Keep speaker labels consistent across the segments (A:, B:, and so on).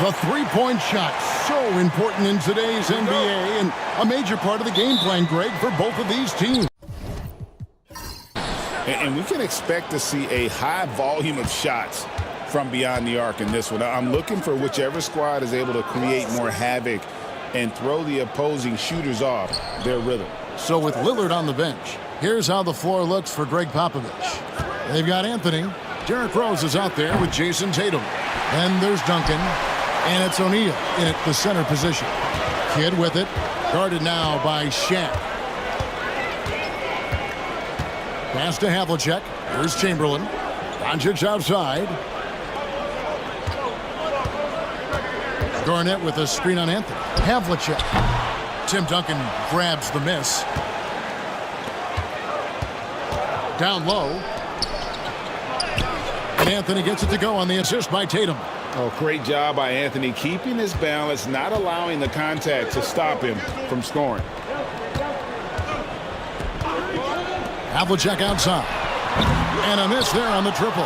A: The three-point shot, so important in today's NBA and a major part of the game plan, Greg, for both of these teams.
B: And we can expect to see a high volume of shots from beyond the arc in this one. I'm looking for whichever squad is able to create more havoc and throw the opposing shooters off their rhythm.
A: So with Lillard on the bench, here's how the floor looks for Greg Popovich. They've got Anthony. Derrick Rose is out there with Jason Tatum. Then there's Duncan. And it's O'Neal in at the center position. Kidd with it. Guarded now by Shaq. Pass to Havlicek. Here's Chamberlain. Doncic outside. Garnett with a screen on Anthony. Havlicek. Tim Duncan grabs the miss. Down low. And Anthony gets it to go on the assist by Tatum.
B: Oh, great job by Anthony, keeping his balance, not allowing the contact to stop him from scoring.
A: Havlicek outside. And a miss there on the triple.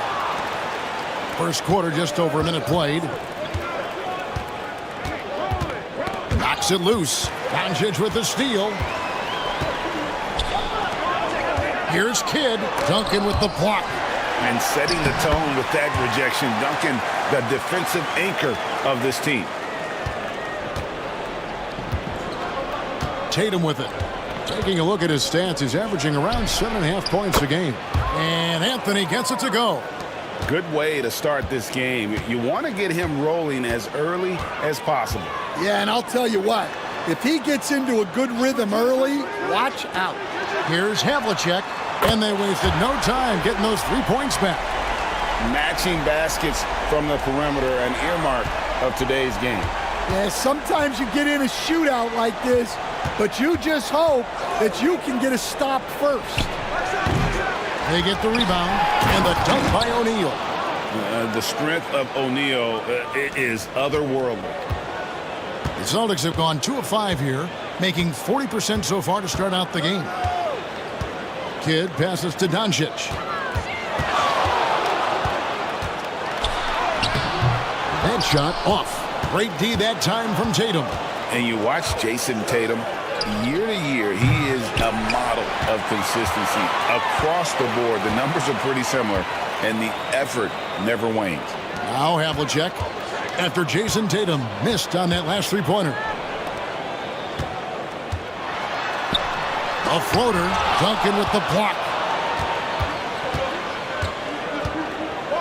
A: First quarter, just over a minute played. Knocks it loose. Doncic with the steal. Here's Kidd. Duncan with the block.
B: And setting the tone with that rejection. Duncan, the defensive anchor of this team.
A: Tatum with it. Taking a look at his stats, he's averaging around 7.5 points a game. And Anthony gets it to go.
B: Good way to start this game. You want to get him rolling as early as possible.
C: Yeah, and I'll tell you what. If he gets into a good rhythm early, watch out.
A: Here's Havlicek. And they wasted no time getting those 3 points back.
B: Matching baskets from the perimeter, an earmark of today's game.
C: Yeah, sometimes you get in a shootout like this, but you just hope that you can get a stop first.
A: They get the rebound, and the dunk by O'Neal.
B: The strength of O'Neal is otherworldly.
A: The Celtics have gone 2 of 5 here, making 40% so far to start out the game. Kidd passes to Doncic. That shot off. Great D that time from Tatum.
B: And you watch Jason Tatum, year to year, he is a model of consistency. Across the board, the numbers are pretty similar, and the effort never wanes.
A: Now Havlicek, after Jason Tatum missed on that last three-pointer. A floater, Duncan with the block.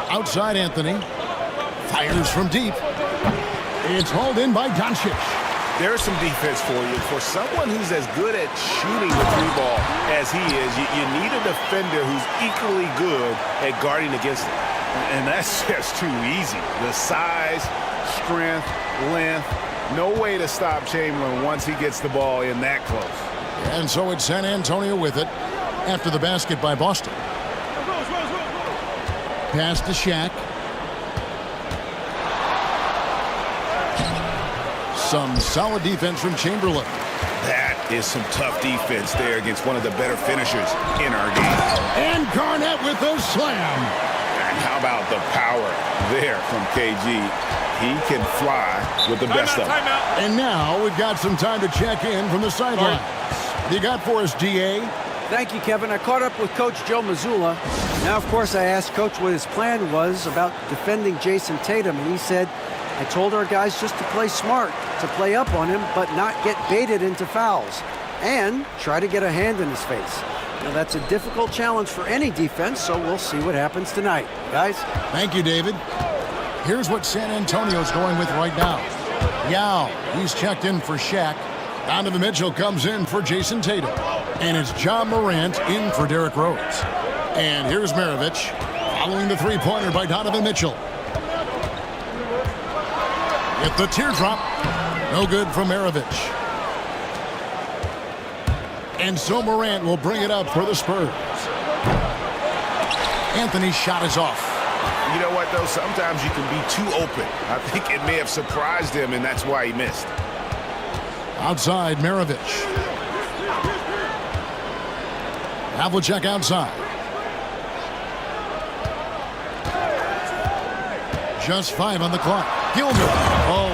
A: Outside Anthony. Fires from deep. It's hauled in by Doncic.
B: There's some defense for you. For someone who's as good at shooting the three ball as he is, you need a defender who's equally good at guarding against it. And that's just too easy. The size, strength, length, no way to stop Chamberlain once he gets the ball in that close.
A: And so it's San Antonio with it after the basket by Boston. Pass to Shaq. Some solid defense from Chamberlain.
B: That is some tough defense there against one of the better finishers in our game.
A: And Garnett with a slam.
B: And how about the power there from KG? He can fly with the best of them.
A: And now we've got some time to check in from the sideline. What you got for us, DA?
D: Thank you, Kevin. I caught up with Coach Joe Mazzulla. Now, of course, I asked Coach what his plan was about defending Jason Tatum, and he said, I told our guys just to play smart, to play up on him, but not get baited into fouls, and try to get a hand in his face. Now, that's a difficult challenge for any defense, so we'll see what happens tonight. Guys?
A: Thank you, David. Here's what San Antonio's going with right now. Yao, he's checked in for Shaq. Donovan Mitchell comes in for Jason Tatum. And it's John Morant in for Derrick Rose. And here's Maravich, following the three-pointer by Donovan Mitchell. With the teardrop, no good from Maravich. And so Morant will bring it up for the Spurs. Anthony's shot is off.
B: You know what, though? Sometimes you can be too open. I think it may have surprised him, and that's why he missed.
A: Outside, Maravich. Havlicek outside. Just 5 on the clock. Gilmer. Oh,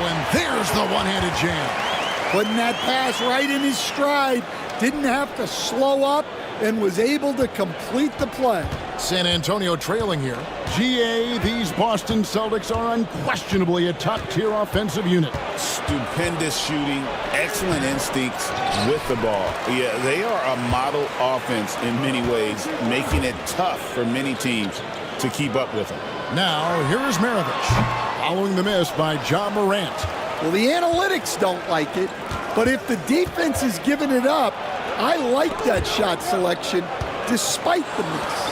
A: There's the one-handed jam.
C: Putting that pass right in his stride. Didn't have to slow up and was able to complete the play.
A: San Antonio trailing here. GA, these Boston Celtics are unquestionably a top-tier offensive unit.
B: Stupendous shooting, excellent instincts with the ball. Yeah, they are a model offense in many ways, making it tough for many teams to keep up with them.
A: Now, here's Maravich, following the miss by John Morant.
C: Well, the analytics don't like it, but if the defense is giving it up, I like that shot selection despite the miss.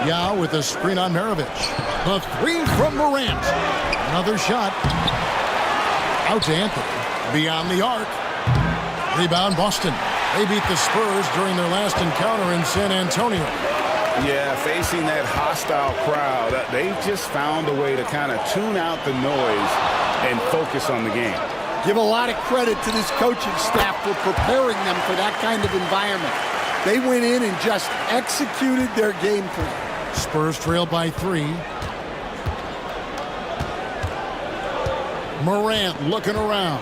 A: Yao with a screen on Maravich. The three from Morant. Another shot. Out to Anthony. Beyond the arc. Rebound Boston. They beat the Spurs during their last encounter in San Antonio.
B: Yeah, facing that hostile crowd, they just found a way to kind of tune out the noise and focus on the game.
C: Give a lot of credit to this coaching staff for preparing them for that kind of environment. They went in and just executed their game plan.
A: Spurs trail by 3. Morant looking around.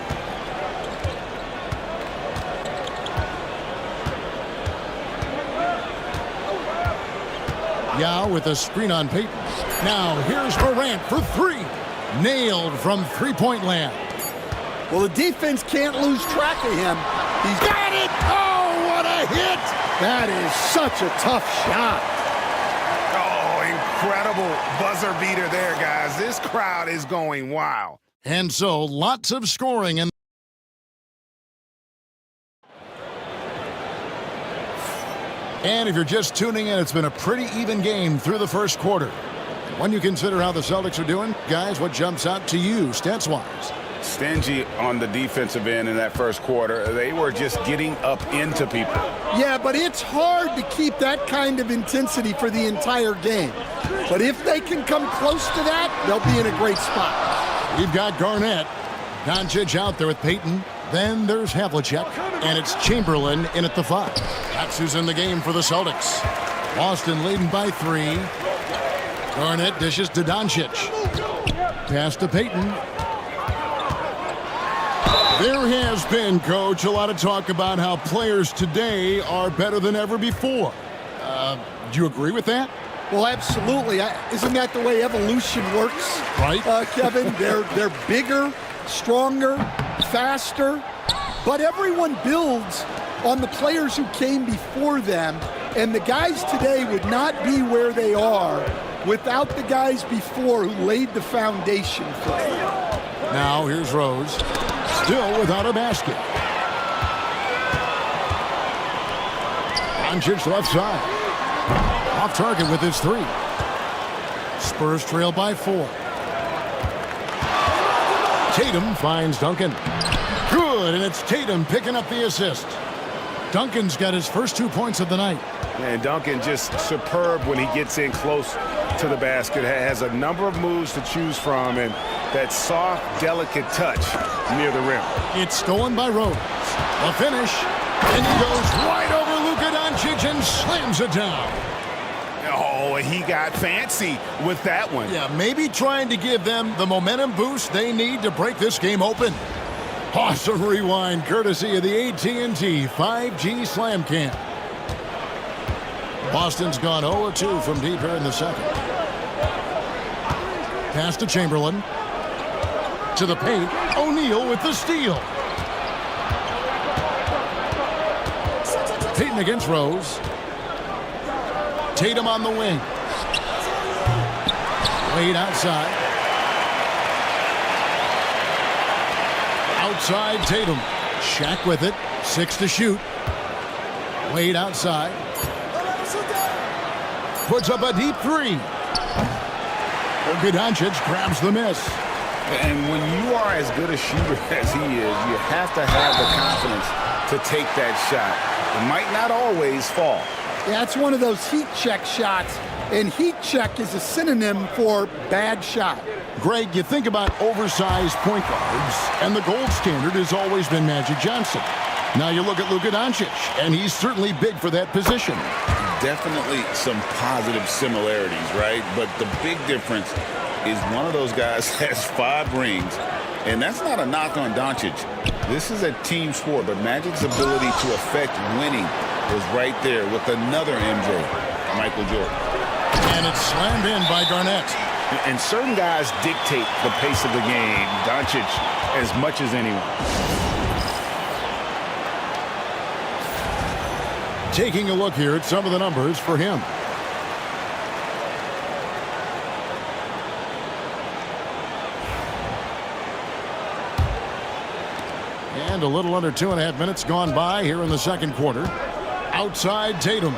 A: Yao with a screen on Payton. Now here's Morant for 3. Nailed from three-point land.
C: Well, the defense can't lose track of him. He's got it! Oh, what a hit! That is such a tough shot.
B: Oh, incredible buzzer beater there, guys. This crowd is going wild.
A: And so, lots of scoring. And if you're just tuning in, it's been a pretty even game through the first quarter. When you consider how the Celtics are doing, guys, what jumps out to you, stats-wise?
B: Stingy on the defensive end in that first quarter. They were just getting up into people.
C: Yeah, but it's hard to keep that kind of intensity for the entire game. But if they can come close to that, they'll be in a great spot.
A: We've got Garnett. Doncic out there with Payton. Then there's Havlicek. And it's Chamberlain in at the 5. That's who's in the game for the Celtics. Boston leading by 3. Garnett dishes to Doncic. Pass to Payton. There has been, Coach, a lot of talk about how players today are better than ever before. Do you agree with that?
C: Well, absolutely. Isn't that the way evolution works?
A: Right.
C: Kevin, they're bigger, stronger, faster, but everyone builds on the players who came before them, and the guys today would not be where they are without the guys before who laid the foundation for them.
A: Now here's Rose. Still without a basket. Doncic left side. Off target with his 3. Spurs trail by 4. Tatum finds Duncan. Good, and it's Tatum picking up the assist. Duncan's got his first 2 points of the night.
B: And Duncan just superb when he gets in close to the basket. Has a number of moves to choose from, and that soft, delicate touch near the rim.
A: It's stolen by Rose. The finish, and he goes right over Luka Doncic and slams it down.
B: Oh, he got fancy with that one.
A: Yeah, maybe trying to give them the momentum boost they need to break this game open. Awesome rewind, courtesy of the AT&T 5G Slam Cam. Boston's gone 0-2 from deep here in the second. Pass to Chamberlain. To the paint. O'Neal with the steal. Payton against Rose. Tatum on the wing. Wade outside. Outside Tatum. Shaq with it. 6 to shoot. Wade outside. Puts up a deep 3. Luka Doncic grabs the miss.
B: And when you are as good a shooter as he is, you have to have the confidence to take that shot. It might not always fall.
C: Yeah, it's one of those heat check shots, and heat check is a synonym for bad shot.
A: Greg, you think about oversized point guards, and the gold standard has always been Magic Johnson. Now you look at Luka Doncic, and he's certainly big for that position.
E: definitely some positive similarities, right? But the big difference is one of those guys has 5 rings, and that's not a knock on Doncic. This is a team sport, but Magic's ability to affect winning was right there with another MJ, Michael Jordan.
A: And it's slammed in by Garnett.
B: And certain guys dictate the pace of the game, Doncic as much as anyone.
A: Taking a look here at some of the numbers for him. And a little under 2.5 minutes gone by here in the second quarter. Outside Tatum.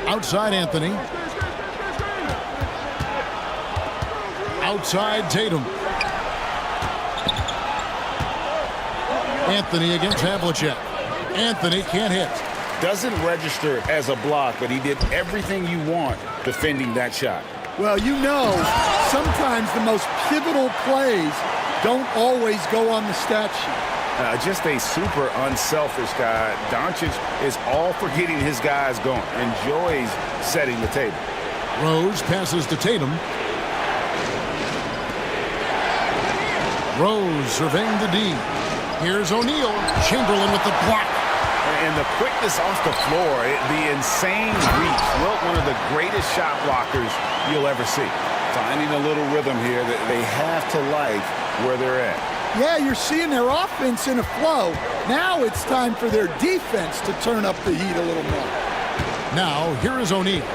A: Outside Anthony. Outside Tatum. Anthony against Havlicek. Anthony can't hit.
B: Doesn't register as a block, but he did everything you want defending that shot.
C: Well, you know, sometimes the most pivotal plays don't always go on the stat sheet.
B: Just a super unselfish guy. Doncic is all for getting his guys going. Enjoys setting the table.
A: Rose passes to Tatum. Rose surveying the D. Here's O'Neal. Chamberlain with the block.
B: And the quickness off the floor, the insane reach. Wilt, one of the greatest shot blockers you'll ever see.
E: Finding a little rhythm here that they have to like where they're at.
C: Yeah, you're seeing their offense in a flow. Now it's time for their defense to turn up the heat a little more.
A: Now, here is O'Neal.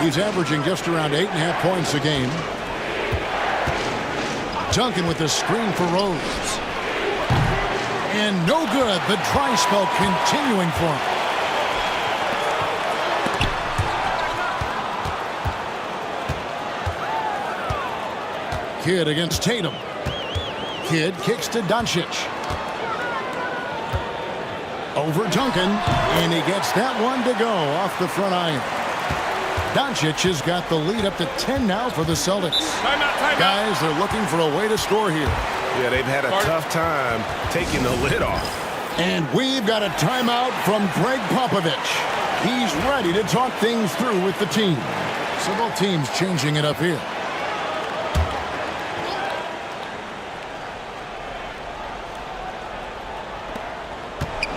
A: He's averaging just around 8.5 points a game. Duncan with the screen for Rose. And no good. The dry spell continuing for him. Kidd against Tatum. Kidd kicks to Doncic. Over Duncan, and he gets that one to go off the front iron. Doncic has got the lead up to 10 now for the Celtics.
B: Timeout.
A: Guys, they're looking for a way to score here.
B: Yeah, they've had a tough time taking the lid off.
A: And we've got a timeout from Greg Popovich. He's ready to talk things through with the team. So both teams changing it up here.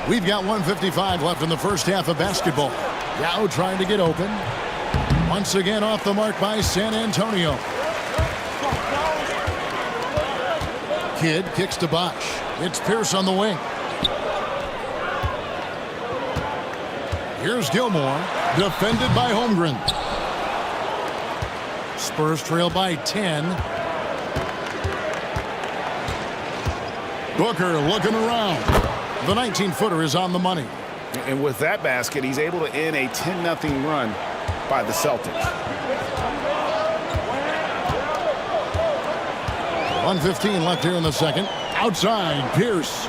A: We've got 1:55 left in the first half of basketball. Yao trying to get open. Once again off the mark by San Antonio. Kidd kicks to Bosh. It's Pierce on the wing. Here's Gilmore, defended by Holmgren. Spurs trail by 10. Booker looking around. The 19-footer is on the money.
B: And with that basket, he's able to end a 10-0 run by the Celtics.
A: 1:15 left here in the second. Outside, Pierce.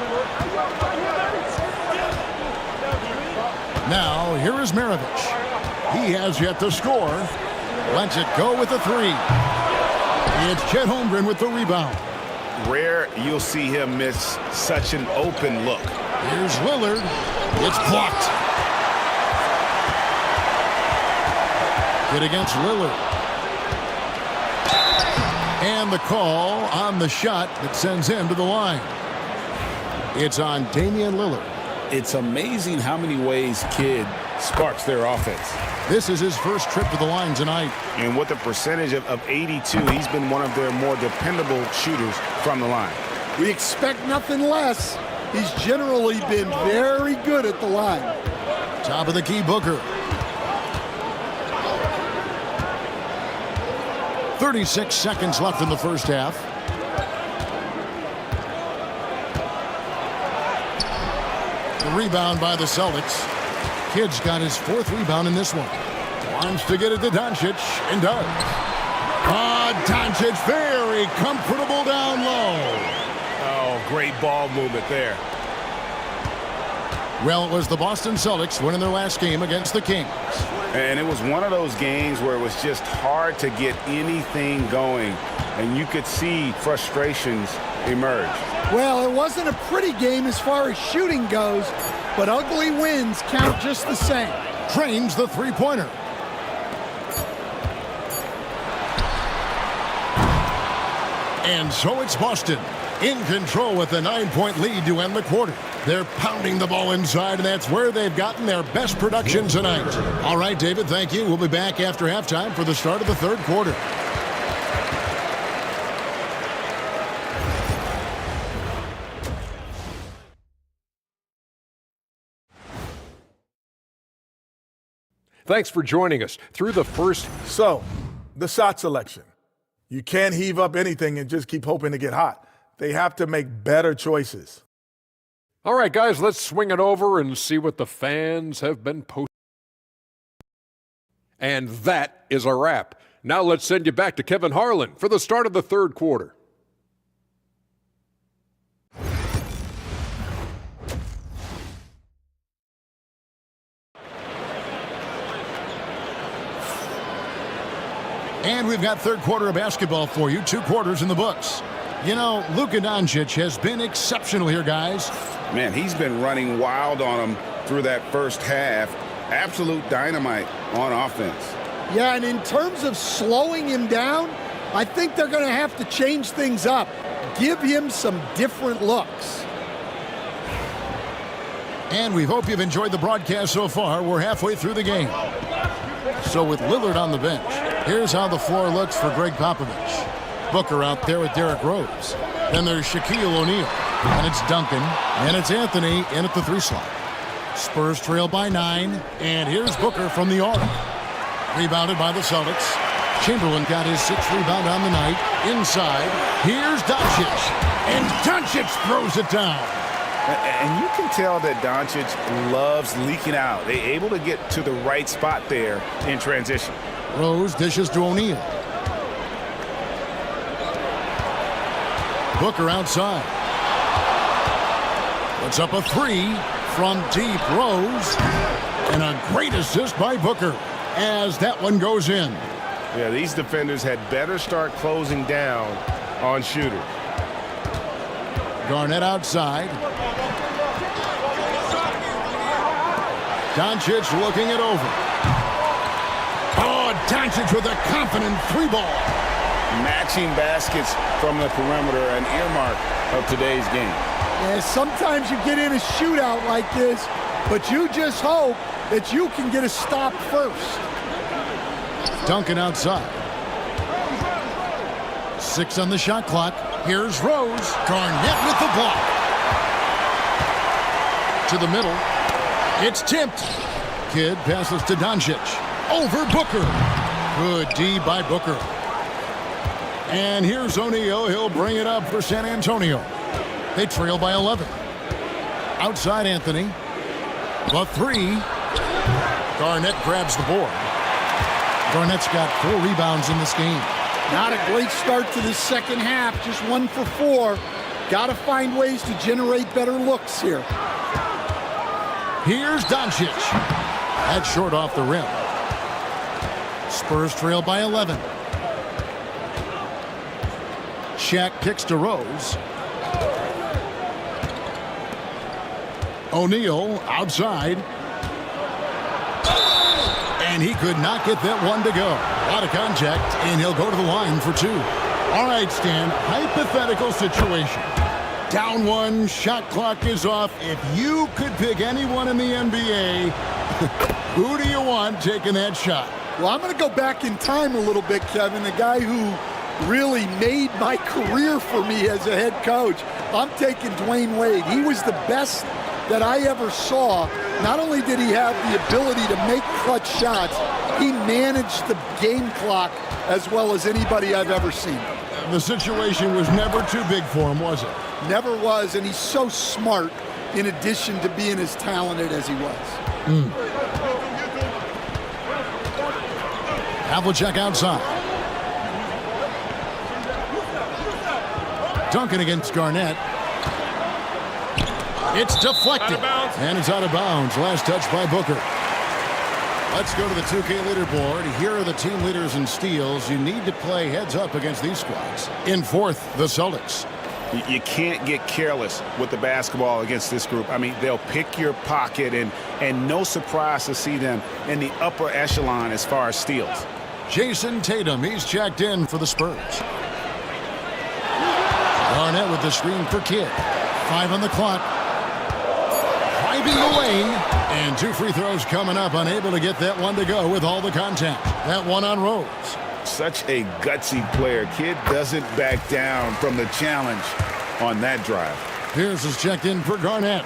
A: Now, here is Maravich. He has yet to score. Lets it go with a 3. It's Chet Holmgren with the rebound.
B: Rare you'll see him miss such an open look.
A: Here's Lillard. It's blocked. Hit against Lillard. And the call on the shot that sends him to the line. It's on Damian Lillard.
B: It's amazing how many ways Kidd sparks their offense.
A: This is his first trip to the line tonight.
B: And with a percentage of 82, he's been one of their more dependable shooters from the line.
C: We expect nothing less. He's generally been very good at the line.
A: Top of the key, Booker. 36 seconds left in the first half. The rebound by the Celtics. Kidd's got his 4th rebound in this one. Wants to get it to Doncic, and does. Doncic very comfortable down low.
B: Oh, great ball movement there.
A: Well, it was the Boston Celtics winning their last game against the Kings.
B: And it was one of those games where it was just hard to get anything going. And you could see frustrations emerge.
C: Well, it wasn't a pretty game as far as shooting goes, but ugly wins count just the same.
A: Trains the three-pointer. And so it's Boston in control with a 9-point lead to end the quarter. They're pounding the ball inside, and that's where they've gotten their best production tonight. All right, David, thank you. We'll be back after halftime for the start of the third quarter.
F: Thanks for joining us through the first.
G: So, the shot selection. You can't heave up anything and just keep hoping to get hot. They have to make better choices.
F: All right, guys, let's swing it over and see what the fans have been posting. And that is a wrap. Now let's send you back to Kevin Harlan for the start of the third quarter.
A: And we've got third quarter of basketball for you. 2 quarters in the books. You know, Luka Doncic has been exceptional here, guys.
E: Man, he's been running wild on them through that first half. Absolute dynamite on offense.
C: Yeah, and in terms of slowing him down, I think they're going to have to change things up. Give him some different looks.
A: And we hope you've enjoyed the broadcast so far. We're halfway through the game. So with Lillard on the bench, here's how the floor looks for Greg Popovich. Booker out there with Derrick Rose. Then there's Shaquille O'Neal. And it's Duncan. And it's Anthony in at the 3 slot. Spurs trail by 9. And here's Booker from the arc. Rebounded by the Celtics. Chamberlain got his 6th rebound on the night. Inside. Here's Doncic. And Doncic throws it down.
B: And you can tell that Doncic loves leaking out. They're able to get to the right spot there in transition.
A: Rose dishes to O'Neal. Booker outside. Puts up a 3 from deep. Rose. And a great assist by Booker as that one goes in.
B: Yeah, these defenders had better start closing down on shooters.
A: Garnett outside. Doncic looking it over. Oh, Doncic with a confident 3-ball.
E: Matching baskets from the perimeter, an earmark of today's game.
C: Yeah, sometimes you get in a shootout like this, but you just hope that you can get a stop first.
A: Duncan outside. 6 on the shot clock. Here's Rose. Garnett with the block. To the middle. It's tipped. Kidd passes to Doncic. Over Booker. Good D by Booker. And here's O'Neal. He'll bring it up for San Antonio. They trail by 11. Outside Anthony. The 3. Garnett grabs the board. Garnett's got 4 rebounds in this game.
C: Not a great start to the second half. Just 1 for 4. Got to find ways to generate better looks here.
A: Here's Doncic. That's short off the rim. Spurs trail by 11. Shaq kicks to Rose. O'Neal outside. And he could not get that one to go. A lot of contact, and he'll go to the line for 2. All right, Stan, hypothetical situation. Down 1, shot clock is off. If you could pick anyone in the NBA, who do you want taking that shot?
C: Well, I'm going to go back in time a little bit, Kevin. The guy who really made my career for me as a head coach. I'm taking Dwayne Wade. He was the best that I ever saw. Not only did he have the ability to make clutch shots, he managed the game clock as well as anybody I've ever seen.
A: The situation was never too big for him, was it?
C: Never was, and he's so smart in addition to being as talented as he was.
A: Havlicek outside. Duncan against Garnett. It's deflected. And it's out of bounds. Last touch by Booker. Let's go to the 2K leaderboard. Here are the team leaders in steals. You need to play heads up against these squads. In 4th, the Celtics.
B: You can't get careless with the basketball against this group. I mean, they'll pick your pocket, and no surprise to see them in the upper echelon as far as steals.
A: Jason Tatum, he's checked in for the Spurs. Garnett with the screen for Kidd. 5 on the clock. Driving the lane. And 2 free throws coming up. Unable to get that one to go with all the contact. That one on Rose.
E: Such a gutsy player. Kidd doesn't back down from the challenge on that drive.
A: Pierce is checked in for Garnett.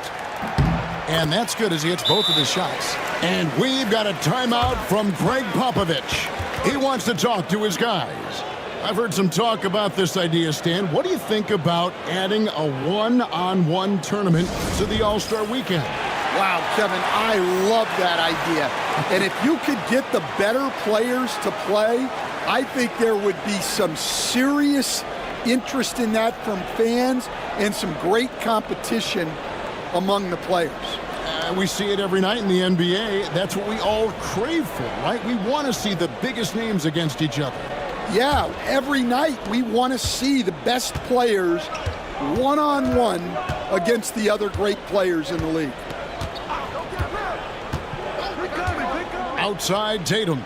A: And that's good as he hits both of his shots. And we've got a timeout from Greg Popovich. He wants to talk to his guys. I've heard some talk about this idea, Stan. What do you think about adding a one-on-one tournament to the All-Star weekend?
C: Wow, Kevin, I love that idea. And if you could get the better players to play, I think there would be some serious interest in that from fans and some great competition among the players.
A: We see it every night in the NBA. That's what we all crave for, right? We want to see the biggest names against each other.
C: Yeah, every night we want to see the best players one-on-one against the other great players in the league.
A: Outside Tatum.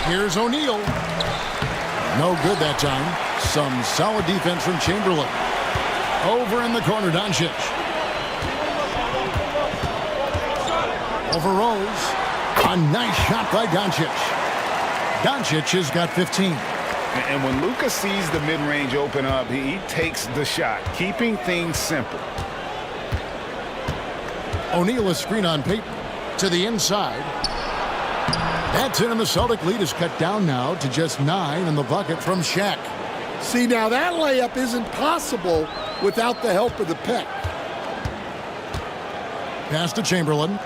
A: Here's O'Neal. No good that time. Some solid defense from Chamberlain. Over in the corner, Doncic. Over Rose. A nice shot by Doncic. Doncic has got 15.
E: And when Luka sees the mid-range open up, he takes the shot, keeping things simple.
A: O'Neal a screen on Payton. To the inside. That's it, and the Celtic lead is cut down now to just 9 in the bucket from Shaq.
C: See, now that layup isn't possible without the help of the pick.
A: Pass to Chamberlain.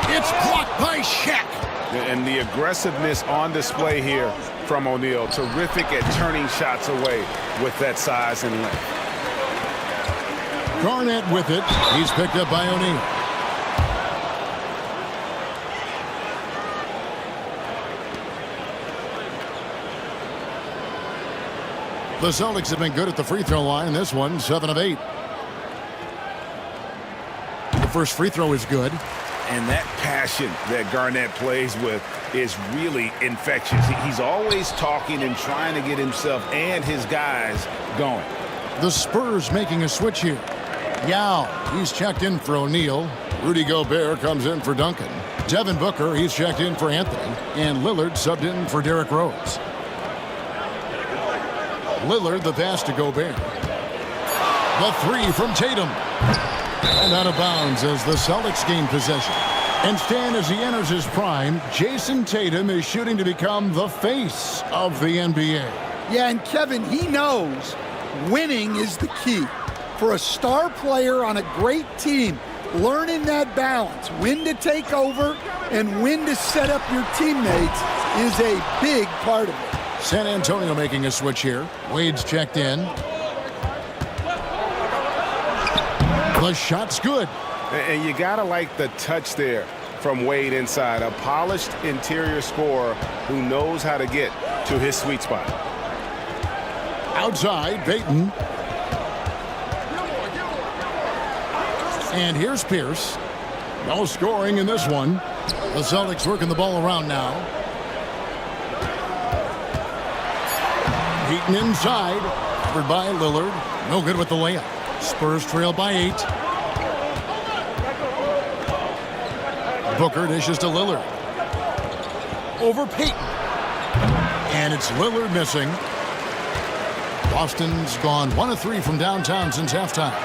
A: It's blocked by Shaq.
B: And the aggressiveness on display here from O'Neal. Terrific at turning shots away with that size and length.
A: Garnett with it. He's picked up by O'Neal. The Celtics have been good at the free throw line. This one, 7 of 8. The first free throw is good.
B: And that passion that Garnett plays with is really infectious. He's always talking and trying to get himself and his guys going.
A: The Spurs making a switch here. Yao, he's checked in for O'Neal. Rudy Gobert comes in for Duncan. Devin Booker, he's checked in for Anthony. And Lillard subbed in for Derrick Rose. Lillard, the pass to Gobert. The 3 from Tatum. And out of bounds as the Celtics gain possession. And Stan, as he enters his prime, Jason Tatum is shooting to become the face of the NBA.
C: Yeah, and Kevin, he knows winning is the key. For a star player on a great team, learning that balance, when to take over and when to set up your teammates is a big part of it.
A: San Antonio making a switch here. Wade's checked in. The shot's good.
B: And you got to like the touch there from Wade inside. A polished interior scorer who knows how to get to his sweet spot.
A: Outside, Payton. And here's Pierce. No scoring in this one. The Celtics working the ball around now. Payton inside. Covered by Lillard. No good with the layup. Spurs trail by 8. Booker dishes to Lillard. Over Payton. And it's Lillard missing. Boston's gone 1 of 3 from downtown since halftime.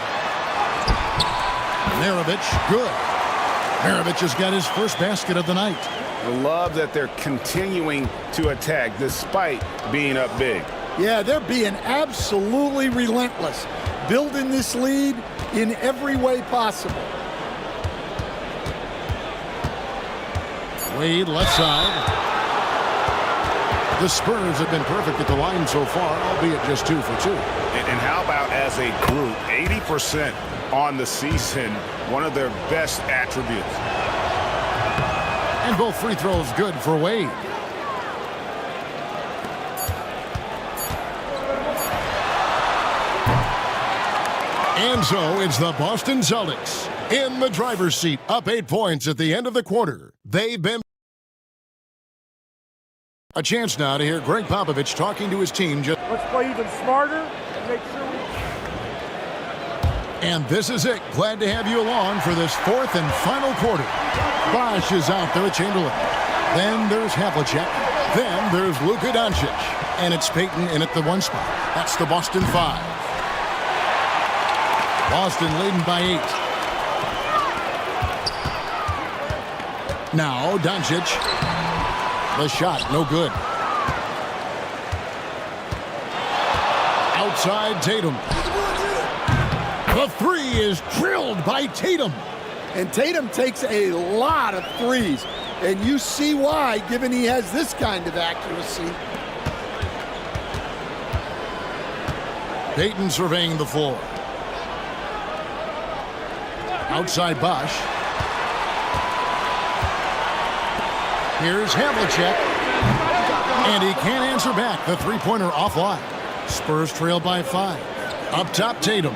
A: Maravich, good. Maravich has got his first basket of the night.
B: I love that they're continuing to attack despite being up big.
C: Yeah, they're being absolutely relentless, building this lead in every way possible.
A: Wade left side. The Spurs have been perfect at the line so far, albeit just 2 for 2.
B: And how about as a group, 80% on the season, one of their best attributes.
A: And both free throws good for Wade. And so it's the Boston Celtics in the driver's seat, up 8 points at the end of the quarter. They've been a chance now to hear Greg Popovich talking to his team.
H: Let's play even smarter and make sure we...
A: And this is it. Glad to have you along for this fourth and final quarter. Bosh is out there with Chamberlain. Then there's Havlicek. Then there's Luka Doncic. And it's Payton in at the 1 spot. That's the Boston 5. Boston leading by 8. Now Doncic. The shot, no good. Outside Tatum. The 3 is drilled by Tatum.
C: And Tatum takes a lot of threes. And you see why, given he has this kind of accuracy.
A: Payton surveying the floor. Outside Bosh. Here's Havlicek. And he can't answer back. The three-pointer offline. Spurs trail by 5. Up top, Tatum.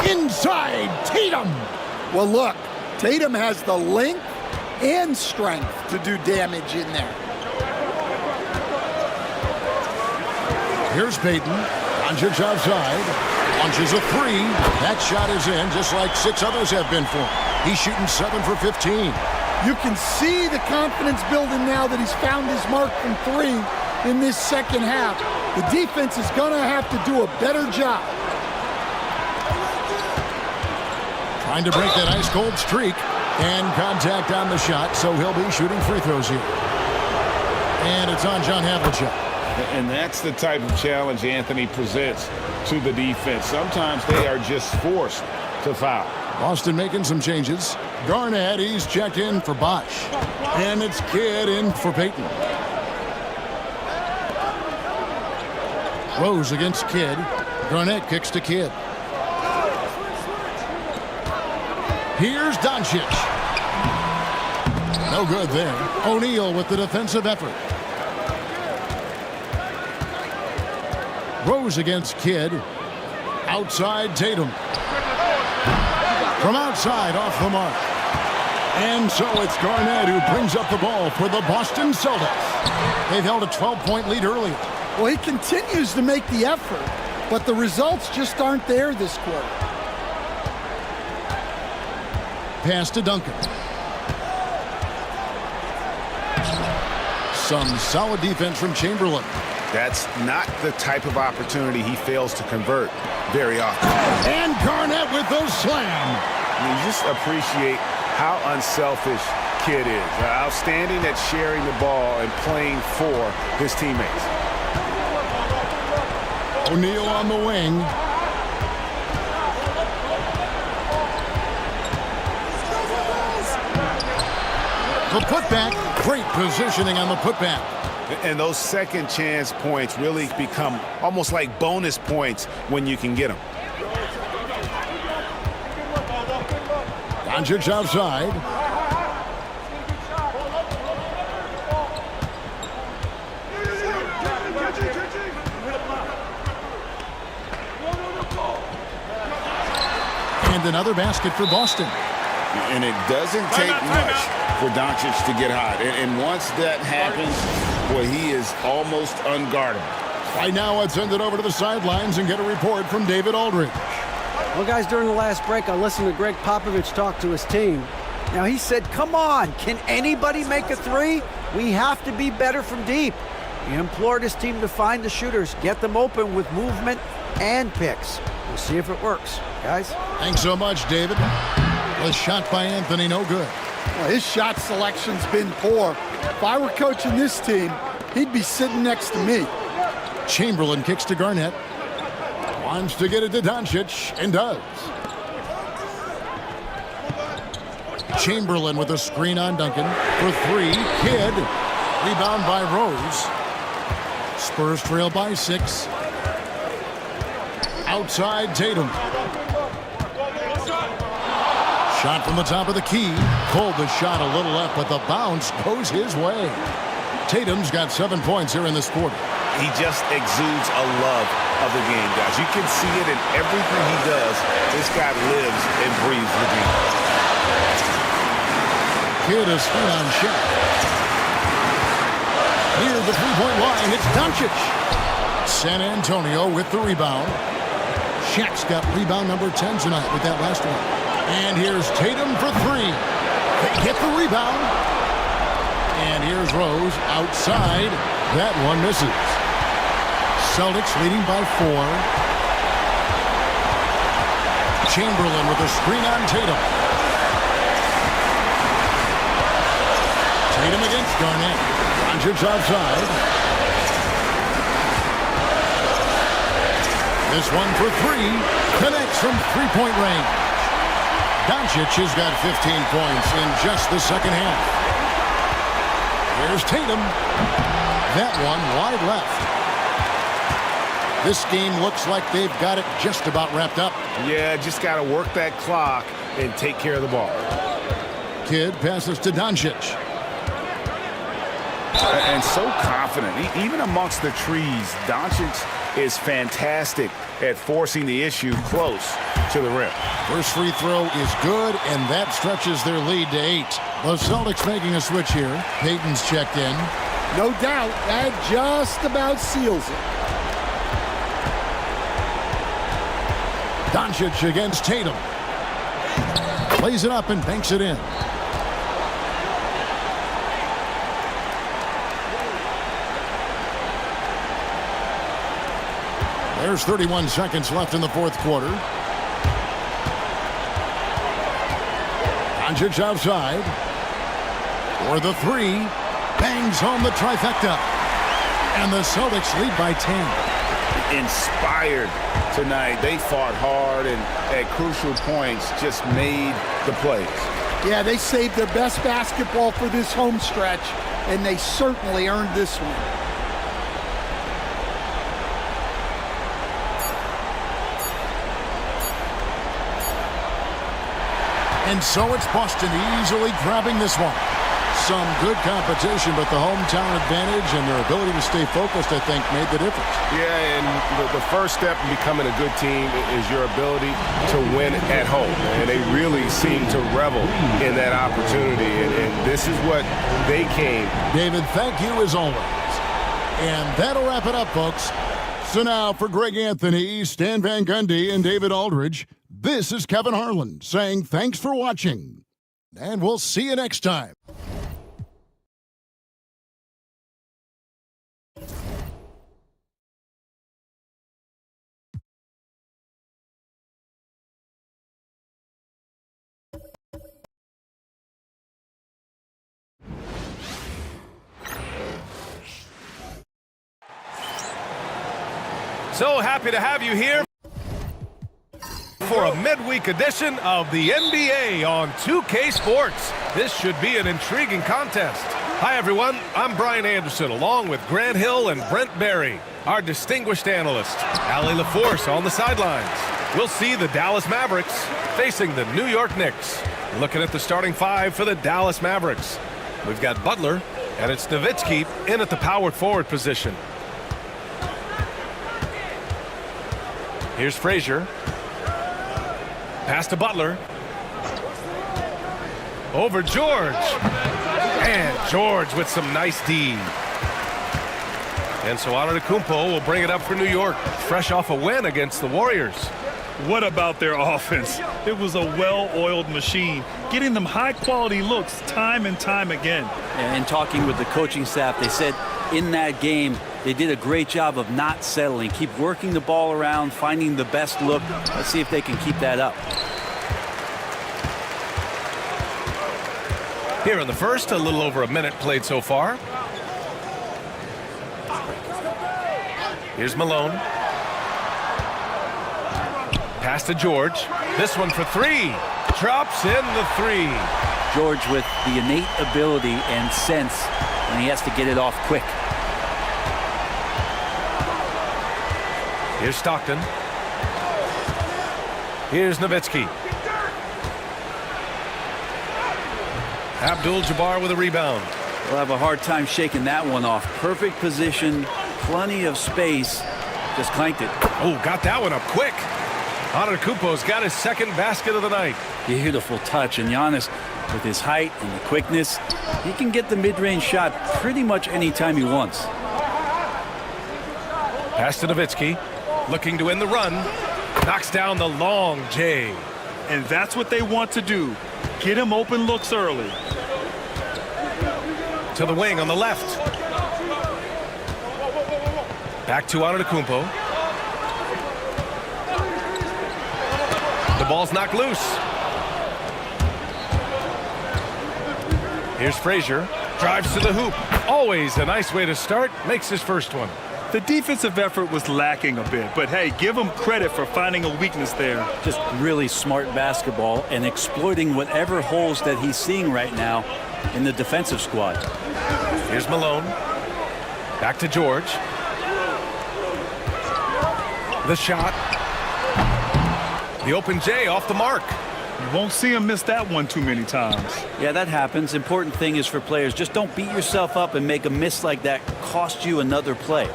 A: Inside, Tatum.
C: Well, look, Tatum has the length and strength to do damage in there.
A: Here's Payton. Doncic outside. Launches a 3. That shot is in, just like 6 others have been for him. He's shooting 7 for 15.
C: You can see the confidence building now that he's found his mark from 3 in this second half. The defense is going to have to do a better job.
A: Trying to break that ice-cold streak. And contact on the shot, so he'll be shooting free throws here. And it's on John Havlicek.
E: And that's the type of challenge Anthony presents to the defense. Sometimes they are just forced to foul.
A: Boston making some changes. Garnett, he's checked in for Bosh. And it's Kidd in for Payton. Rose against Kidd. Garnett kicks to Kidd. Here's Doncic. No good there. O'Neal with the defensive effort. Rose against Kidd. Outside Tatum. From outside, off the mark. And so it's Garnett who brings up the ball for the Boston Celtics. They've held a 12-point lead earlier.
C: Well, he continues to make the effort, but the results just aren't there this quarter.
A: Pass to Duncan. Some solid defense from Chamberlain.
B: That's not the type of opportunity he fails to convert very often.
A: And Garnett with the slam.
B: You just appreciate how unselfish Kidd is. Outstanding at sharing the ball and playing for his teammates.
A: O'Neal on the wing. The putback, great positioning on the putback.
B: And those second chance points really become almost like bonus points when you can get them.
A: Doncic outside. And another basket for Boston.
E: And it doesn't take much for Doncic to get hot. And once that happens, boy, he is almost unguardable.
A: Right now, let's send it over to the sidelines and get a report from David Aldridge.
D: Well, guys, during the last break, I listened to Greg Popovich talk to his team. Now, he said, come on, can anybody make a 3? We have to be better from deep. He implored his team to find the shooters, get them open with movement and picks. We'll see if it works, guys.
A: Thanks so much, David. The shot by Anthony, no good.
C: Well, his shot selection's been poor. If I were coaching this team, he'd be sitting next to me.
A: Chamberlain kicks to Garnett. Wants to get it to Doncic, and does. Chamberlain with a screen on Duncan. For 3, Kidd. Rebound by Rose. Spurs trail by 6. Outside Tatum. Shot from the top of the key. Pulled the shot a little left, but the bounce goes his way. Tatum's got 7 points here in this quarter.
B: He just exudes a love of the game, guys. You can see it in everything he does. This guy lives and breathes the game.
A: Kid is spin on Shaq. Near the three-point line, it's Doncic. San Antonio with the rebound. Shaq's got rebound number 10 tonight with that last one. And here's Tatum for three. They get the rebound. And here's Rose outside. That one misses. Celtics leading by 4. Chamberlain with a screen on Tatum. Tatum against Garnett. Doncic outside. This one for three. Connects from three-point range. Doncic has got 15 points in just the second half. Here's Tatum. That one wide left. This game looks like they've got it just about wrapped up.
B: Yeah, just got to work that clock and take care of the ball.
A: Kidd passes to Doncic.
E: And so confident. Even amongst the trees, Doncic is fantastic at forcing the issue close to the rim.
A: First free throw is good, and that stretches their lead to 8. The Celtics making a switch here. Payton's checked in.
C: No doubt, that just about seals it.
A: Doncic against Tatum. Plays it up and banks it in. There's 31 seconds left in the fourth quarter. Doncic outside. For the three. Bangs home the trifecta. And the Celtics lead by 10.
E: Inspired tonight. They fought hard and at crucial points just made the plays.
C: Yeah, they saved their best basketball for this home stretch, and they certainly earned this one.
A: And so it's Boston easily grabbing this one. Some good competition, but the hometown advantage and their ability to stay focused, I think, made the difference.
B: Yeah, and the first step in becoming a good team is your ability to win at home. And they really seem to revel in that opportunity. And this is what they came.
A: David, thank you as always. And that'll wrap it up, folks. So now for Greg Anthony, Stan Van Gundy, and David Aldridge, this is Kevin Harlan saying thanks for watching. And we'll see you next time.
I: So happy to have you here for a midweek edition of the NBA on 2K Sports. This should be an intriguing contest. Hi, everyone. I'm Brian Anderson, along with Grant Hill and Brent Barry, our distinguished analyst. Allie LaForce on the sidelines. We'll see the Dallas Mavericks facing the New York Knicks. Looking at the starting five for the Dallas Mavericks. We've got Butler, and it's Nowitzki in at the power forward position. Here's Frazier. Pass to Butler. Over George. And George with some nice D. And so Antetokounmpo will bring it up for New York, fresh off a win against the Warriors.
J: What about their offense? It was a well-oiled machine, getting them high-quality looks time and time again.
K: And talking with the coaching staff, they said in that game, they did a great job of not settling. Keep working the ball around, finding the best look. Let's see if they can keep that up.
I: Here in the first, a little over a minute played so far. Here's Malone. Pass to George. This one for three. Drops in the three.
K: George with the innate ability and sense, and he has to get it off quick.
I: Here's Stockton. Here's Nowitzki. Abdul-Jabbar with a rebound.
K: We'll have a hard time shaking that one off. Perfect position, plenty of space. Just clanked it.
I: Oh, got that one up quick. Antetokounmpo's got his second basket of the night.
K: Beautiful touch. And Giannis, with his height and the quickness, he can get the mid-range shot pretty much anytime he wants.
I: Pass to Nowitzki. Looking to end the run. Knocks down the long J.
J: And that's what they want to do. Get him open looks early.
I: To the wing on the left. Back to Antetokounmpo. The ball's knocked loose. Here's Frazier. Drives to the hoop. Always a nice way to start. Makes his first one.
J: The defensive effort was lacking a bit, but hey, give him credit for finding a weakness there.
K: Just really smart basketball and exploiting whatever holes that he's seeing right now in the defensive squad.
I: Here's Malone. Back to George. The shot. The open J off the mark.
J: You won't see him miss that one too many times.
K: Yeah, that happens. Important thing is for players, just don't beat yourself up and make a miss like that cost you another play.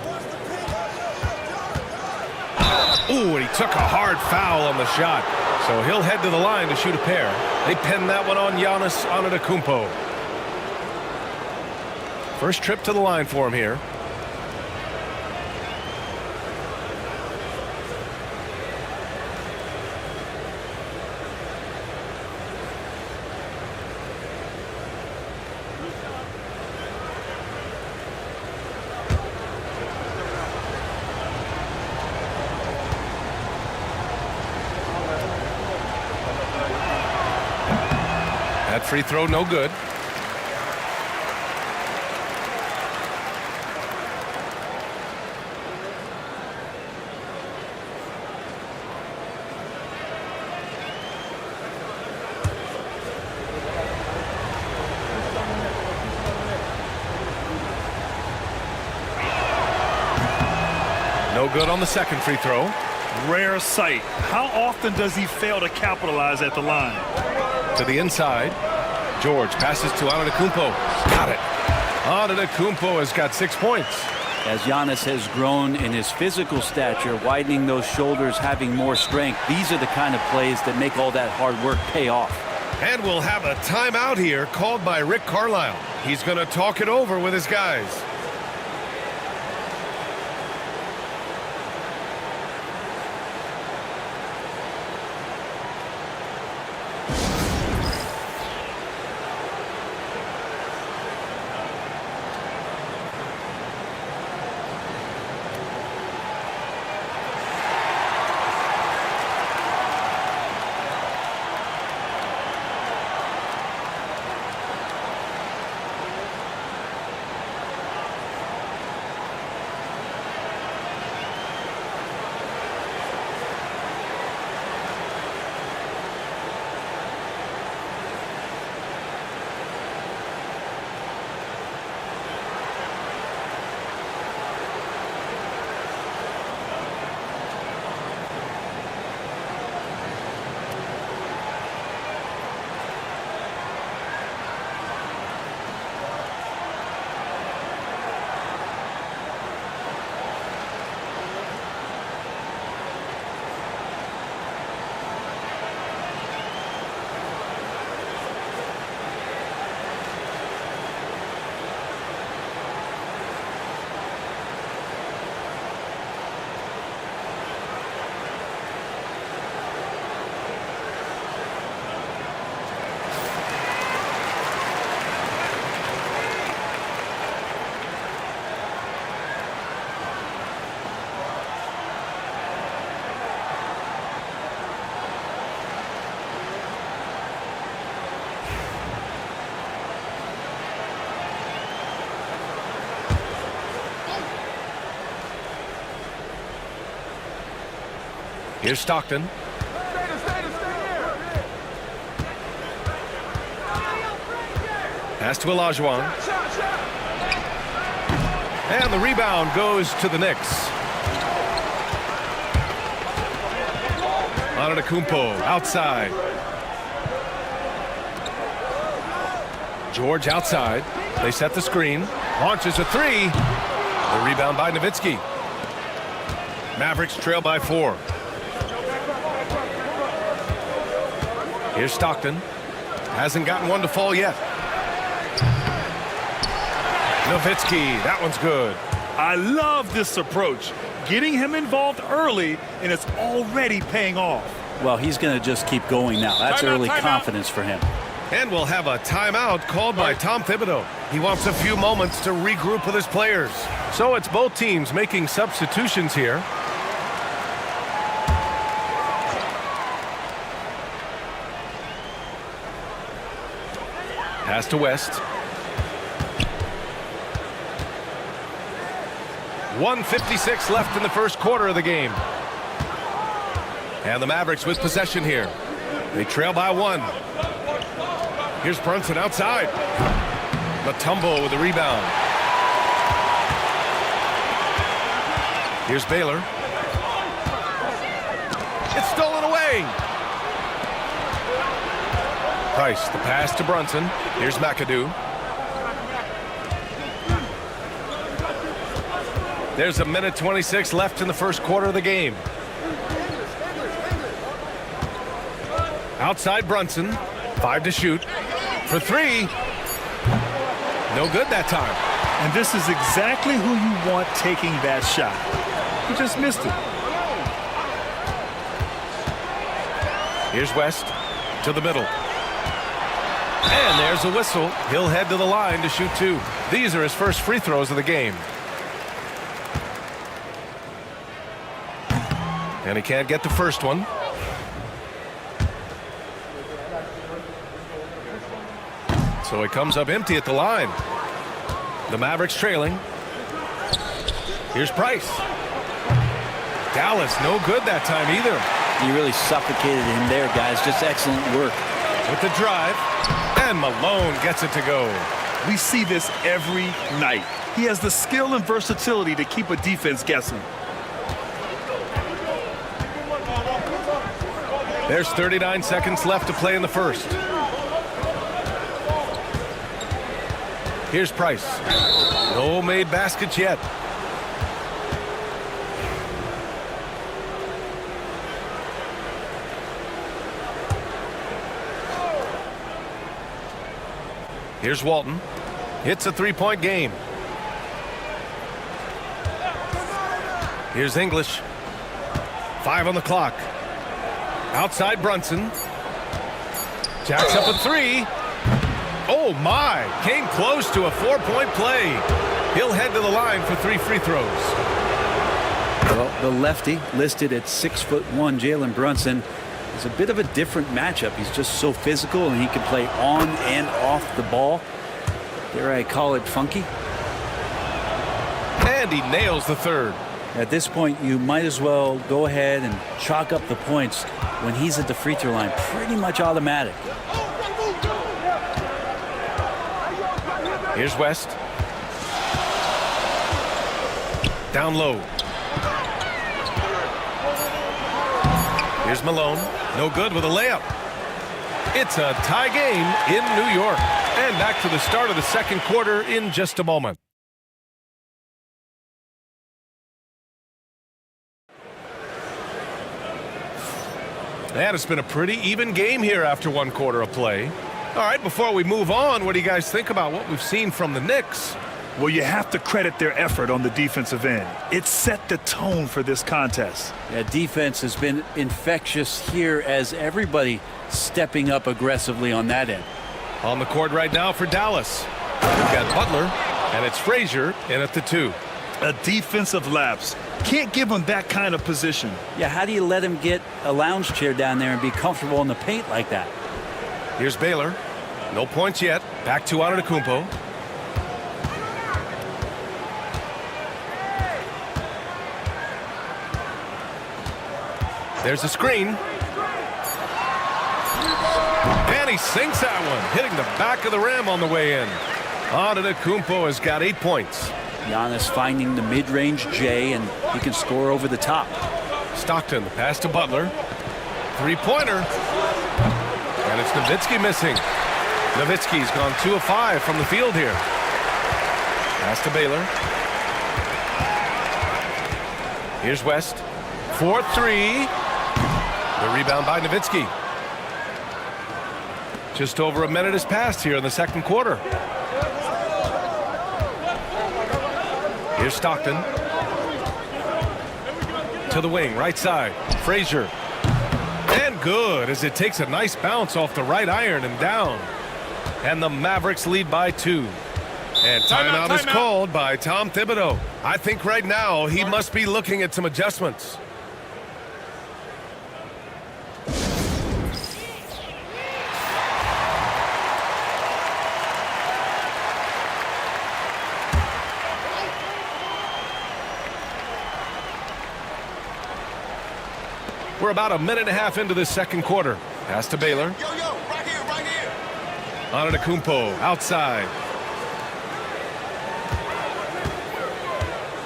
I: Ooh, and he took a hard foul on the shot. So he'll head to the line to shoot a pair. They pin that one on Giannis Antetokounmpo. First trip to the line for him here. That free throw no good. No good on the second free throw.
J: Rare sight. How often does he fail to capitalize at the line?
I: To the inside. George passes to Antetokounmpo. Got it. Antetokounmpo has got 6 points.
K: As Giannis has grown in his physical stature, widening those shoulders, having more strength, these are the kind of plays that make all that hard work pay off.
I: And we'll have a timeout here called by Rick Carlisle. He's going to talk it over with his guys. Here's Stockton. Pass to Olajuwon. And the rebound goes to the Knicks. Antetokounmpo outside. George outside. They set the screen. Launches a three. The rebound by Nowitzki. Mavericks trail by 4. Here's Stockton. Hasn't gotten one to fall yet. Nowitzki, that one's good.
J: I love this approach. Getting him involved early, and it's already paying off.
K: Well, he's going to just keep going now. That's early confidence for him.
I: And we'll have a timeout called by Tom Thibodeau. He wants a few moments to regroup with his players. So it's both teams making substitutions here. Pass to West. 1:56 left in the first quarter of the game. And the Mavericks with possession here. They trail by 1. Here's Brunson outside. Mutombo with the rebound. Here's Baylor. It's stolen away. Price, the pass to Brunson. Here's McAdoo. There's a minute 26 left in the first quarter of the game. Outside Brunson. 5 to shoot. For 3. No good that time.
J: And this is exactly who you want taking that shot. He just missed it.
I: Here's West to the middle. And there's a whistle. He'll head to the line to shoot 2. These are his first free throws of the game. And he can't get the first one. So he comes up empty at the line. The Mavericks trailing. Here's Price. Dallas, no good that time either.
K: You really suffocated him there, guys. Just excellent work.
I: With the drive. And Malone gets it to go.
J: We see this every night. He has the skill and versatility to keep a defense guessing.
I: There's 39 seconds left to play in the first. Here's Price. No made baskets yet. Here's Walton. Hits a three-point game. Here's English. 5 on the clock. Outside Brunson. Jacks up a 3. Oh my, came close to a 4-point play. He'll head to the line for 3 free throws.
K: Well, the lefty listed at 6'1", Jalen Brunson, is a bit of a different matchup. He's just so physical and he can play on and off the ball. Dare I call it funky?
I: And he nails the third.
K: At this point, you might as well go ahead and chalk up the points when he's at the free throw line. Pretty much automatic.
I: Here's West. Down low. Here's Malone. No good with a layup. It's a tie game in New York. And back to the start of the second quarter in just a moment. And it's been a pretty even game here after 1 quarter of play. All right, before we move on, what do you guys think about what we've seen from the Knicks?
J: Well, you have to credit their effort on the defensive end. It set the tone for this contest.
K: Yeah, defense has been infectious here as everybody stepping up aggressively on that end.
I: On the court right now for Dallas. We've got Butler, and it's Frazier in at the 2.
J: A defensive lapse. Can't give him that kind of position.
K: Yeah, how do you let him get a lounge chair down there and be comfortable in the paint like that?
I: Here's Baylor. No points yet. Back to Antetokounmpo. There's a screen. And he sinks that one, hitting the back of the rim on the way in. Antetokounmpo has got 8 points.
K: Giannis finding the mid-range J, and he can score over the top.
I: Stockton, the pass to Butler. Three-pointer. And it's Nowitzki missing. Nowitzki's gone 2 of 5 from the field here. Pass to Baylor. Here's West. 4-3. The rebound by Nowitzki. Just over a minute has passed here in the second quarter. Here's Stockton. To the wing, right side. Frazier. And good as it takes a nice bounce off the right iron and down. And the Mavericks lead by 2. And timeout is called by Tom Thibodeau. I think right now he must be looking at some adjustments. We're about a minute and a half into this second quarter. Pass to Baylor.
A: Right here.
I: Antetokounmpo outside.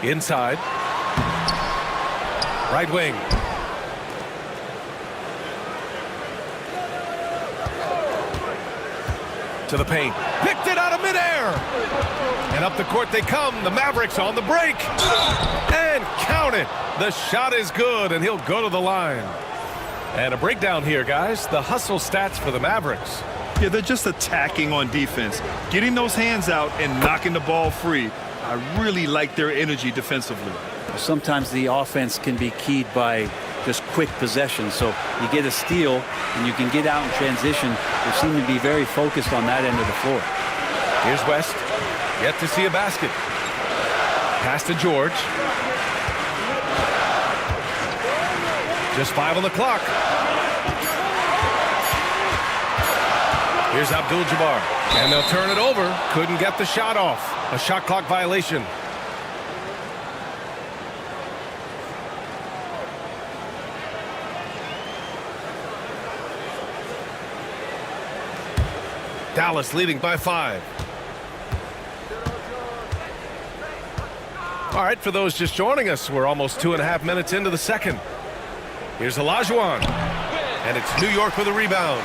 I: Inside. Right wing. To the paint. Picked it out of midair. And up the court they come. The Mavericks on the break. And count it. The shot is good, and he'll go to the line. And a breakdown here, guys. The hustle stats for the Mavericks.
J: Yeah, they're just attacking on defense, getting those hands out and knocking the ball free. I really like their energy defensively.
K: Sometimes the offense can be keyed by just quick possession. So you get a steal, and you can get out in transition. They seem to be very focused on that end of the floor.
I: Here's West. Yet to see a basket. Pass to George. Just 5 on the clock. Here's Abdul-Jabbar. And they'll turn it over. Couldn't get the shot off. A shot clock violation. Dallas leading by 5. All right, for those just joining us, we're almost 2.5 minutes into the second. Here's Olajuwon, and it's New York with a rebound.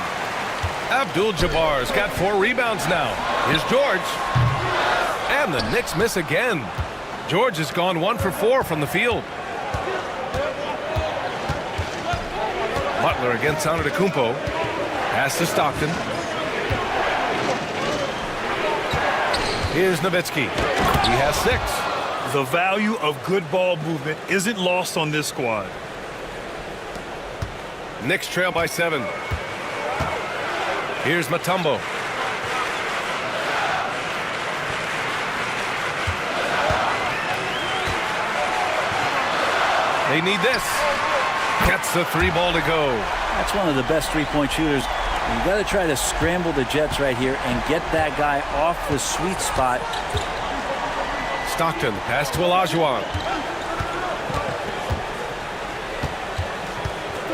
I: Abdul-Jabbar's got 4 rebounds now. Here's George, and the Knicks miss again. George has gone 1 for 4 from the field. Butler against Antetokounmpo. Pass to Stockton. Here's Nowitzki. He has 6.
J: The value of good ball movement isn't lost on this squad.
I: Knicks trail by 7. Here's Mutombo. They need this. Gets the 3 ball to go.
K: That's one of the best three-point shooters. You got to try to scramble the Jets right here and get that guy off the sweet spot.
I: Stockton, pass to Olajuwon.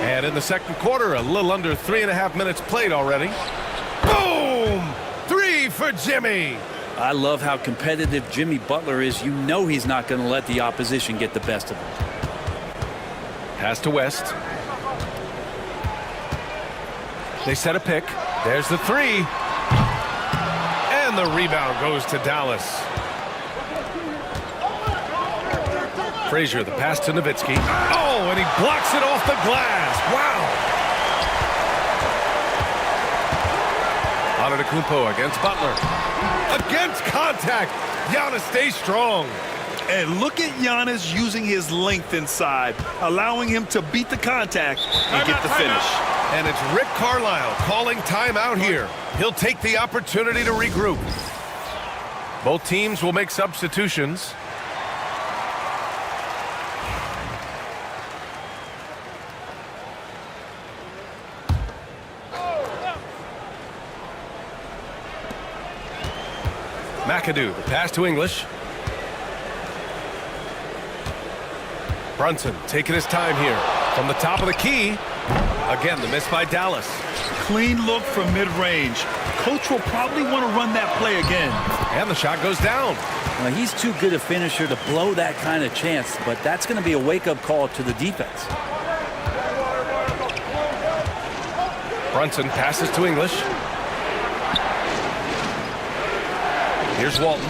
I: And in the second quarter, a little under 3.5 minutes played already. Boom! 3 for Jimmy.
K: I love how competitive Jimmy Butler is. You know he's not going to let the opposition get the best of him.
I: Pass to West. They set a pick. There's the 3. And the rebound goes to Dallas. Frazier, the pass to Nowitzki. Oh, and he blocks it off the glass. Wow. Antetokounmpo against Butler. Against contact. Giannis stays strong.
J: And look at Giannis using his length inside, allowing him to beat the contact and get the finish.
I: And it's Rick Carlisle calling timeout here. He'll take the opportunity to regroup. Both teams will make substitutions. McAdoo, the pass to English. Brunson taking his time here. From the top of the key. Again, the miss by Dallas.
J: Clean look from mid-range. Coach will probably want to run that play again.
I: And the shot goes down.
K: Well, he's too good a finisher to blow that kind of chance, but that's going to be a wake-up call to the defense.
I: Brunson passes to English. Here's Walton.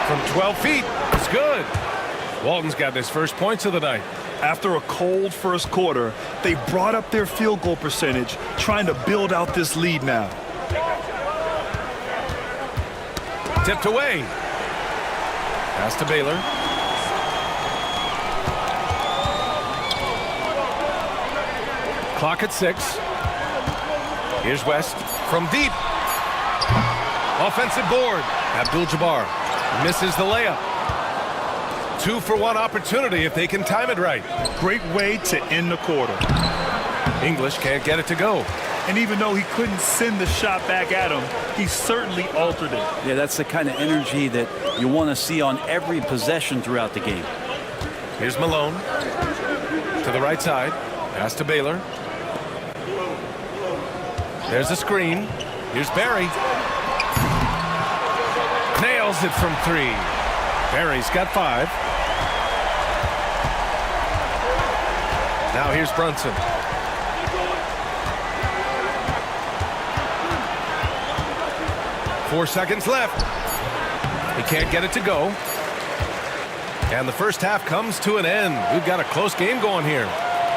I: From 12 feet, it's good. Walton's got his first points of the night.
J: After a cold first quarter, they brought up their field goal percentage, trying to build out this lead now.
I: Tipped away. Pass to Baylor. Clock at 6. Here's West from deep. Offensive board. Abdul-Jabbar misses the layup. 2-for-1 opportunity if they can time it right.
J: Great way to end the quarter.
I: English can't get it to go.
J: And even though he couldn't send the shot back at him, he certainly altered it.
K: Yeah, that's the kind of energy that you want to see on every possession throughout the game.
I: Here's Malone. To the right side. Pass to Baylor. There's a screen. Here's Barry. Nails it from 3. Barry's got 5. Now here's Brunson. Four seconds left. He can't get it to go. And the first half comes to an end. We've got a close game going here.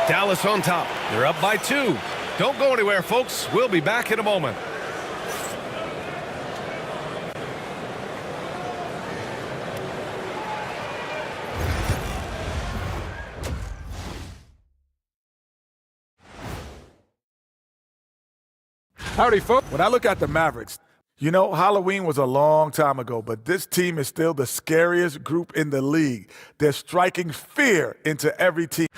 I: Dallas on top. They're up by 2. Don't go anywhere, folks. We'll be back in a moment.
F: Howdy, folks.
G: When I look at the Mavericks, you know, Halloween was a long time ago, but this team is still the scariest group in the league. They're striking fear into every team.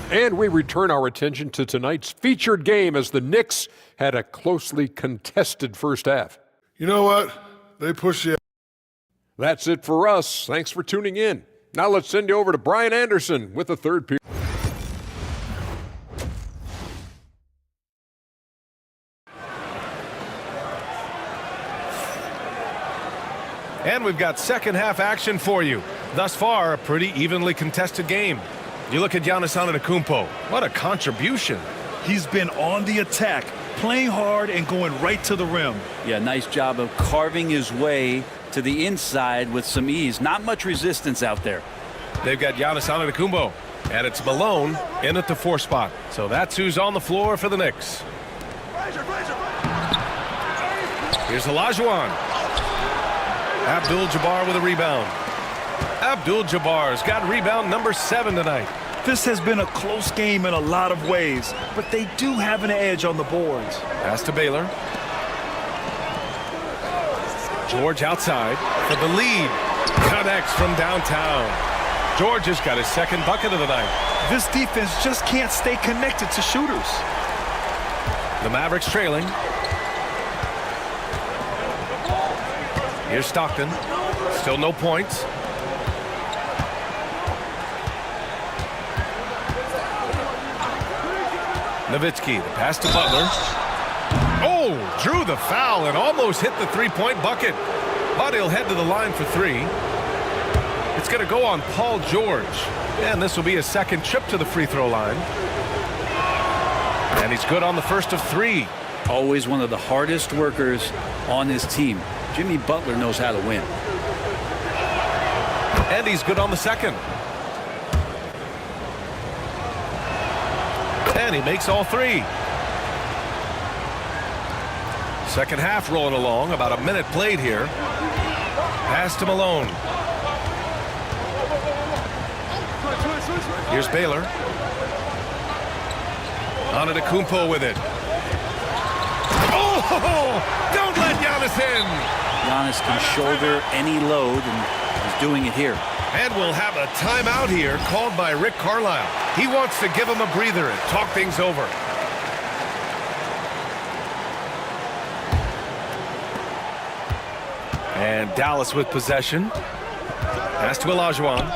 F: And we return our attention to tonight's featured game as the Knicks had a closely contested first half.
L: You know what? They push you.
F: That's it for us. Thanks for tuning in. Now let's send you over to Brian Anderson with the third period.
I: And we've got second half action for you. Thus far, a pretty evenly contested game. You look at Giannis Antetokounmpo. What a contribution.
J: He's been on the attack, playing hard and going right to the rim.
K: Yeah, nice job of carving his way to the inside with some ease. Not much resistance out there.
I: They've got Giannis Antetokounmpo, and it's Malone in at the 4 spot. So that's who's on the floor for the Knicks. Here's Olajuwon. Abdul-Jabbar with a rebound. Abdul-Jabbar's got rebound number 7 tonight.
J: This has been a close game in a lot of ways, but they do have an edge on the boards.
I: Pass to Baylor. George outside for the lead. Connects from downtown. George has got his second bucket of the night.
J: This defense just can't stay connected to shooters.
I: The Mavericks trailing. Here's Stockton. Still no points. Nowitzki, the pass to Butler. Oh, drew the foul and almost hit the three-point bucket. But he'll head to the line for 3. It's going to go on Paul George. And this will be his second trip to the free throw line. And he's good on the first of 3.
K: Always one of the hardest workers on his team. Jimmy Butler knows how to win.
I: And he's good on the second. And he makes all 3. Second half rolling along. About a minute played here. Pass to Malone. Here's Baylor. Antetokounmpo with it. Oh! Don't let Giannis in!
K: Giannis can shoulder any load, and he's doing it here.
I: And we'll have a timeout here called by Rick Carlisle. He wants to give him a breather and talk things over. And Dallas with possession. Pass to Olajuwon.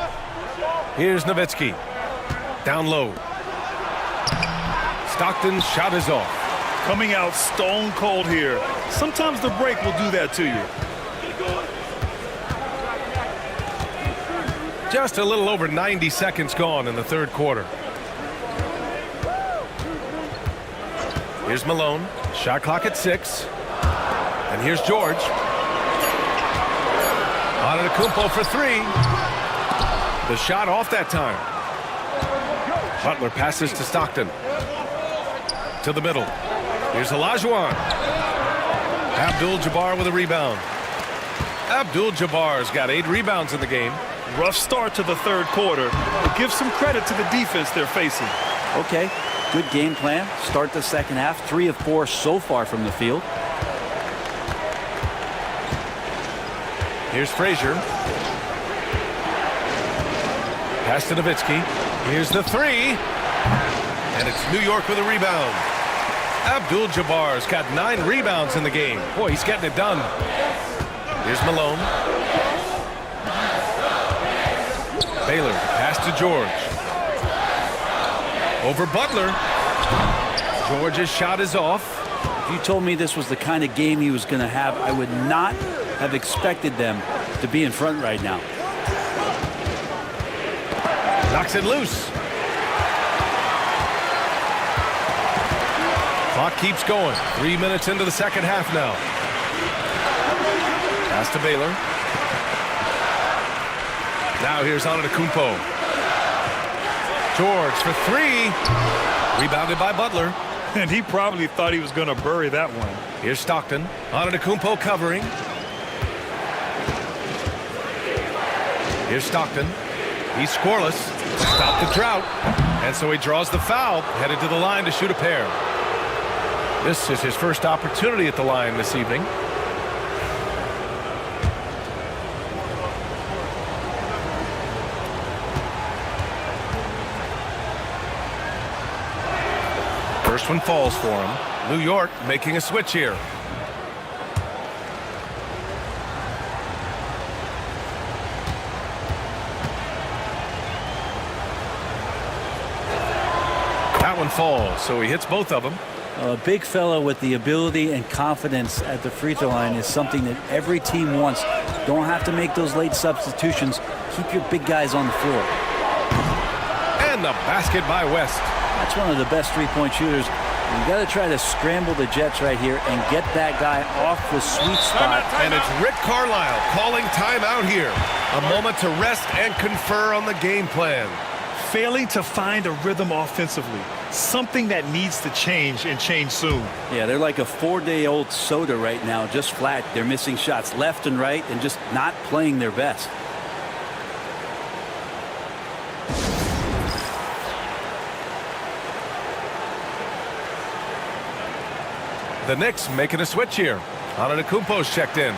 I: Here's Nowitzki. Down low. Stockton's shot is off.
J: Coming out stone cold here. Sometimes the break will do that to you.
I: Just a little over 90 seconds gone in the third quarter. Here's Malone. Shot clock at 6. And here's George. Antetokounmpo for three. The shot off that time. Butler passes to Stockton. To the middle. Here's Olajuwon. Abdul-Jabbar with a rebound. Abdul-Jabbar's got 8 rebounds in the game.
J: Rough start to the third quarter, but give some credit to the defense they're facing.
K: Okay, good game plan. Start the second half. 3 of 4 so far from the field.
I: Here's Frazier. Pass to Nowitzki. Here's the three. And it's New York with a rebound. Abdul-Jabbar's got 9 rebounds in the game. Boy, he's getting it done. Here's Malone. Baylor, pass to George. Over Butler. George's shot is off.
K: If you told me this was the kind of game he was going to have, I would not have expected them to be in front right now.
I: Knocks it loose. Clock keeps going. 3 minutes into the second half now. Pass to Baylor. Now here's Antetokounmpo. George for three. Rebounded by Butler.
J: And he probably thought he was going to bury that one.
I: Here's Stockton. Antetokounmpo covering. Here's Stockton. He's scoreless. Stop the drought. And so he draws the foul. Headed to the line to shoot a pair. This is his first opportunity at the line this evening. First one falls for him. New York making a switch here. That one falls, so he hits both of them.
K: A big fellow with the ability and confidence at the free throw line is something that every team wants. Don't have to make those late substitutions. Keep your big guys on the floor.
I: And the basket by West.
K: That's one of the best three-point shooters. You got to try to scramble the Jets right here and get that guy off the sweet spot.
I: And it's Rick Carlisle calling timeout here. A moment to rest and confer on the game plan.
J: Failing to find a rhythm offensively. Something that needs to change and change soon.
K: Yeah, they're like a 4-day-old soda right now, just flat. They're missing shots left and right and just not playing their best.
I: The Knicks making a switch here. Antetokounmpo's checked in.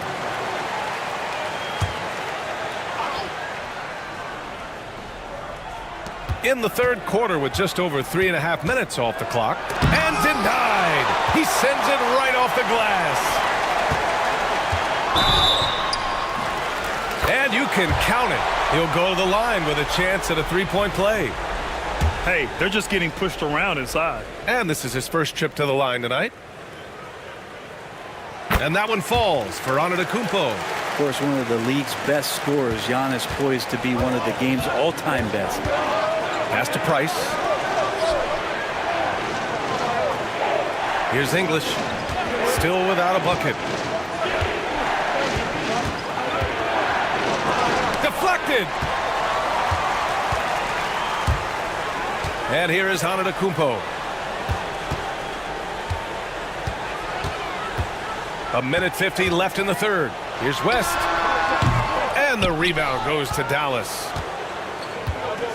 I: In the third quarter with just over 3.5 minutes off the clock. And denied. He sends it right off the glass. And you can count it. He'll go to the line with a chance at a three-point play.
J: Hey, they're just getting pushed around inside.
I: And this is his first trip to the line tonight. And that one falls for Antetokounmpo.
K: Of course, one of the league's best scorers, Giannis, poised to be one of the game's all-time best.
I: Pass to Price. Here's English. Still without a bucket. Deflected. And here is Antetokounmpo. A minute 50 left in the third. Here's West. And the rebound goes to Dallas.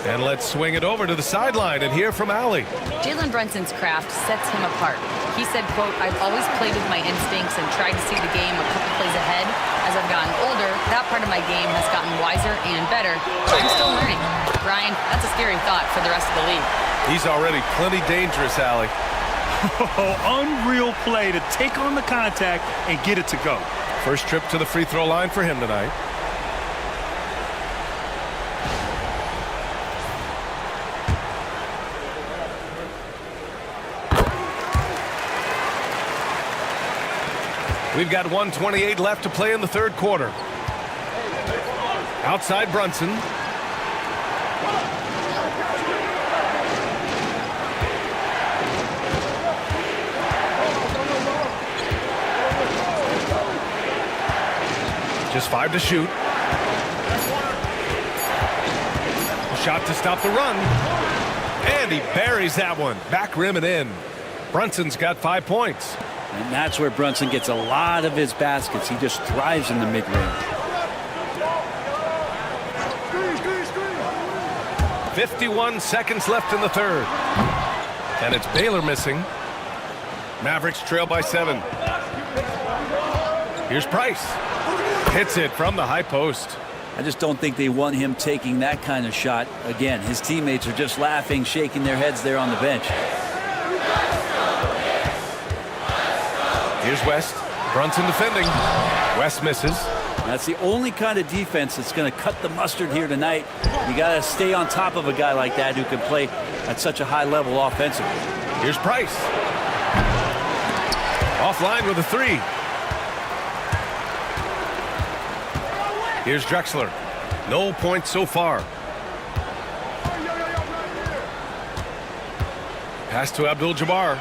I: And let's swing it over to the sideline and hear from Allie.
M: Jalen Brunson's craft sets him apart. He said, quote, "I've always played with my instincts and tried to see the game a couple plays ahead. As I've gotten older, that part of my game has gotten wiser and better. I'm still learning." Brian, that's a scary thought for the rest of the league.
I: He's already plenty dangerous, Allie.
J: Unreal play to take on the contact and get it to go.
I: First trip to the free throw line for him tonight. We've got 1:28 left to play in the third quarter. Outside Brunson. Just 5 to shoot. Shot to stop the run. And he buries that one. Back rim and in. Brunson's got 5 points.
K: And that's where Brunson gets a lot of his baskets. He just thrives in the mid-range.
I: 51 seconds left in the third. And it's Baylor missing. Mavericks trail by 7. Here's Price. Hits it from the high post.
K: I just don't think they want him taking that kind of shot again. His teammates are just laughing, shaking their heads there on the bench.
I: Here's West. Brunson defending. West misses.
K: That's the only kind of defense that's going to cut the mustard here tonight. You got to stay on top of a guy like that who can play at such a high level offensively.
I: Here's Price. Offline with a 3. Here's Drexler. No points so far. Pass to Abdul-Jabbar.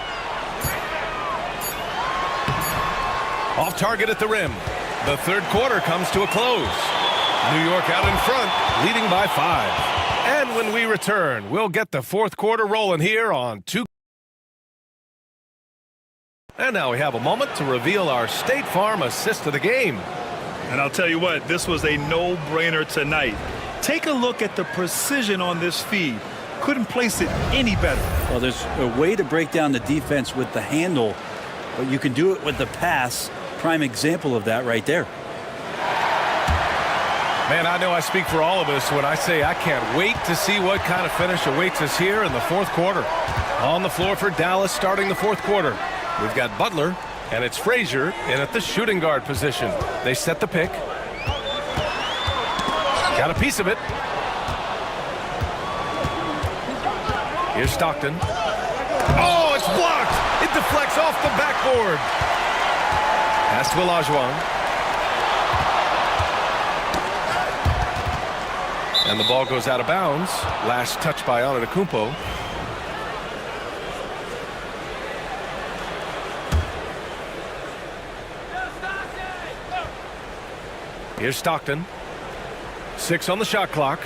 I: Off target at the rim. The third quarter comes to a close. New York out in front, leading by 5. And when we return, we'll get the fourth quarter rolling here on 2. And now we have a moment to reveal our State Farm assist of the game.
J: And I'll tell you what, this was a no-brainer tonight. Take a look at the precision on this feed. Couldn't place it any better.
K: Well, there's a way to break down the defense with the handle, but you can do it with the pass. Prime example of that right there.
I: Man, I know I speak for all of us when I say I can't wait to see what kind of finish awaits us here in the fourth quarter. On the floor for Dallas starting the fourth quarter. We've got Butler, and it's Frazier in at the shooting guard position. They set the pick. Got a piece of it. Here's Stockton. Oh, it's blocked. It deflects off the backboard. Pass to Olajuwon. And the ball goes out of bounds. Last touch by Antetokounmpo. Here's Stockton. 6 on the shot clock.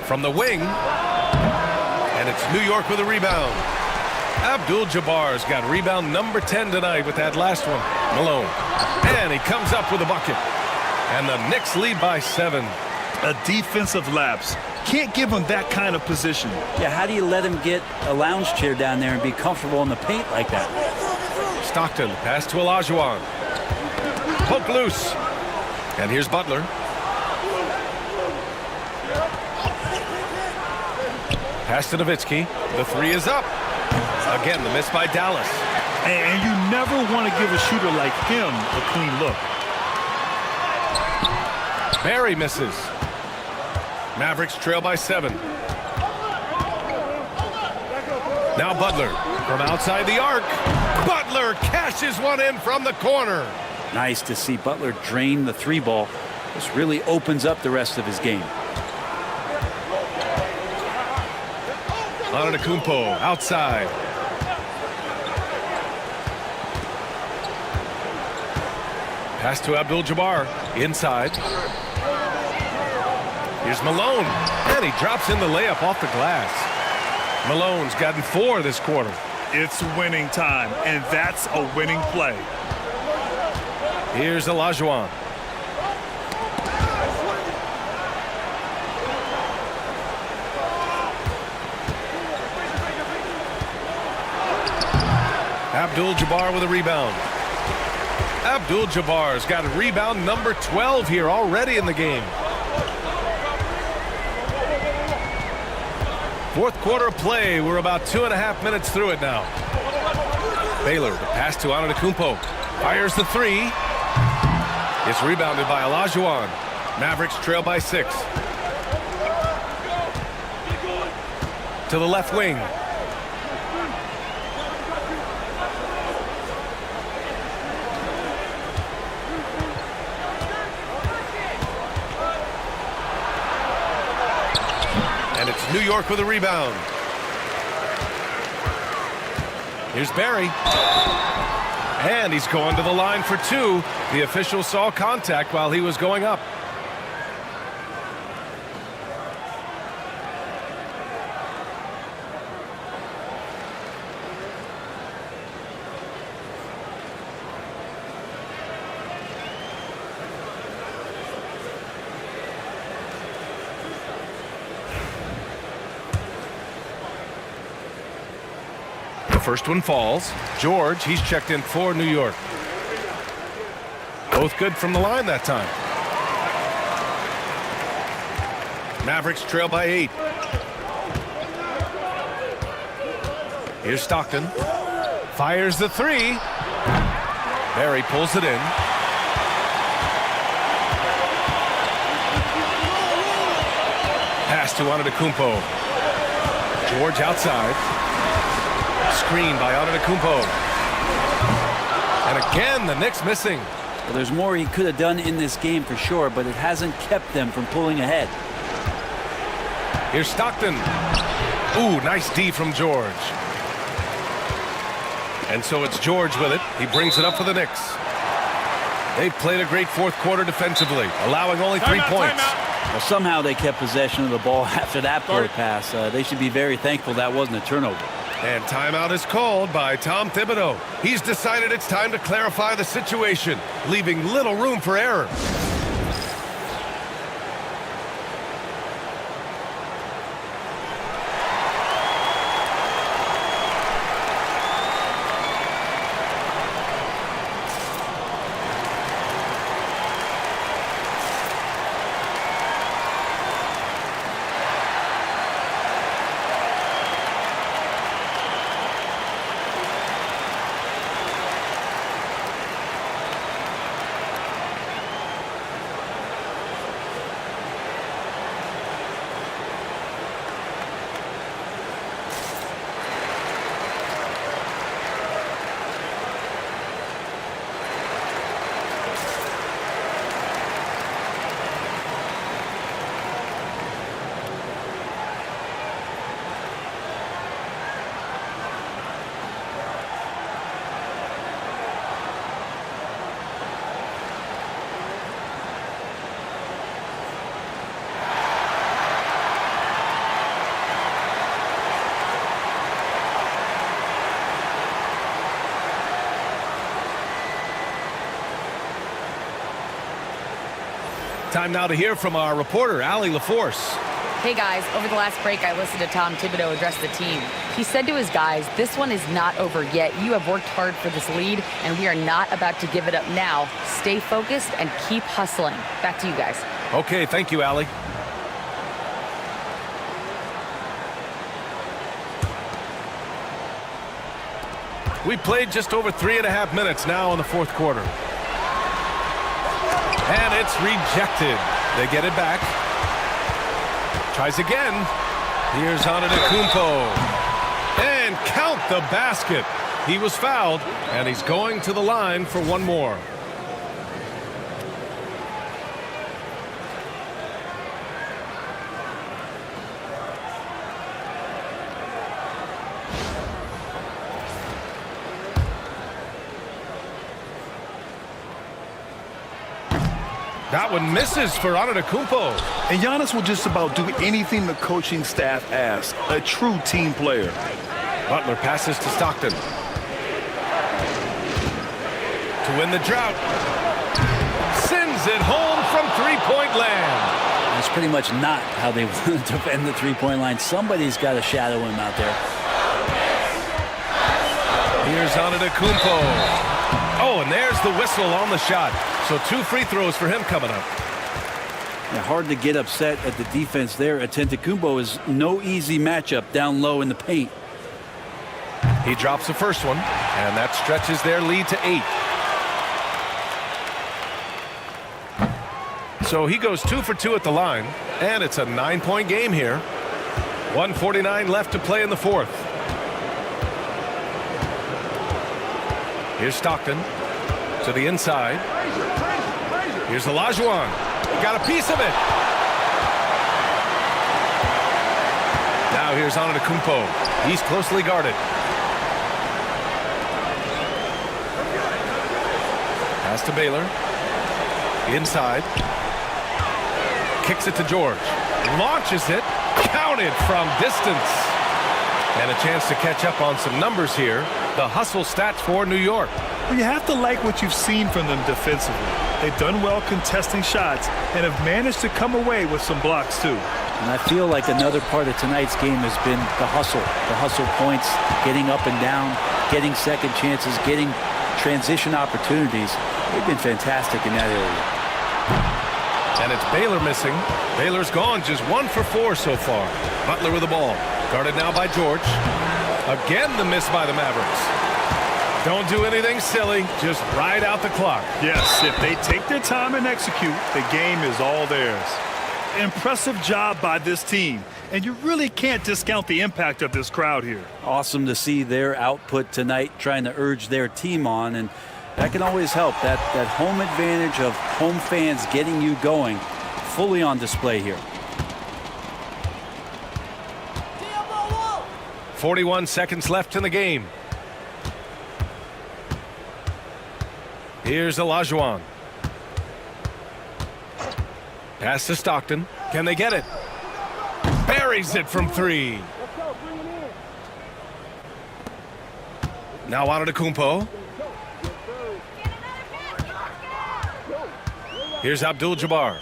I: From the wing. And it's New York with a rebound. Abdul-Jabbar's got rebound number 10 tonight with that last one. Malone. And he comes up with a bucket. And the Knicks lead by 7.
J: A defensive lapse. Can't give him that kind of position.
K: Yeah, how do you let him get a lounge chair down there and be comfortable in the paint like that?
I: Stockton, pass to Olajuwon. Poke loose. And here's Butler. Pass to Nowitzki. The 3 is up. Again, the miss by Dallas.
J: And you never want to give a shooter like him a clean look.
I: Barry misses. Mavericks trail by 7. Now Butler from outside the arc. Butler cashes one in from the corner.
K: Nice to see Butler drain the 3 ball. This really opens up the rest of his game.
I: Antetokounmpo outside. Pass to Abdul-Jabbar inside. Here's Malone, and he drops in the layup off the glass. Malone's gotten 4 this quarter.
J: It's winning time, and that's a winning play.
I: Here's Olajuwon. Abdul-Jabbar with a rebound. Abdul-Jabbar's got rebound number 12 here already in the game. Fourth quarter of play. We're about 2.5 minutes through it now. Baylor, the pass to Antetokounmpo. Fires the 3. It's rebounded by Olajuwon. Mavericks trail by 6. To the left wing. And it's New York with a rebound. Here's Barry. And he's going to the line for two. The official saw contact while he was going up. First one falls. George, he's checked in for New York. Both good from the line that time. Mavericks trail by 8. Here's Stockton. Fires the three. Barry pulls it in. Pass to Antetokounmpo. George outside. Screen by Antetokounmpo. And again, the Knicks missing.
K: Well, there's more he could have done in this game for sure, but it hasn't kept them from pulling ahead.
I: Here's Stockton. Ooh, nice D from George. And so it's George with it. He brings it up for the Knicks. They've played a great fourth quarter defensively, allowing only 3 points.
K: Well, somehow they kept possession of the ball after that blow pass. They should be very thankful that wasn't a turnover.
I: And timeout is called by Tom Thibodeau. He's decided it's time to clarify the situation, leaving little room for error. Time now to hear from our reporter, Allie LaForce.
M: Hey guys, over the last break, I listened to Tom Thibodeau address the team. He said to his guys, this one is not over yet. You have worked hard for this lead, and we are not about to give it up now. Stay focused and keep hustling. Back to you guys.
I: Okay, thank you, Allie. We played just over 3.5 minutes now in the fourth quarter. And it's rejected. They get it back. Tries again. Here's Antetokounmpo. And count the basket. He was fouled, and he's going to the line for one more. That one misses for Antetokounmpo.
J: And Giannis will just about do anything the coaching staff asks. A true team player.
I: Butler passes to Stockton. To win the drought. Sends it home from three-point land.
K: That's pretty much not how they want to defend the three-point line. Somebody's got to shadow him out there.
I: Here's Antetokounmpo. Oh, and there's the whistle on the shot. So 2 free throws for him coming up.
K: Yeah, hard to get upset at the defense there. Antetokounmpo is no easy matchup down low in the paint.
I: He drops the first one, and that stretches their lead to 8. So he goes 2 for 2 at the line, and it's a 9-point game here. 1:49 left to play in the fourth. Here's Stockton to the inside. Here's Olajuwon. He got a piece of it. Now here's Antetokounmpo. He's closely guarded. Pass to Baylor. Inside. Kicks it to George. Launches it. Counted from distance. And a chance to catch up on some numbers here. The hustle stats for New York.
J: You have to like what you've seen from them defensively. They've done well contesting shots and have managed to come away with some blocks too.
K: And I feel like another part of tonight's game has been the hustle points, getting up and down, getting second chances, getting transition opportunities. They've been fantastic in that area.
I: And it's Baylor missing. Baylor's gone just 1 for 4 so far. Butler with the ball. Guarded now by George. Again, the miss by the Mavericks. Don't do anything silly. Just ride out the clock.
J: Yes, if they take their time and execute, the game is all theirs. Impressive job by this team. And you really can't discount the impact of this crowd here.
K: Awesome to see their output tonight, trying to urge their team on, and that can always help. That home advantage of home fans getting you going, fully on display here.
I: 41 seconds left in the game. Here's Olajuwon. Pass to Stockton. Can they get it? Buries it from 3. Now Antetokounmpo. Here's Abdul-Jabbar.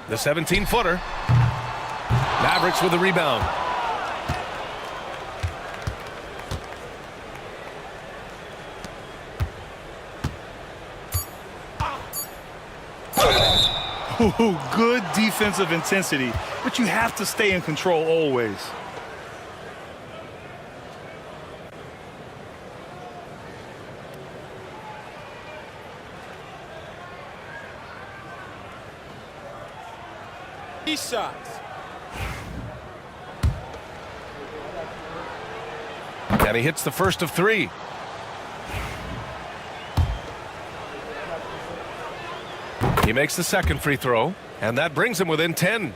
I: The 17-footer. Mavericks with the rebound.
J: Ooh, good defensive intensity, but you have to stay in control always.
H: Shots.
I: And he hits the first of 3. He makes the second free throw, and that brings him within 10.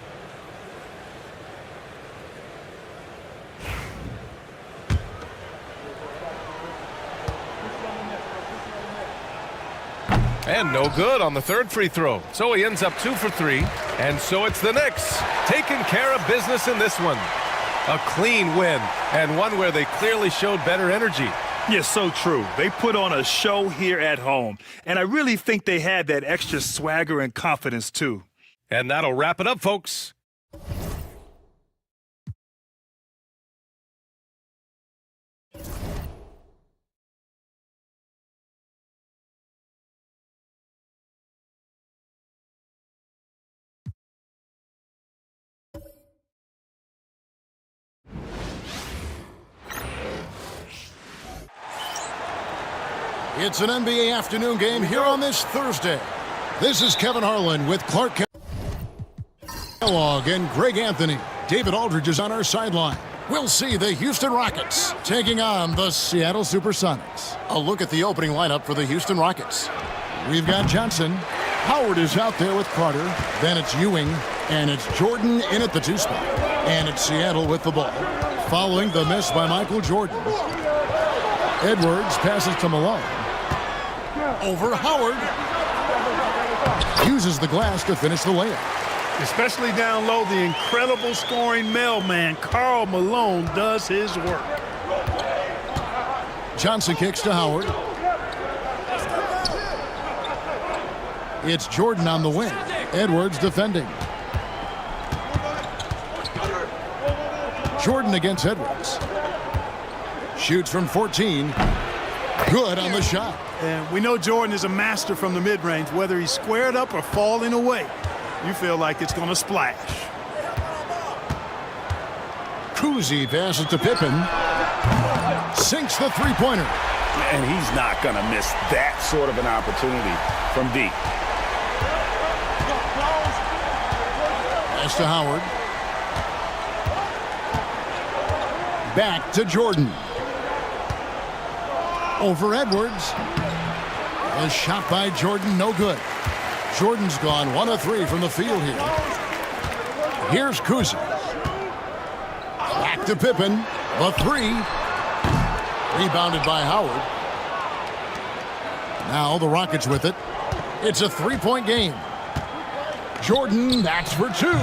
I: And no good on the third free throw. So he ends up 2 for 3. And so it's the Knicks taking care of business in this one. A clean win, and one where they clearly showed better energy.
J: Yes, so true. They put on a show here at home, and I really think they had that extra swagger and confidence too.
I: And that'll wrap it up, folks.
A: It's an NBA afternoon game here on this Thursday. This is Kevin Harlan with Clark Kellogg and Greg Anthony. David Aldridge is on our sideline. We'll see the Houston Rockets taking on the Seattle Supersonics. A look at the opening lineup for the Houston Rockets. We've got Johnson. Howard is out there with Carter. Then it's Ewing. And it's Jordan in at the 2 spot. And it's Seattle with the ball. Following the miss by Michael Jordan. Edwards passes to Malone. Over Howard. Uses the glass to finish the layup.
H: Especially down low, the incredible scoring mailman, Karl Malone, does his work.
A: Johnson kicks to Howard. It's Jordan on the wing. Edwards defending. Jordan against Edwards. Shoots from 14. Good on the shot.
H: And we know Jordan is a master from the mid-range, whether he's squared up or falling away. You feel like it's going to splash.
A: Cousy passes to Pippen. Sinks the three-pointer.
E: And he's not going to miss that sort of an opportunity from deep.
A: Pass to Howard. Back to Jordan. Over Edwards. A shot by Jordan, no good. Jordan's gone 1 of 3 from the field here. Here's Cousy. Back to Pippen. The 3. Rebounded by Howard. Now the Rockets with it. It's a three-point game. Jordan, that's for two.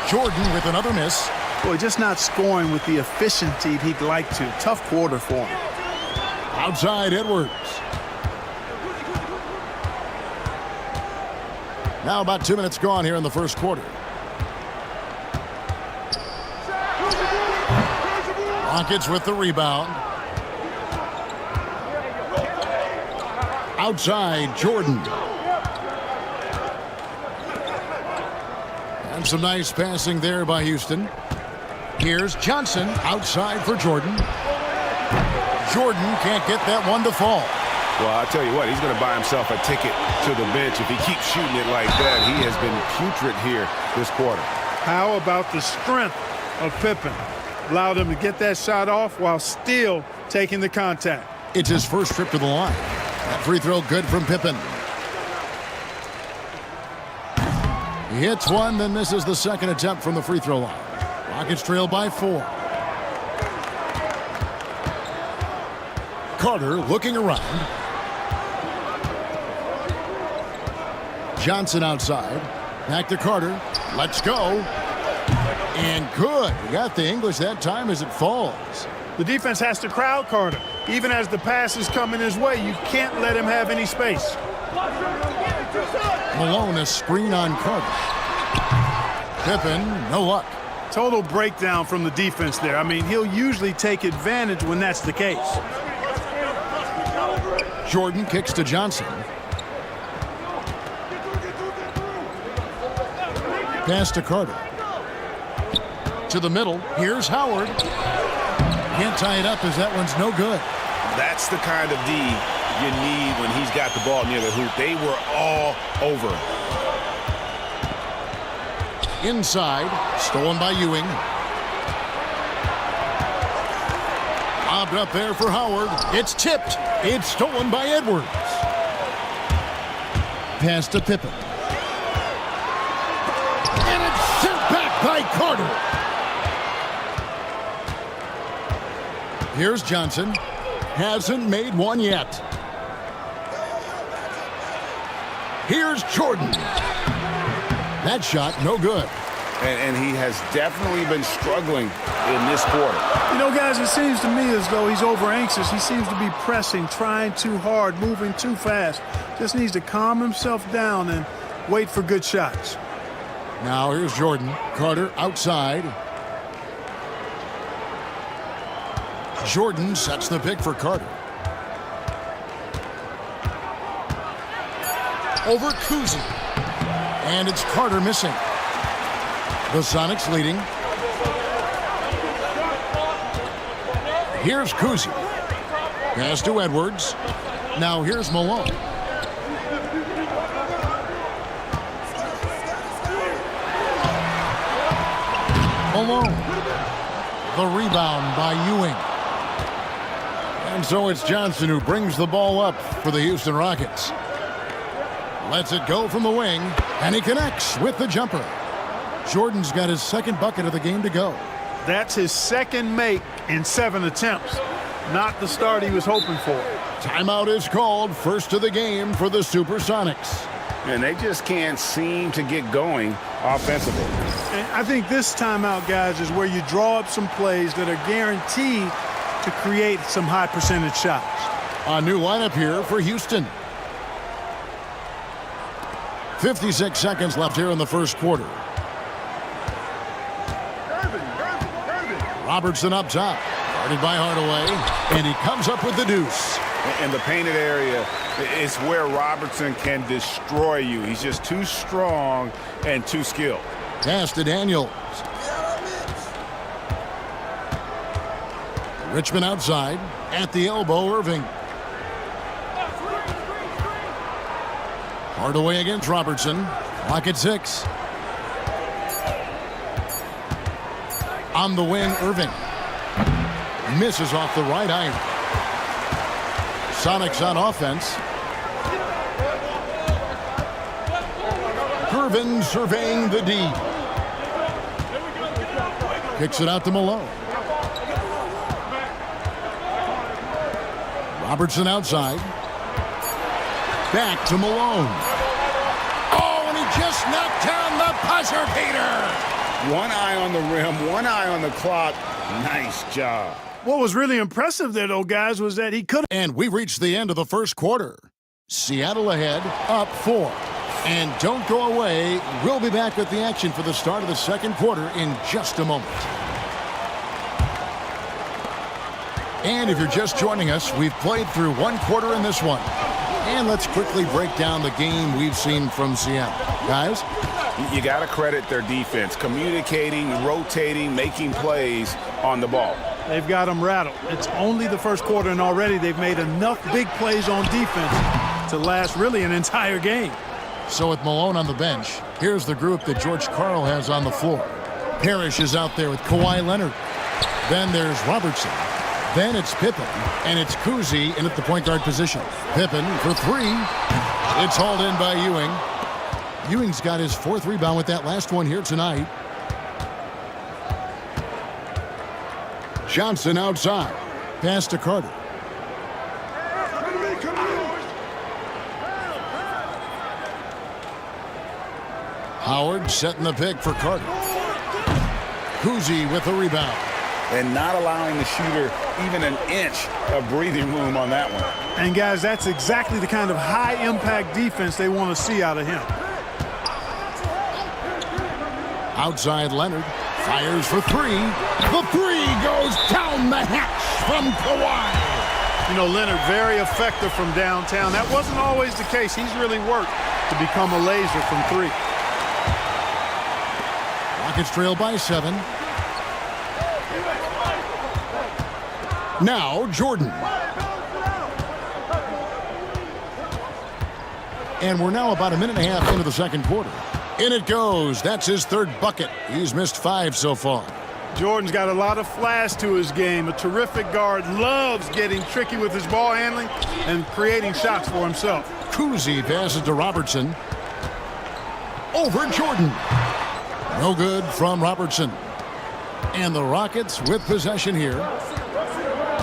A: Jordan with another miss.
H: Boy, just not scoring with the efficiency he'd like to. Tough quarter for him.
A: Outside Edwards. Now about 2 minutes gone here in the first quarter. Rockets with the rebound. Outside Jordan. And some nice passing there by Houston. Here's Johnson outside for Jordan. Jordan can't get that one to fall.
B: Well, I'll tell you what, he's going to buy himself a ticket to the bench if he keeps shooting it like that. He has been putrid here this quarter.
H: How about the strength of Pippen? Allowed him to get that shot off while still taking the contact.
A: It's his first trip to the line. That free throw good from Pippen. He hits one, then misses the second attempt from the free throw line. Rockets trail by 4. Carter looking around. Johnson outside. Back to Carter. Let's go. And good. He got the English that time as it falls.
H: The defense has to crowd Carter. Even as the pass is coming his way, you can't let him have any space.
A: Malone, a screen on Carter. Pippen, no luck.
H: Total breakdown from the defense there. I mean, he'll usually take advantage when that's the case.
A: Jordan kicks to Johnson. Pass to Carter. To the middle. Here's Howard. Can't tie it up as that one's no good.
B: That's the kind of D you need when he's got the ball near the hoop. They were all over him.
A: Inside. Stolen by Ewing. Lobbed up there for Howard. It's tipped. It's stolen by Edwards. Pass to Pippen. And it's sent back by Carter. Here's Johnson. Hasn't made one yet. Here's Jordan. That shot, no good.
B: And he has definitely been struggling in this quarter.
H: You know, guys, it seems to me as though he's over anxious. He seems to be pressing, trying too hard, moving too fast. Just needs to calm himself down and wait for good shots.
A: Now here's Jordan. Carter outside. Jordan sets the pick for Carter. Over Kuzi. And it's Carter missing. The Sonics leading. Here's Kuzi. Pass to Edwards. Now here's Malone. Malone. The rebound by Ewing. And so it's Johnson who brings the ball up for the Houston Rockets. Lets it go from the wing, and he connects with the jumper. Jordan's got his second bucket of the game to go.
H: That's his second make in 7 attempts. Not the start he was hoping for.
A: Timeout is called, first of the game for the Supersonics.
B: And they just can't seem to get going offensively.
H: And I think this timeout, guys, is where you draw up some plays that are guaranteed to create some high percentage shots.
A: A new lineup here for Houston. 56 seconds left here in the first quarter. Robertson up top. Guarded by Hardaway. And he comes up with the deuce.
B: In the painted area is where Robertson can destroy you. He's just too strong and too skilled.
A: Pass to Daniels. Richmond outside. At the elbow, Irving. Hardaway against Robertson. Clock at 6. On the wing, Irving. Misses off the right eye. Sonics on offense. Irvin surveying the D. Kicks it out to Malone. Robertson outside. Back to Malone. Oh, and he just knocked down the buzzer beater.
E: One eye on the rim, one eye on the clock. Nice job.
H: What was really impressive there, though, guys, was that he could.
A: And we reached the end of the first quarter. Seattle ahead, up 4. And don't go away. We'll be back with the action for the start of the second quarter in just a moment. And if you're just joining us, we've played through one quarter in this one. And let's quickly break down the game we've seen from Seattle. Guys?
B: You got to credit their defense, communicating, rotating, making plays on the ball.
H: They've got them rattled. It's only the first quarter, and already they've made enough big plays on defense to last really an entire game.
A: So with Malone on the bench, here's the group that George Karl has on the floor. Parrish is out there with Kawhi Leonard. Then there's Robertson. Then it's Pippen, and it's Kuzi in at the point guard position. Pippen for 3. It's hauled in by Ewing. Ewing's got his 4th rebound with that last one here tonight. Johnson outside. Pass to Carter. Howard setting the pick for Carter. Kuzi with the rebound.
E: And not allowing the shooter even an inch of breathing room on that one.
H: And, guys, that's exactly the kind of high-impact defense they want to see out of him.
A: Outside Leonard. Fires for 3. The 3 goes down the hatch from Kawhi.
H: You know, Leonard, very effective from downtown. That wasn't always the case. He's really worked to become a laser from 3.
A: Rockets trail by 7. Now Jordan. And we're now about a minute and a half into the second quarter. In it goes. That's his 3rd bucket. He's missed 5 so far.
H: Jordan's got a lot of flash to his game. A terrific guard, loves getting tricky with his ball handling and creating shots for himself.
A: Kuzi passes to Robertson. Over Jordan. No good from Robertson. And the Rockets with possession here.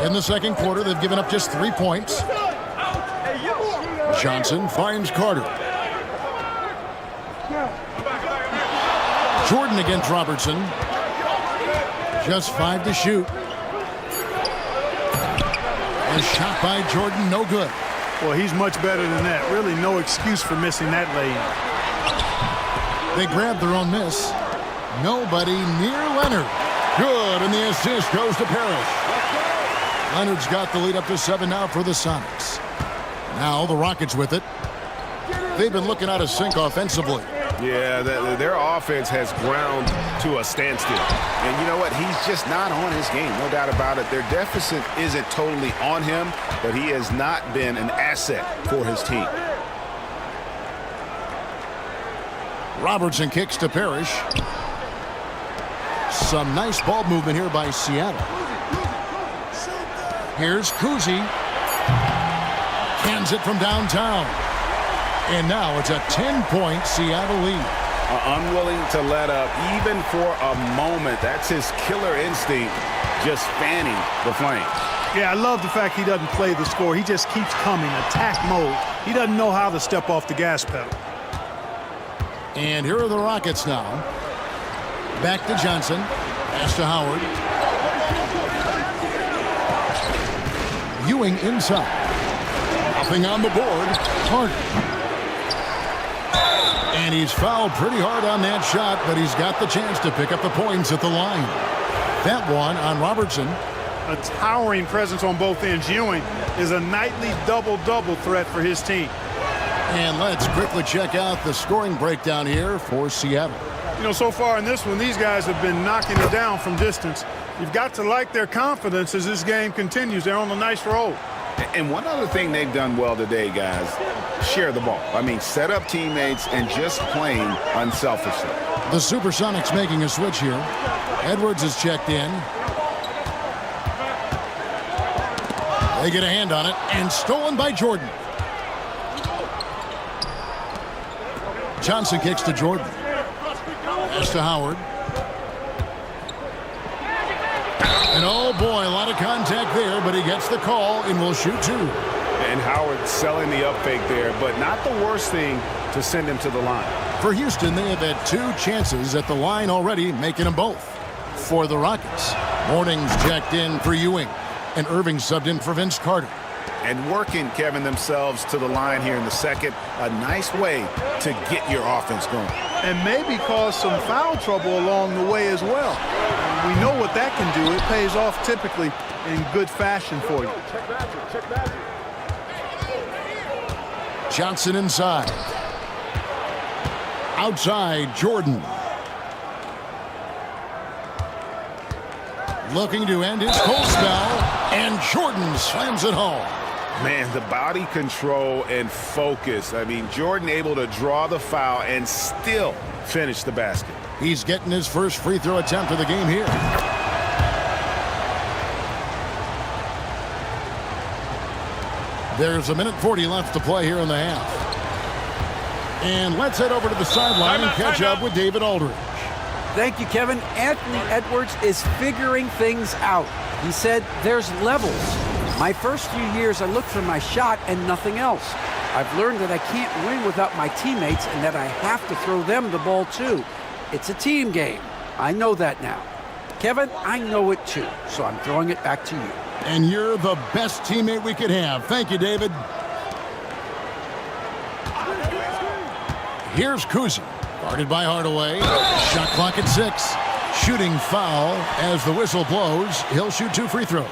A: In the second quarter, they've given up just 3 points. Johnson finds Carter. Jordan against Robertson. Just 5 to shoot. A shot by Jordan, no good.
H: Well, he's much better than that. Really no excuse for missing that lay-in.
A: They grabbed their own miss. Nobody near Leonard. Good, and the assist goes to Parrish. Leonard's got the lead up to 7 now for the Sonics. Now the Rockets with it. They've been looking out of sync offensively.
B: Yeah, their offense has ground to a standstill. And you know what? He's just not on his game, no doubt about it. Their deficit isn't totally on him, but he has not been an asset for his team.
A: Robertson kicks to Parrish. Some nice ball movement here by Seattle. Here's Kuzi. Cans it from downtown. And now it's a 10-point Seattle lead.
B: Unwilling to let up even for a moment. That's his killer instinct, just fanning the flames.
H: Yeah, I love the fact he doesn't play the score. He just keeps coming, attack mode. He doesn't know how to step off the gas pedal.
A: And here are the Rockets now. Back to Johnson. Pass to Howard. Ewing inside. Nothing on the board. Carter. And he's fouled pretty hard on that shot, but he's got the chance to pick up the points at the line. That one on Robertson.
H: A towering presence on both ends. Ewing is a nightly double-double threat for his team.
A: And let's quickly check out the scoring breakdown here for Seattle.
H: You know, so far in this one, these guys have been knocking it down from distance. You've got to like their confidence as this game continues. They're on a nice roll.
E: And one other thing they've done well today, guys, share the ball. I mean, set up teammates and just playing unselfishly.
A: The Supersonics making a switch here. Edwards is checked in. They get a hand on it, and stolen by Jordan. Johnson kicks to Jordan. Pass to Howard. And oh boy, a lot of contact there, but he gets the call and will shoot 2.
B: And Howard selling the up fake there, but not the worst thing to send him to the line.
A: For Houston, they have had 2 chances at the line already, making them both. For the Rockets, Morning's checked in for Ewing, and Irving subbed in for Vince Carter.
E: And working, Kevin, themselves to the line here in the second. A nice way to get your offense going.
H: And maybe cause some foul trouble along the way as well. We know what that can do. It pays off typically in good fashion for you.
A: Johnson inside. Outside, Jordan. Looking to end his cold spell, and Jordan slams it home.
B: Man, the body control and focus. I mean, Jordan able to draw the foul and still finish the basket.
A: He's getting his first free throw attempt of the game here. There's 1:40 left to play here in the half. And let's head over to the sideline and catch up with David Aldridge.
D: Thank you, Kevin. Anthony Edwards is figuring things out. He said there's levels. My first few years, I looked for my shot and nothing else. I've learned that I can't win without my teammates and that I have to throw them the ball too. It's a team game. I know that now. Kevin, I know it too, so I'm throwing it back to you.
A: And you're the best teammate we could have. Thank you, David. Here's Kuzi, guarded by Hardaway. Shot clock at 6. Shooting foul as the whistle blows. He'll shoot 2 free throws.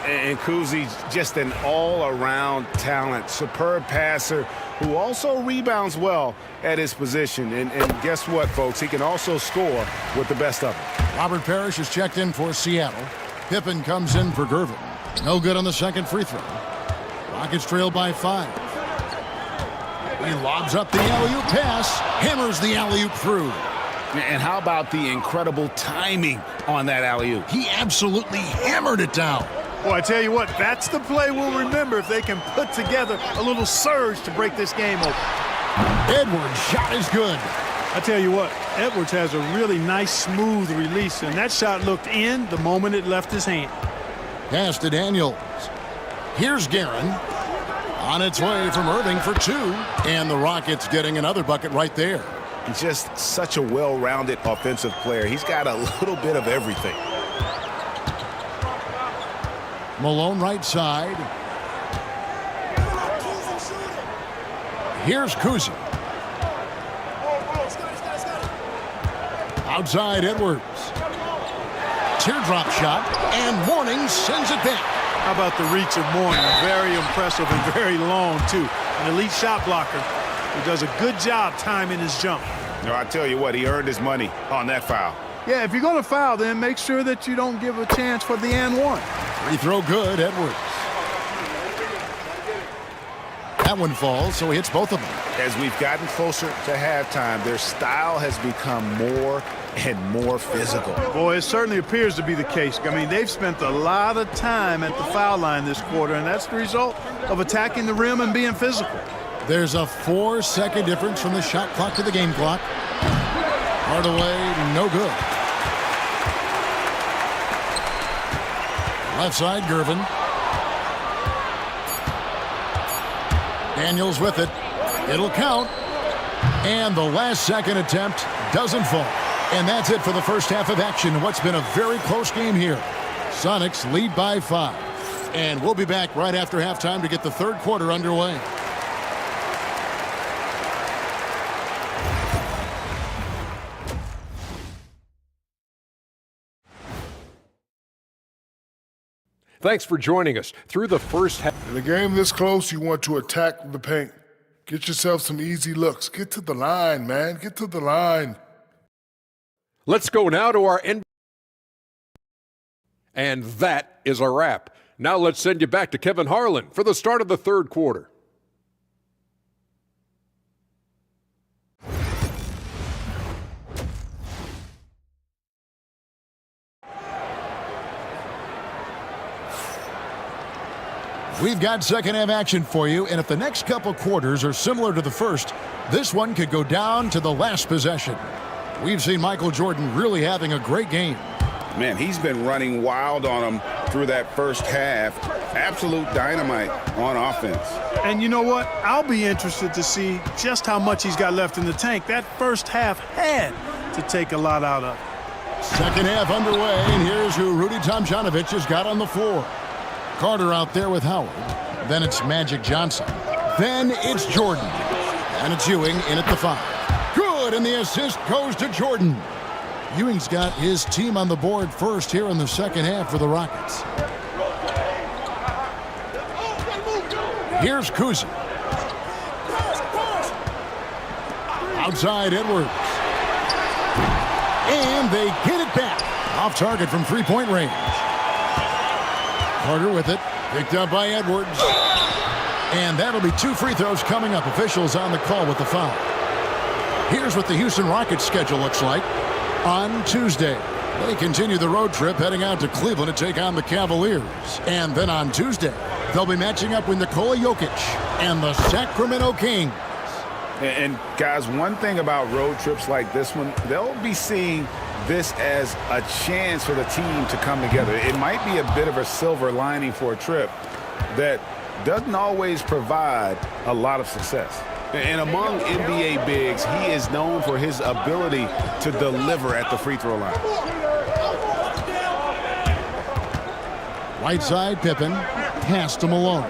B: And Kuzi's just an all-around talent, superb passer who also rebounds well at his position. And guess what, folks? He can also score with the best of them.
A: Robert Parrish is checked in for Seattle. Pippen comes in for Gervin. No good on the second free throw. Rockets trail by 5. He lobs up the alley-oop pass, hammers the alley-oop through.
B: And how about the incredible timing on that alley-oop?
A: He absolutely hammered it down.
H: Well, I tell you what, that's the play we'll remember if they can put together a little surge to break this game open.
A: Edwards' shot is good.
H: I tell you what, Edwards has a really nice, smooth release, and that shot looked in the moment it left his hand.
A: Pass to Daniels. Here's Guerin. On its way from Irving for 2. And the Rockets getting another bucket right there.
B: Just such a well-rounded offensive player. He's got a little bit of everything.
A: Malone right side. Here's Kuzi. Outside Edwards. Teardrop shot, and Mourning sends it back.
H: How about the reach of Mourning? Very impressive and very long, too. An elite shot blocker who does a good job timing his jump.
B: No, I tell you what, he earned his money on that foul.
H: Yeah, if you're going to foul, then make sure that you don't give a chance for the and one.
A: Free throw good, Edwards. That one falls, so he hits both of them.
B: As we've gotten closer to halftime, their style has become more and more physical.
H: Boy, it certainly appears to be the case. I mean, they've spent a lot of time at the foul line this quarter, and that's the result of attacking the rim and being physical.
A: There's a 4-second difference from the shot clock to the game clock. Hardaway, no good. Left side, Gervin. Daniels with it. It'll count. And the last second attempt doesn't fall. And that's it for the first half of action in what's been a very close game here. Sonics lead by 5. And we'll be back right after halftime to get the third quarter underway.
F: Thanks for joining us through the first half.
L: In a game this close, you want to attack the paint. Get yourself some easy looks. Get to the line, man. Get to the line.
F: Let's go now to our NBA. And that is a wrap. Now let's send you back to Kevin Harlan for the start of the third quarter.
A: We've got second half action for you, and if the next couple quarters are similar to the first, this one could go down to the last possession. We've seen Michael Jordan really having a great game.
E: Man, he's been running wild on him through that first half. Absolute dynamite on offense.
H: And you know what? I'll be interested to see just how much he's got left in the tank. That first half had to take a lot out of.
A: Second half underway, and here's who Rudy Tomjanovich has got on the floor. Carter out there with Howard. Then it's Magic Johnson. Then it's Jordan. And it's Ewing in at the 5. Good, and the assist goes to Jordan. Ewing's got his team on the board first here in the second half for the Rockets. Here's Kuzi. Outside Edwards. And they get it back. Off target from three-point range. Carter with it. Picked up by Edwards. And that'll be 2 free throws coming up. Officials on the call with the foul. Here's what the Houston Rockets schedule looks like on Tuesday. They continue the road trip heading out to Cleveland to take on the Cavaliers. And then on Tuesday, they'll be matching up with Nikola Jokic and the Sacramento Kings.
E: And guys, one thing about road trips like this one, they'll be seeing this as a chance for the team to come together. It might be a bit of a silver lining for a trip that doesn't always provide a lot of success.
B: And among NBA bigs, he is known for his ability to deliver at the free throw line.
A: Right side, Pippen. Pass to Malone.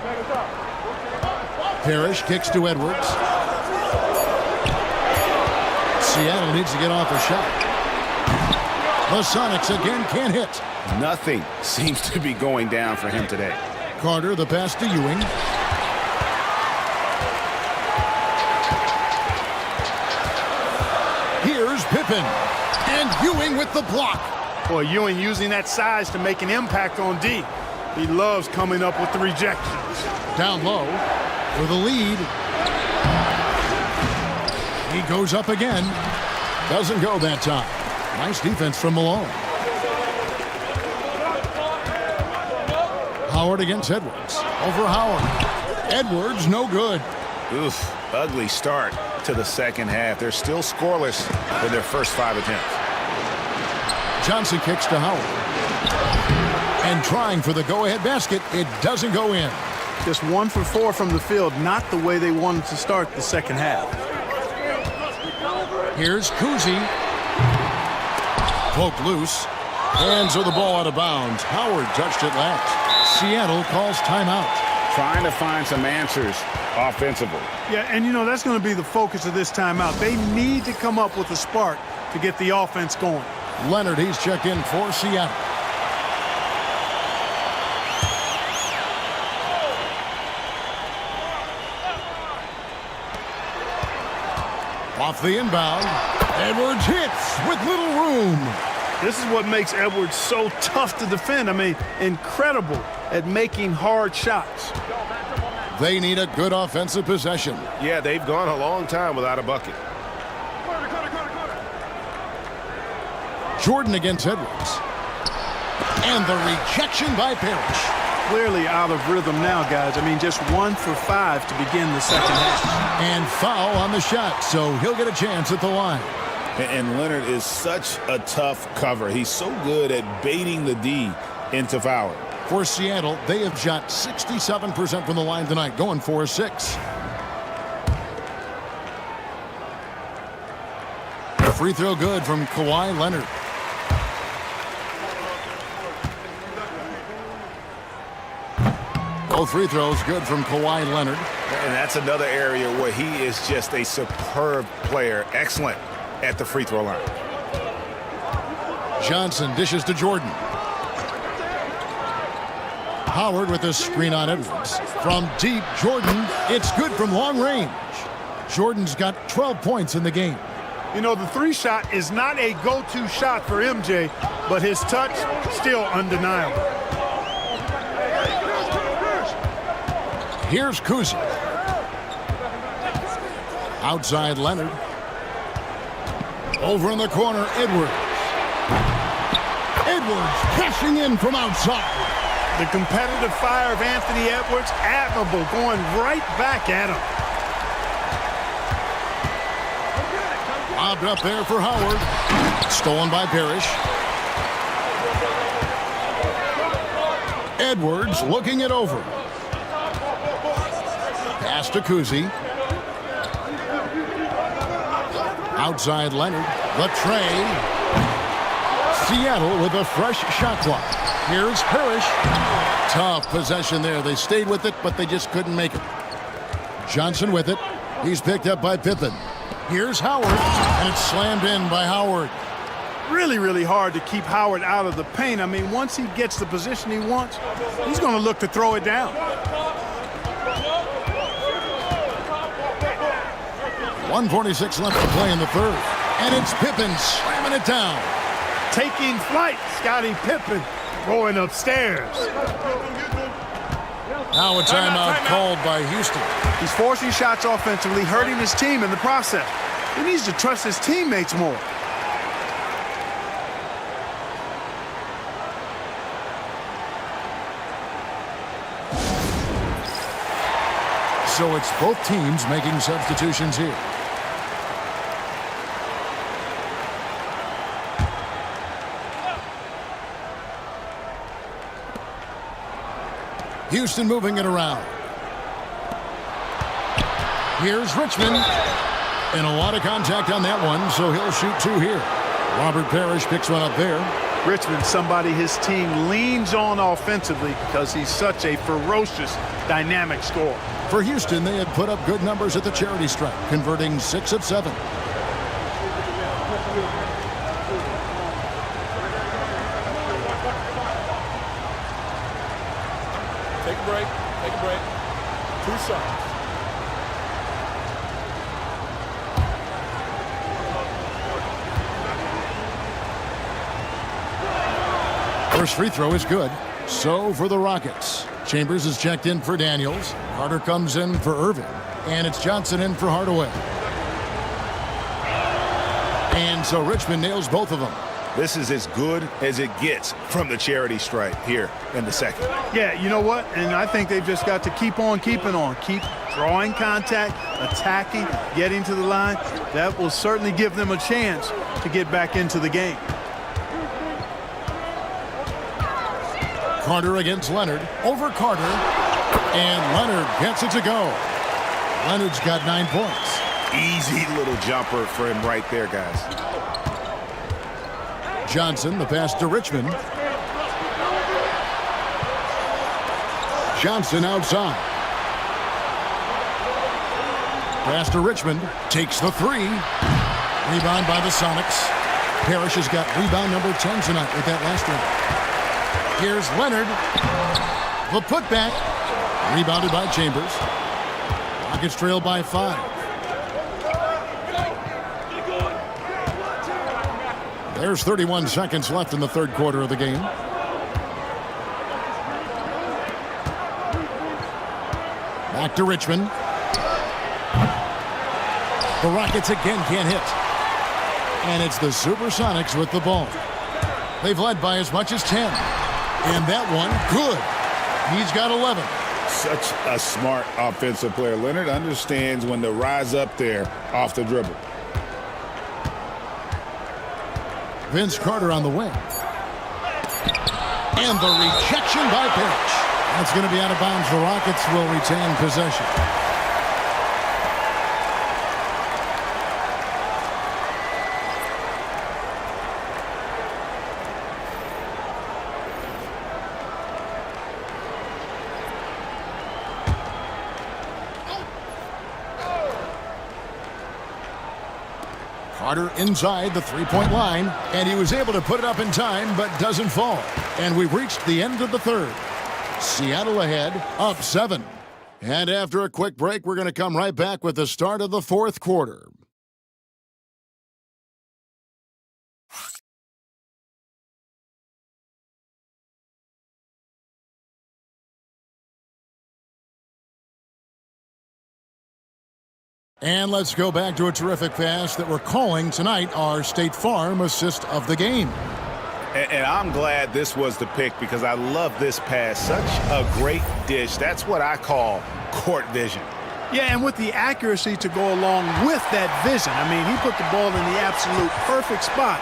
A: Parrish kicks to Edwards. Seattle needs to get off a shot. The Sonics again can't hit.
B: Nothing seems to be going down for him today.
A: Carter, the pass to Ewing. Here's Pippen. And Ewing with the block.
H: Boy, Ewing using that size to make an impact on D. He loves coming up with the rejections.
A: Down low for the lead. He goes up again. Doesn't go that time. Nice defense from Malone. Howard against Edwards. Over Howard. Edwards, no good.
B: Oof, ugly start to the second half. They're still scoreless in their first 5 attempts.
A: Johnson kicks to Howard. And trying for the go-ahead basket. It doesn't go in.
H: Just 1 for 4 from the field. Not the way they wanted to start the second half.
A: Here's Kuzi. Poked loose. Hands of the ball out of bounds. Howard touched it last. Seattle calls timeout.
E: Trying to find some answers offensively.
H: Yeah, and you know, that's going to be the focus of this timeout. They need to come up with a spark to get the offense going.
A: Leonard, he's checked in for Seattle. Off the inbound. Edwards hits with little room.
H: This is what makes Edwards so tough to defend. I mean, incredible at making hard shots.
A: They need a good offensive possession.
B: Yeah, they've gone a long time without a bucket.
A: Jordan against Edwards. And the rejection by Parrish.
H: Clearly out of rhythm now, guys. I mean, just 1 for 5 to begin the second half.
A: And foul on the shot, so he'll get a chance at the line.
E: And Leonard is such a tough cover. He's so good at baiting the D into fouling.
A: For Seattle, they have shot 67% from the line tonight, going 4-6. A free throw good from Kawhi Leonard. Both free throws good from Kawhi Leonard.
B: And that's another area where he is just a superb player. Excellent at the free throw line.
A: Johnson dishes to Jordan. Howard with a screen on Edwards. From deep, Jordan, it's good from long range. Jordan's got 12 points in the game.
H: You know, the 3 shot is not a go-to shot for MJ, but his touch still undeniable.
A: Here's Kuzi. Outside Leonard. Over in the corner, Edwards. Edwards cashing in from outside.
H: The competitive fire of Anthony Edwards, admirable, going right back at him.
A: Lobbed up there for Howard. Stolen by Parrish. Edwards looking it over. Pass to Kuzi. Outside Leonard. The tray. Seattle with a fresh shot clock. Here's Parrish. Tough possession there. They stayed with it, but they just couldn't make it. Johnson with it. He's picked up by Pippen. Here's Howard, and it's slammed in by Howard.
H: Really, really hard to keep Howard out of the paint. I mean, once he gets the position he wants, he's going to look to throw it down.
A: 1:46 left to play in the third. And it's Pippen slamming it down.
H: Taking flight, Scottie Pippen going upstairs.
A: Now a timeout called by Houston.
H: He's forcing shots offensively, hurting his team in the process. He needs to trust his teammates more.
A: So it's both teams making substitutions here. Houston moving it around. Here's Richmond. And a lot of contact on that one, so he'll shoot two here. Robert Parrish picks one up there.
H: Richmond, somebody his team leans on offensively because he's such a ferocious, dynamic scorer.
A: For Houston, they had put up good numbers at the charity stripe, converting 6 of 7.
G: Take a break. Take a break. 2 shots.
A: First free throw is good. So for the Rockets. Chambers is checked in for Daniels. Carter comes in for Irving. And it's Johnson in for Hardaway. And so Richmond nails both of them.
B: This is as good as it gets from the charity stripe here in the second.
H: Yeah, you know what? And I think they've just got to keep on keeping on. Keep drawing contact, attacking, getting to the line. That will certainly give them a chance to get back into the game.
A: Carter against Leonard. Over Carter. And Leonard gets it to go. Leonard's got 9 points.
B: Easy little jumper for him right there, guys.
A: Johnson, the pass to Richmond. Johnson outside. Pass to Richmond. Takes the 3. Rebound by the Sonics. Parrish has got rebound number 10 tonight with that last one. Here's Leonard. The putback. Rebounded by Chambers. Rockets trail by 5. There's 31 seconds left in the third quarter of the game. Back to Richmond. The Rockets again can't hit. And it's the Supersonics with the ball. They've led by as much as 10. And that one, good. He's got 11.
E: Such a smart offensive player. Leonard understands when to rise up there off the dribble.
A: Vince Carter on the wing. And the rejection by Parrish. That's going to be out of bounds. The Rockets will retain possession. Carter inside the three-point line, and he was able to put it up in time, but doesn't fall. And we've reached the end of the third. Seattle ahead, up 7. And after a quick break, we're going to come right back with the start of the fourth quarter. And let's go back to a terrific pass that we're calling tonight our State Farm assist of the game.
B: And I'm glad this was the pick because I love this pass. Such a great dish. That's what I call court vision.
H: Yeah, and with the accuracy to go along with that vision. I mean, he put the ball in the absolute perfect spot.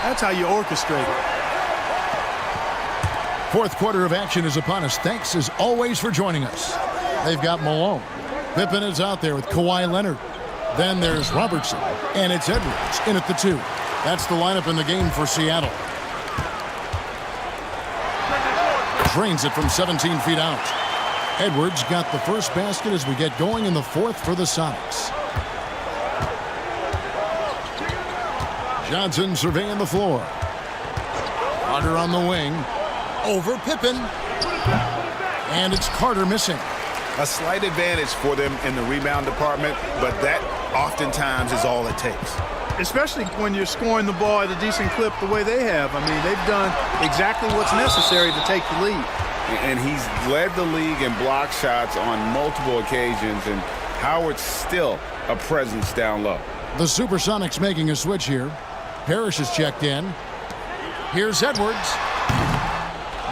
H: That's how you orchestrate it.
A: Fourth quarter of action is upon us. Thanks as always for joining us. They've got Malone. Pippen is out there with Kawhi Leonard. Then there's Robertson, and it's Edwards in at the 2. That's the lineup in the game for Seattle. Drains it from 17 feet out. Edwards got the first basket as we get going in the fourth for the Sonics. Johnson surveying the floor. Carter on the wing. Over Pippen. And it's Carter missing.
B: A slight advantage for them in the rebound department, but that oftentimes is all it takes.
H: Especially when you're scoring the ball at a decent clip the way they have. I mean, they've done exactly what's necessary to take the lead.
E: And he's led the league in block shots on multiple occasions, and Howard's still a presence down low.
A: The Supersonics making a switch here. Parrish is checked in. Here's Edwards.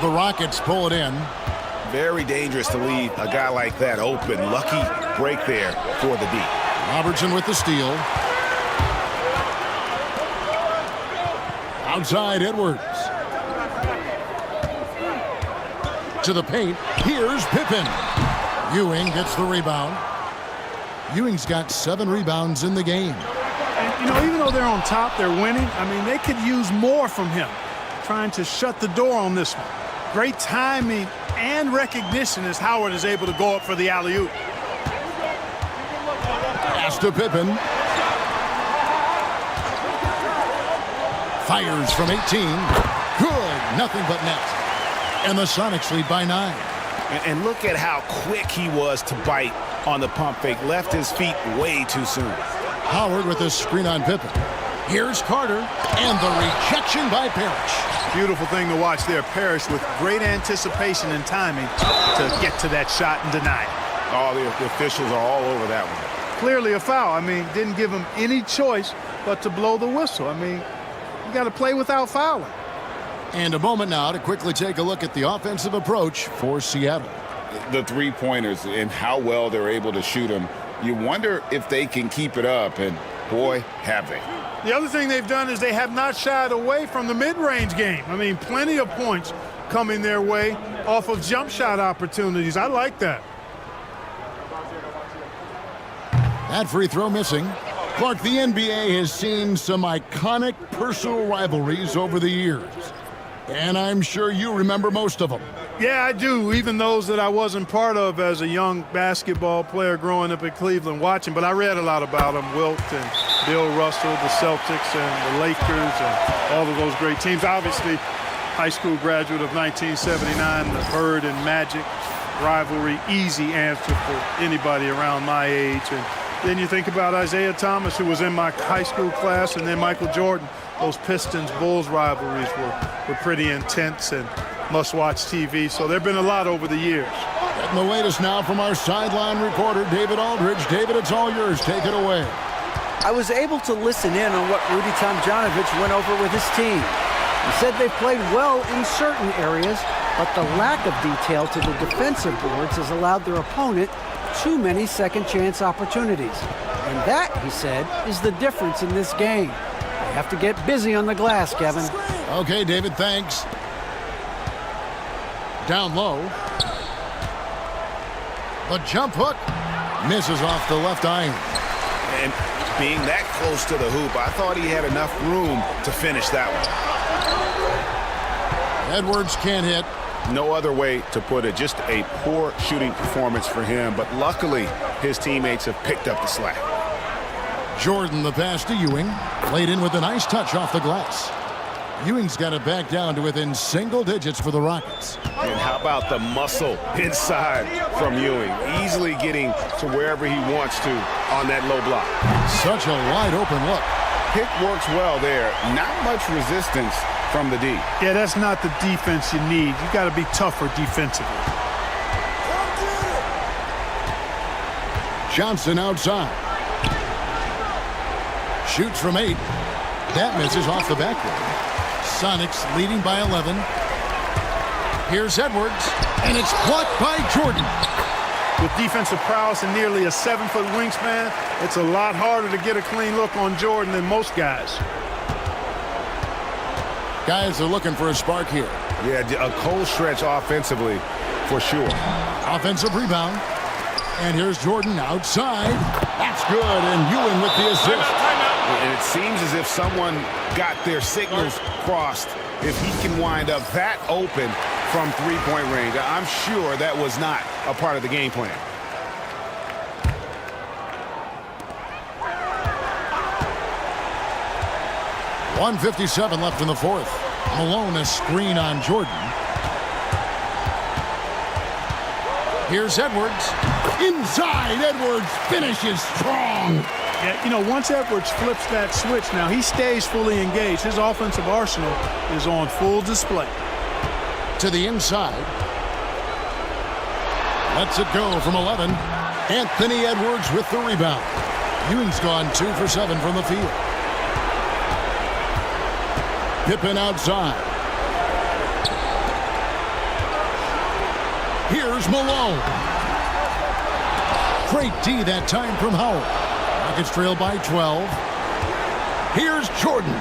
A: The Rockets pull it in.
B: Very dangerous to leave a guy like that open. Lucky break there for the D.
A: Robertson with the steal. Outside Edwards. To the paint. Here's Pippen. Ewing gets the rebound. Ewing's got 7 rebounds in the game.
H: And, you know, even though they're on top, they're winning. I mean, they could use more from him. Trying to shut the door on this one. Great timing and recognition as Howard is able to go up for the alley-oop.
A: Pass to Pippen. Fires from 18. Good. Nothing but net. And the Sonics lead by 9.
B: And look at how quick he was to bite on the pump fake. Left his feet way too soon.
A: Howard with a screen on Pippen. Here's Carter. And the rejection by Parrish.
H: Beautiful thing to watch there. Parrish with great anticipation and timing to get to that shot and deny it.
B: Oh, the officials are all over that one.
H: Clearly a foul. I mean, didn't give him any choice but to blow the whistle. I mean, you got to play without fouling.
A: And a moment now to quickly take a look at the offensive approach for Seattle.
E: The three-pointers and how well they're able to shoot them. You wonder if they can keep it up, and boy, have they.
H: The other thing they've done is they have not shied away from the mid-range game. I mean, plenty of points coming their way off of jump shot opportunities. I like that.
A: That free throw missing. Clark, the NBA has seen some iconic personal rivalries over the years. And I'm sure you remember most of them.
H: Yeah, I do, even those that I wasn't part of as a young basketball player growing up in Cleveland watching. But I read a lot about them, Wilt and Bill Russell, the Celtics and the Lakers and all of those great teams. Obviously, high school graduate of 1979, the Bird and Magic rivalry, easy answer for anybody around my age. And then you think about Isaiah Thomas, who was in my high school class, and then Michael Jordan. Those Pistons-Bulls rivalries were pretty intense and must-watch TV. So there have been a lot over the years.
A: Getting the latest now from our sideline reporter, David Aldridge. David, it's all yours. Take it away.
D: I was able to listen in on what Rudy Tomjanovich went over with his team. He said they've played well in certain areas, but the lack of detail to the defensive boards has allowed their opponent too many second-chance opportunities. And that, he said, is the difference in this game. They have to get busy on the glass, Kevin.
A: Okay, David, thanks. Down low. The jump hook misses off the left iron.
B: And being that close to the hoop, I thought he had enough room to finish that one.
A: Edwards can't hit.
B: No other way to put it. Just a poor shooting performance for him, but luckily his teammates have picked up the slack.
A: Jordan the pass to Ewing. Played in with a nice touch off the glass. Ewing's got it back down to within single digits for the Rockets.
B: And how about the muscle inside from Ewing? Easily getting to wherever he wants to on that low block.
A: Such a wide open look.
E: Pick works well there. Not much resistance from the D.
H: Yeah, that's not the defense you need. You got to be tougher defensively.
A: Johnson outside. Shoots from 8. That misses off the backboard. Sonics leading by 11. Here's Edwards, and it's blocked by Jordan.
H: With defensive prowess and nearly a 7-foot wingspan, it's a lot harder to get a clean look on Jordan than most guys.
A: Guys are looking for a spark here.
B: Yeah, a cold stretch offensively for sure.
A: Offensive rebound. And here's Jordan outside. That's good, and Ewing with the assist.
B: And it seems as if someone got their signals crossed. If he can wind up that open from three-point range, I'm sure that was not a part of the game plan.
A: .157 left in the fourth. Malone a screen on Jordan. Here's Edwards. Inside, Edwards finishes strong.
H: Yeah, you know, once Edwards flips that switch, now he stays fully engaged. His offensive arsenal is on full display.
A: To the inside. Lets it go from 11. Anthony Edwards with the rebound. Ewing's gone 2 for 7 from the field. Pippen outside. Here's Malone. Great D that time from Howard. Rockets trail by 12. Here's Jordan.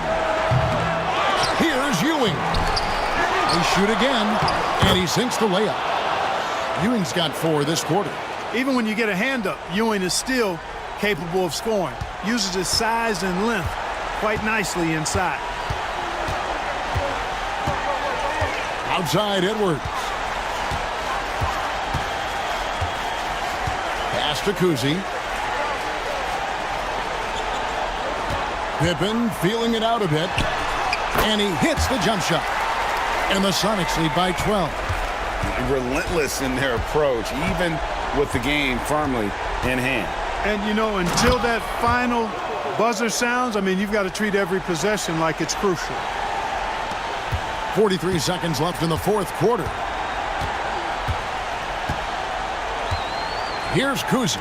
A: Here's Ewing. They shoot again, and he sinks the layup. Ewing's got 4 this quarter.
H: Even when you get a hand up, Ewing is still capable of scoring. Uses his size and length quite nicely inside.
A: Outside Edwards. Pass to Kuzi. Pippen feeling it out a bit. And he hits the jump shot. And the Sonics lead by 12.
E: Relentless in their approach, even with the game firmly in hand.
H: And, you know, until that final buzzer sounds, I mean, you've got to treat every possession like it's crucial.
A: 43 seconds left in the fourth quarter. Here's Kuzi.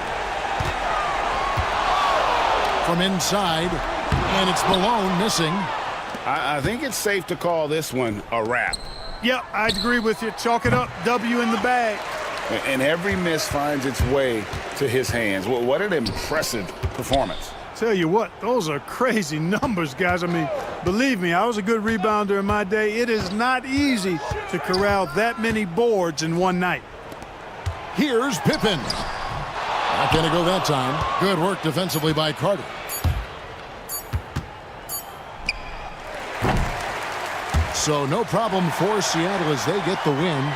A: From inside, and it's Malone missing.
E: I think it's safe to call this one a wrap.
H: Yep, I'd agree with you. Chalk it up, W in the bag.
E: And every miss finds its way to his hands. Well, what an impressive performance.
H: Tell you what, those are crazy numbers, guys. I mean, believe me, I was a good rebounder in my day. It is not easy to corral that many boards in one night.
A: Here's Pippen. Not going to go that time. Good work defensively by Carter. So no problem for Seattle as they get the win.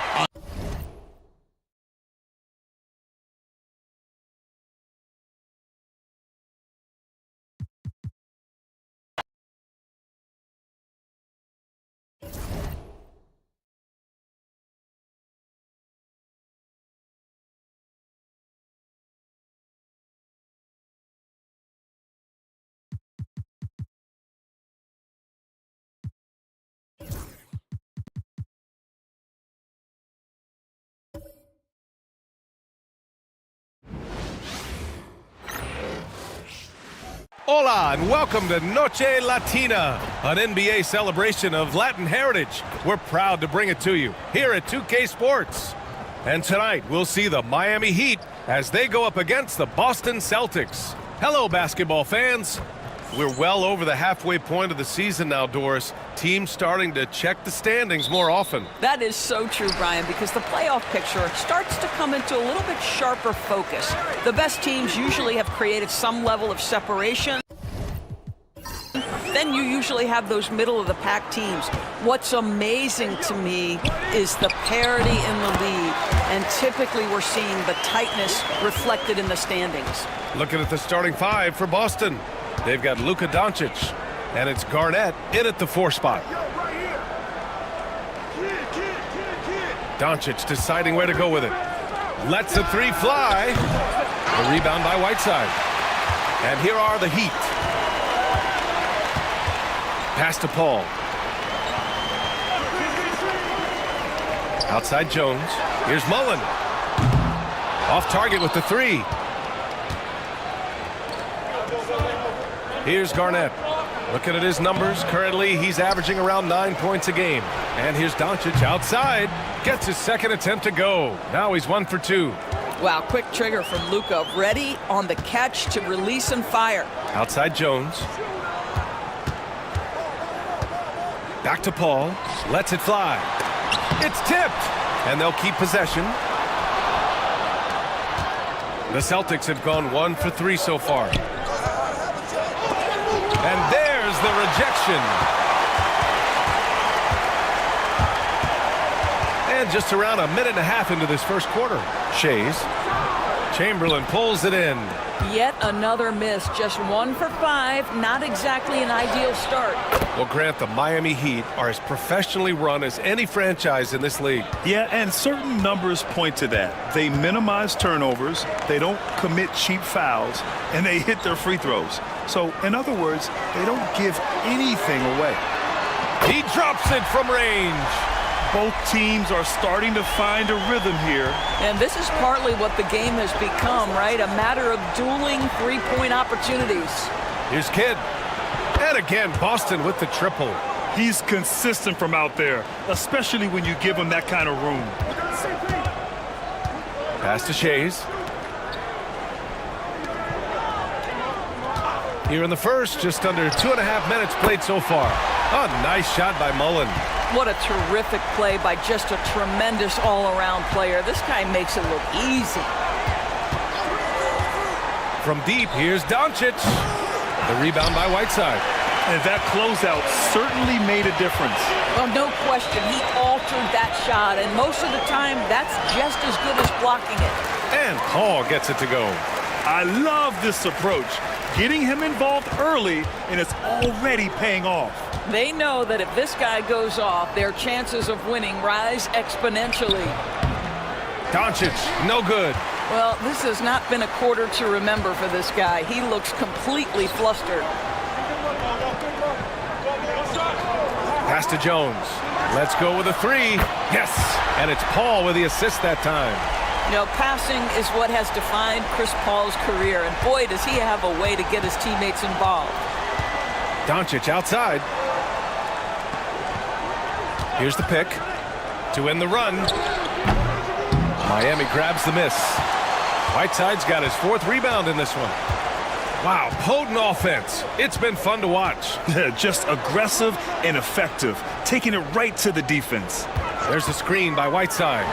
I: Hola and welcome to Noche Latina, an NBA celebration of Latin heritage. We're proud to bring it to you here at 2K Sports. And tonight we'll see the Miami Heat as they go up against the Boston Celtics. Hello, basketball fans. We're well over the halfway point of the season now, Doris. Teams starting to check the standings more often.
N: That is so true, Brian, because the playoff picture starts to come into a little bit sharper focus. The best teams usually have created some level of separation. Then you usually have those middle-of-the-pack teams. What's amazing to me is the parity in the league, and typically we're seeing the tightness reflected in the standings.
I: Looking at the starting five for Boston. They've got Luka Doncic, and it's Garnett in at the 4 spot. Doncic deciding where to go with it. Lets the 3 fly. The rebound by Whiteside. And here are the Heat. Pass to Paul. Outside Jones. Here's Mullen. Off target with the 3. Here's Garnett. Looking at his numbers, currently he's averaging around 9 points a game. And here's Doncic outside. Gets his second attempt to go. Now he's 1 for 2.
N: Wow, quick trigger from Luka. Ready on the catch to release and fire.
I: Outside Jones. Back to Paul. Lets it fly. It's tipped, and they'll keep possession. The Celtics have gone 1 for 3 so far. And there's the rejection. And just around a minute and a half into this first quarter. Shays. Chamberlain pulls it in.
N: Yet another miss. Just 1 for 5. Not exactly an ideal start.
I: Well, Grant, the Miami Heat are as professionally run as any franchise in this league.
J: Yeah, and certain numbers point to that. They minimize turnovers, they don't commit cheap fouls, and they hit their free throws. So, in other words, they don't give anything away.
I: He drops it from range.
J: Both teams are starting to find a rhythm here.
N: And this is partly what the game has become, right? A matter of dueling three-point opportunities.
I: Here's Kidd. And again, Boston with the triple.
J: He's consistent from out there, especially when you give him that kind of room.
I: Pass to Shays. Here in the first, just under 2.5 minutes played so far. A nice shot by Mullen.
N: What a terrific play by just a tremendous all-around player. This guy makes it look easy.
I: From deep, here's Doncic. The rebound by Whiteside.
J: And that closeout certainly made a difference.
N: Well, no question. He altered that shot, and most of the time, that's just as good as blocking it.
I: And Paul gets it to go.
J: I love this approach. Getting him involved early, and it's already paying off.
N: They know that if this guy goes off, their chances of winning rise exponentially.
I: Doncic, no good.
N: Well, this has not been a quarter to remember for this guy. He looks completely flustered.
I: Pass to Jones. Let's go with a 3. Yes! And it's Paul with the assist that time.
N: You know, passing is what has defined Chris Paul's career, and boy, does he have a way to get his teammates involved.
I: Doncic outside. Here's the pick to win the run. Miami grabs the miss. Whiteside's got his 4th rebound in this one. Wow, potent offense. It's been fun to watch.
J: Just aggressive and effective, taking it right to the defense.
I: There's the screen by Whiteside.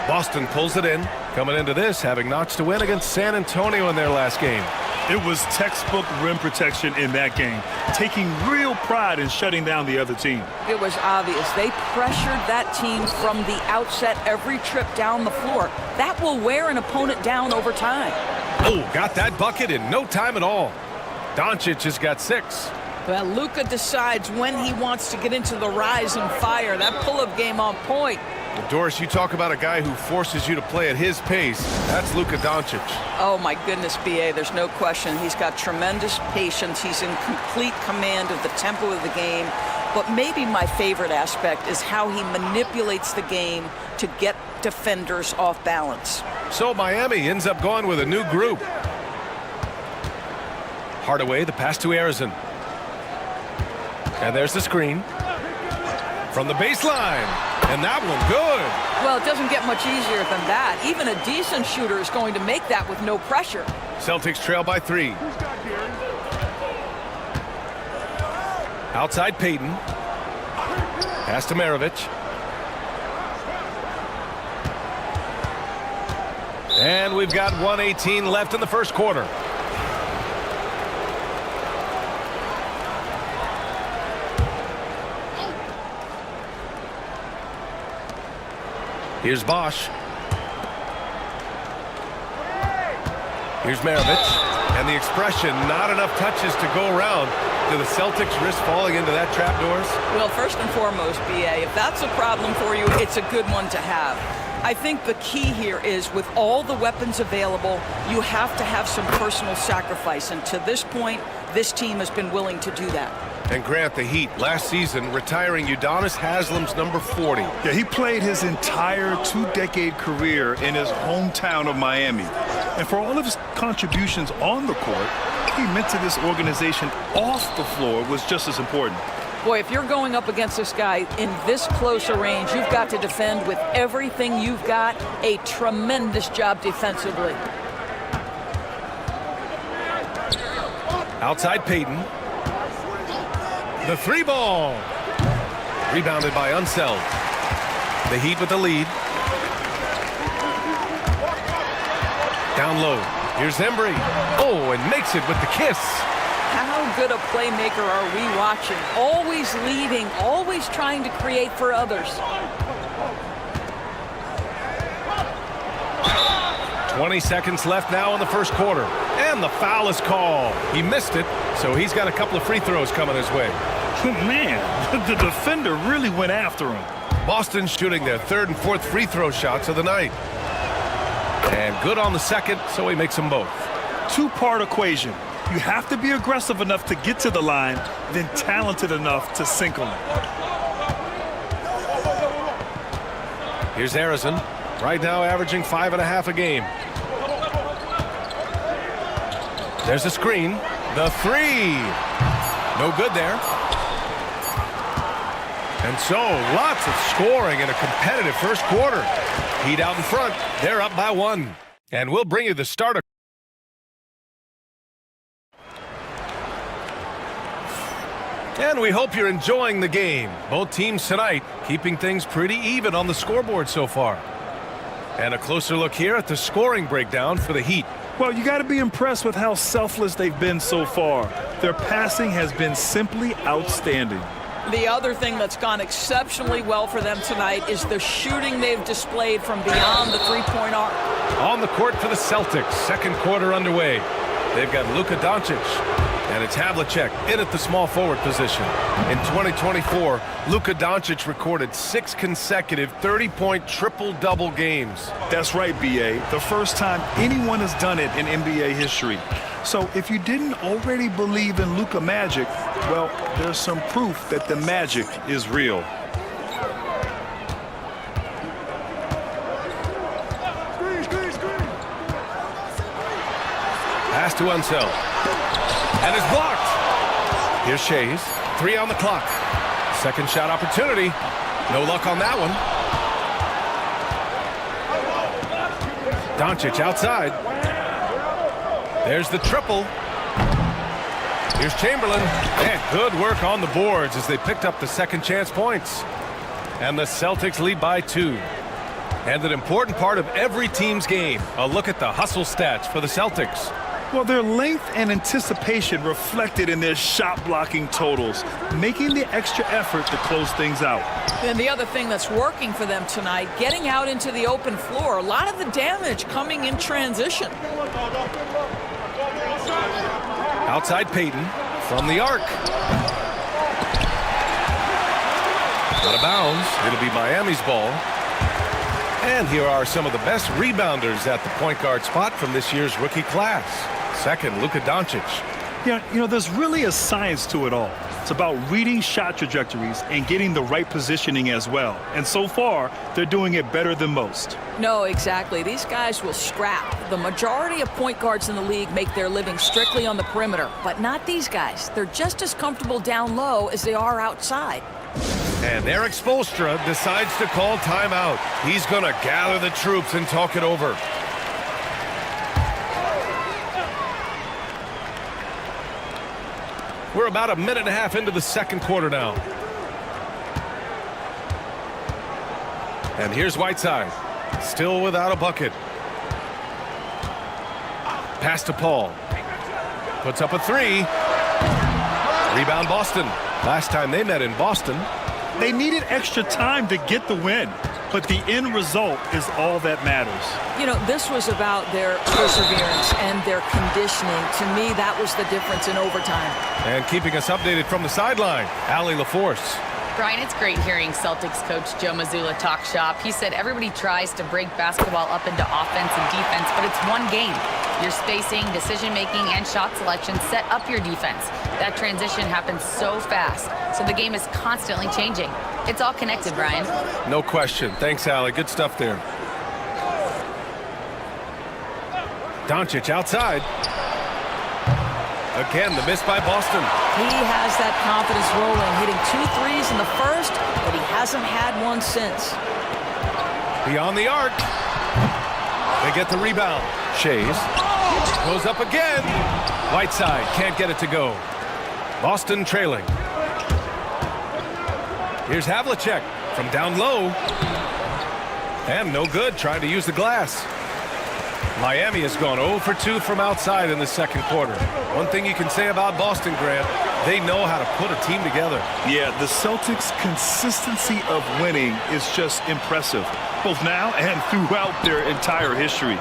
I: Boston pulls it in. Coming into this, having notched a win against San Antonio in their last game.
J: It was textbook rim protection in that game, taking real pride in shutting down the other team.
N: It was obvious. They pressured that team from the outset every trip down the floor. That will wear an opponent down over time.
I: Oh, got that bucket in no time at all. Doncic has got 6.
N: Well, Luka decides when he wants to get into the rise and fire. That pull-up game on point.
I: Well, Doris, you talk about a guy who forces you to play at his pace. That's Luka Doncic.
N: Oh, my goodness, B.A., there's no question. He's got tremendous patience. He's in complete command of the tempo of the game. But maybe my favorite aspect is how he manipulates the game to get defenders off balance.
I: So Miami ends up going with a new group. Hardaway, the pass to Arizon. And there's the screen. From the baseline. And that one good.
N: Well, it doesn't get much easier than that. Even a decent shooter is going to make that with no pressure.
I: Celtics trail by 3. Outside Payton. Pass to Maravich. And we've got 1:18 left in the first quarter. Here's Bosch. Here's Maravich. And the expression, not enough touches to go around. Do the Celtics risk falling into that trap, Doris?
N: Well, first and foremost, B.A., if that's a problem for you, it's a good one to have. I think the key here is with all the weapons available, you have to have some personal sacrifice. And to this point, this team has been willing to do that.
I: And Grant, the Heat, last season, retiring Udonis Haslam's number 40.
J: Yeah, he played his entire 2-decade career in his hometown of Miami. And for all of his contributions on the court, what he meant to this organization off the floor was just as important.
N: Boy, if you're going up against this guy in this close a range, you've got to defend with everything you've got. A tremendous job defensively.
I: Outside Payton. The 3 ball. Rebounded by Unseld. The Heat with the lead. Down low. Here's Embry. Oh, and makes it with the kiss.
N: How good a playmaker are we watching? Always leading, always trying to create for others.
I: 20 seconds left now in the first quarter. And the foul is called. He missed it, so he's got a couple of free throws coming his way.
J: Man, the defender really went after him.
I: Boston shooting their third and fourth free throw shots of the night. And good on the second, so he makes them both.
J: Two-part equation. You have to be aggressive enough to get to the line, then talented enough to sink them.
I: Here's Harrison. Right now averaging 5.5 a game. There's a screen. The three. No good there. And so lots of scoring in a competitive first quarter. Heat out in front. They're up by 1. And we'll bring you the starter. And we hope you're enjoying the game. Both teams tonight keeping things pretty even on the scoreboard so far. And a closer look here at the scoring breakdown for the Heat.
J: Well, you got to be impressed with how selfless they've been so far. Their passing has been simply outstanding.
N: The other thing that's gone exceptionally well for them tonight is the shooting they've displayed from beyond the three-point arc.
I: On the court for the Celtics, second quarter underway. They've got Luka Doncic, and it's Havlicek in at the small forward position. In 2024, Luka Doncic recorded 6 consecutive 30-point triple-double games.
J: That's right, B.A. The first time anyone has done it in NBA history. So if you didn't already believe in Luka magic, well, there's some proof that the magic is real.
I: Pass to Unseld. And it's blocked. Here's Shays. 3 on the clock. Second shot opportunity. No luck on that one. Doncic outside. There's the triple. Here's Chamberlain. And good work on the boards as they picked up the second chance points. And the Celtics lead by 2. And an important part of every team's game. A look at the hustle stats for the Celtics.
J: Well, their length and anticipation reflected in their shot blocking totals, making the extra effort to close things out.
N: And the other thing that's working for them tonight, getting out into the open floor, a lot of the damage coming in transition.
I: Outside Payton from the arc. Out of bounds. It'll be Miami's ball. And here are some of the best rebounders at the point guard spot from this year's rookie class. Second, Luka Doncic.
J: Yeah, you know, there's really a science to it all. It's about reading shot trajectories and getting the right positioning as well. And so far, they're doing it better than most.
N: No, exactly. These guys will scrap. The majority of point guards in the league make their living strictly on the perimeter, but not these guys. They're just as comfortable down low as they are outside.
I: And Eric Spoelstra decides to call timeout. He's going to gather the troops and talk it over. We're about 1.5 minutes into the second quarter now. And here's Whiteside. Still without a bucket. Pass to Paul. Puts up a 3. Rebound Boston. Last time they met in Boston.
J: They needed extra time to get the win, but the end result is all that matters.
N: You know, this was about their perseverance and their conditioning. To me, that was the difference in overtime.
I: And keeping us updated from the sideline, Allie LaForce.
M: Brian, it's great hearing Celtics coach Joe Mazzulla talk shop. He said everybody tries to break basketball up into offense and defense, but it's one game. Your spacing, decision-making, and shot selection set up your defense. That transition happens so fast, so the game is constantly changing. It's all connected, Brian.
I: No question. Thanks, Allie. Good stuff there. Doncic outside. Again, the miss by Boston.
N: He has that confidence rolling, hitting 2 threes in the first, but he hasn't had one since.
I: Beyond the arc. They get the rebound. Shays goes up again. Whiteside can't get it to go. Boston trailing. Here's Havlicek from down low. And no good trying to use the glass. Miami has gone 0 for 2 from outside in the second quarter. One thing you can say about Boston, Grant, they know how to put a team together.
J: Yeah, the Celtics' consistency of winning is just impressive, both now and throughout their entire history.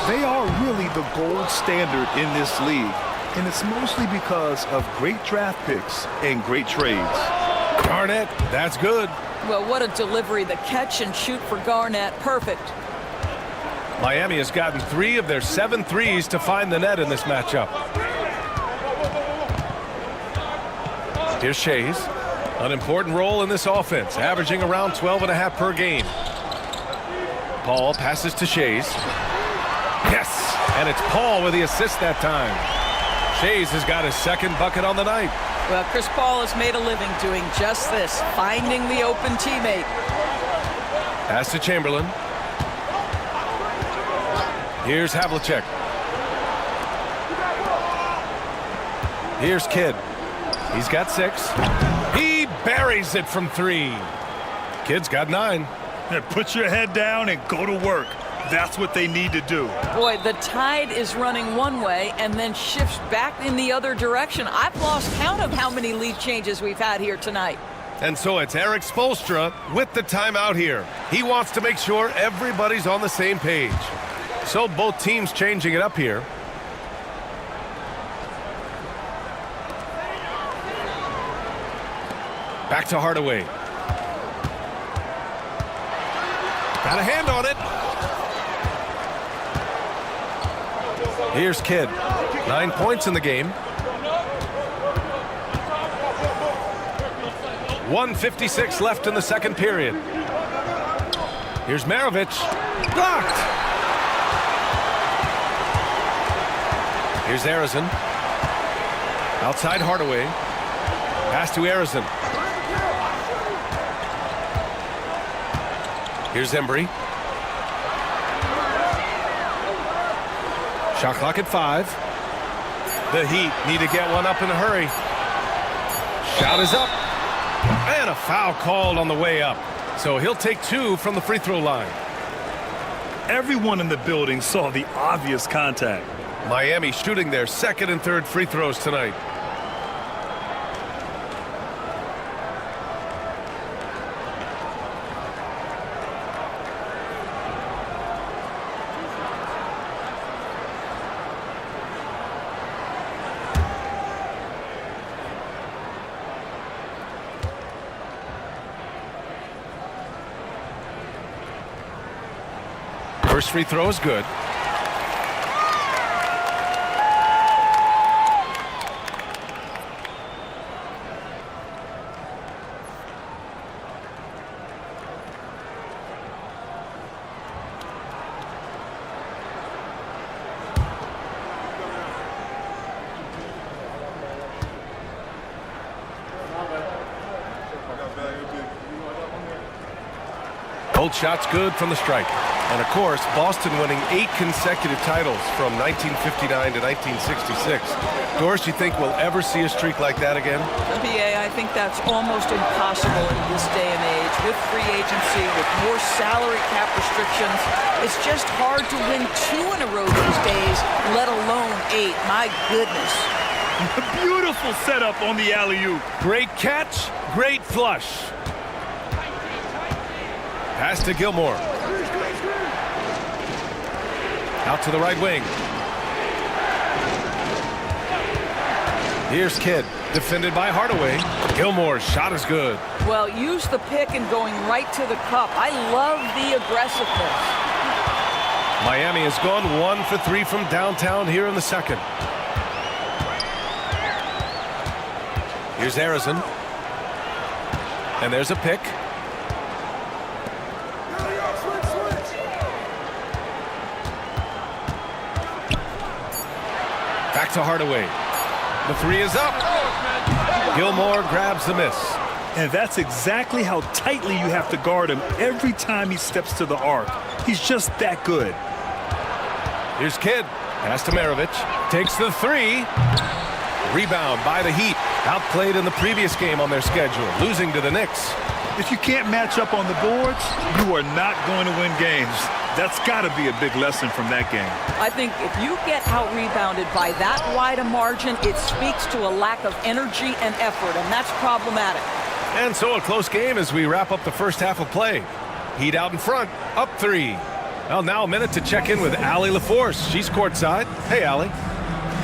J: They are really the gold standard in this league, and it's mostly because of great draft picks and great trades.
I: Garnett, that's good.
N: Well, what a delivery. The catch and shoot for Garnett. Perfect.
I: Miami has gotten 3 of their 7 threes to find the net in this matchup. Here's Shays. An important role in this offense, averaging around 12.5 per game. Paul passes to Shays. Yes! And it's Paul with the assist that time. Shays has got his second bucket on the night.
N: Well, Chris Paul has made a living doing just this, finding the open teammate.
I: Pass to Chamberlain. Here's Havlicek. Here's Kidd. He's got 6. He buries it from 3. Kidd's got 9.
J: Put your head down and go to work. That's what they need to do.
N: Boy, the tide is running one way and then shifts back in the other direction. I've lost count of how many lead changes we've had here tonight.
I: And so it's Eric Spoelstra with the timeout here. He wants to make sure everybody's on the same page. So both teams changing it up here. Back to Hardaway. Got a hand on it. Here's Kidd. 9 points in the game. 1:56 left in the second period. Here's Maravich. Blocked. Here's Arizin. Outside Hardaway. Pass to Arizin. Here's Embry. Shot clock at 5. The Heat need to get one up in a hurry. Shot is up. And a foul called on the way up. So he'll take 2 from the free throw line.
J: Everyone in the building saw the obvious contact.
I: Miami shooting their second and third free throws tonight. First free throw is good. Both shots good from the stripe. And of course, Boston winning 8 consecutive titles from 1959 to 1966. Doris, you think we'll ever see a streak like that again?
N: BA, I think that's almost impossible in this day and age. With free agency, with more salary cap restrictions, it's just hard to win 2 in a row these days, let alone 8. My goodness.
J: Beautiful setup on the alley-oop.
I: Great catch, great flush. Pass to Gilmore. Out to the right wing. Here's Kidd, defended by Hardaway. Gilmore's shot is good.
N: Well, use the pick and going right to the cup. I love the aggressiveness.
I: Miami has gone 1 for 3 from downtown here in the second. Here's Arizin. And there's a pick. Back to Hardaway. The 3 is up. Gilmore grabs the miss.
J: And that's exactly how tightly you have to guard him every time he steps to the arc. He's just that good.
I: Here's Kidd. Pass to Maravich. Takes the 3. Rebound by the Heat. Outplayed in the previous game on their schedule, losing to the Knicks.
J: If you can't match up on the boards, you are not going to win games. That's got to be a big lesson from that game.
N: I think if you get out-rebounded by that wide a margin, it speaks to a lack of energy and effort, and that's problematic.
I: And so a close game as we wrap up the first half of play. Heat out in front, up 3. Well, now a minute to check in with Allie LaForce. She's courtside. Hey, Allie.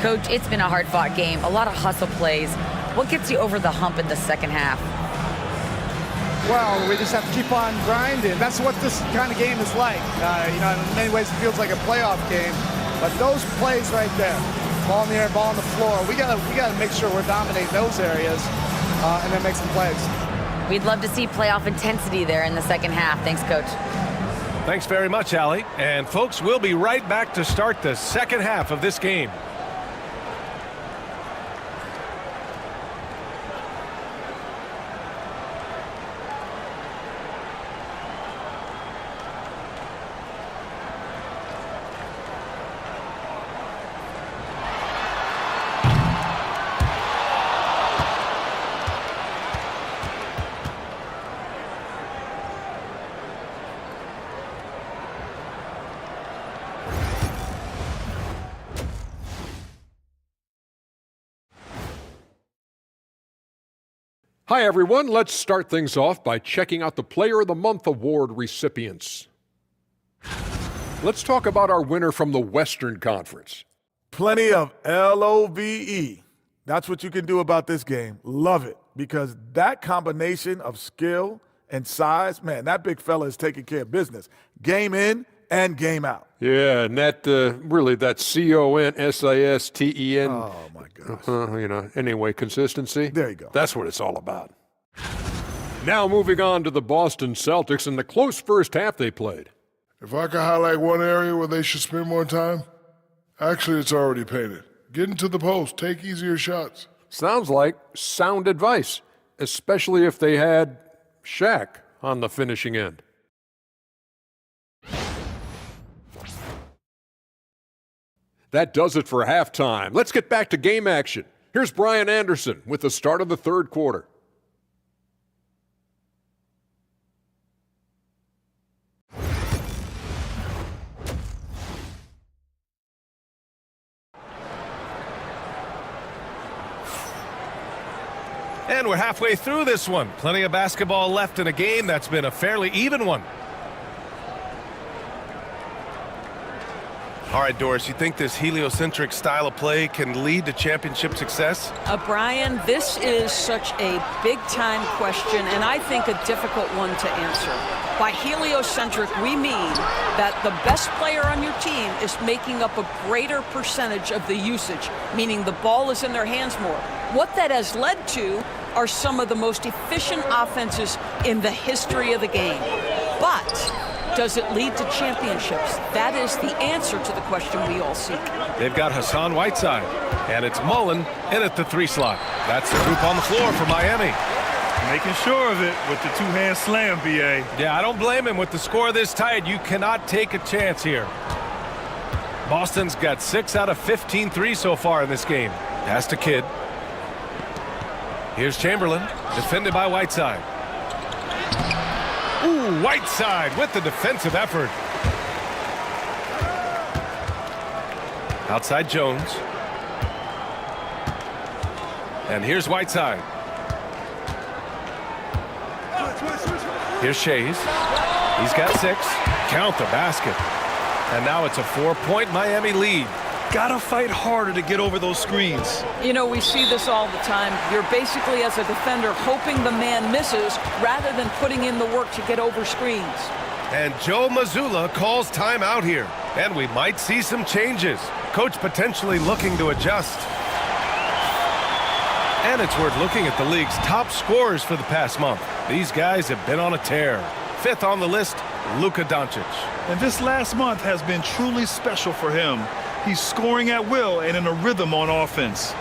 M: Coach, it's been a hard-fought game. A lot of hustle plays. What gets you over the hump in the second half?
O: Well, we just have to keep on grinding. That's what this kind of game is like. In many ways it feels like a playoff game. But those plays right there, ball in the air, ball on the floor, we gotta make sure we're dominating those areas and then make some plays.
M: We'd love to see playoff intensity there in the second half. Thanks, Coach.
I: Thanks very much, Allie. And folks, we'll be right back to start the second half of this game.
F: Hi, everyone. Let's start things off by checking out the Player of the Month award recipients. Let's talk about our winner from the Western Conference.
G: Plenty of LOVE. That's what you can do about this game. Love it, because that combination of skill and size, man, that big fella is taking care of business. Game in and game out.
F: Yeah, and that really, that CONSISTEN.
G: Oh, my gosh.
F: Anyway, consistency.
G: There you go.
F: That's what it's all about. Now moving on to the Boston Celtics and the close first half they played.
L: If I could highlight one area where they should spend more time, actually it's already painted. Get into the post, take easier shots.
F: Sounds like sound advice, especially if they had Shaq on the finishing end. That does it for halftime. Let's get back to game action. Here's Brian Anderson with the start of the third quarter.
I: And we're halfway through this one. Plenty of basketball left in a game that's been a fairly even one. All right, Doris, you think this heliocentric style of play can lead to championship success?
N: Brian, this is such a big-time question, and I think a difficult one to answer. By heliocentric, we mean that the best player on your team is making up a greater percentage of the usage, meaning the ball is in their hands more. What that has led to are some of the most efficient offenses in the history of the game. But does it lead to championships? That is the answer to the question we all seek.
I: They've got Hassan Whiteside, and it's Mullen in at the 3 slot. That's the group on the floor for Miami.
J: Making sure of it with the two-hand slam, B.A.
I: Yeah, I don't blame him. With the score this tight, you cannot take a chance here. Boston's got 6 out of 15 threes so far in this game. Pass to Kidd. Here's Chamberlain, defended by Whiteside. Ooh, Whiteside with the defensive effort. Outside Jones. And here's Whiteside. Here's Shays. He's got 6. Count the basket. And now it's a 4-point Miami lead.
J: Gotta fight harder to get over those screens.
N: You know, we see this all the time. You're basically, as a defender, hoping the man misses rather than putting in the work to get over screens.
I: And Joe Mazzulla calls timeout here. And we might see some changes. Coach potentially looking to adjust. And it's worth looking at the league's top scorers for the past month. These guys have been on a tear. 5th on the list, Luka Doncic.
J: And this last month has been truly special for him. He's scoring at will and in a rhythm on offense.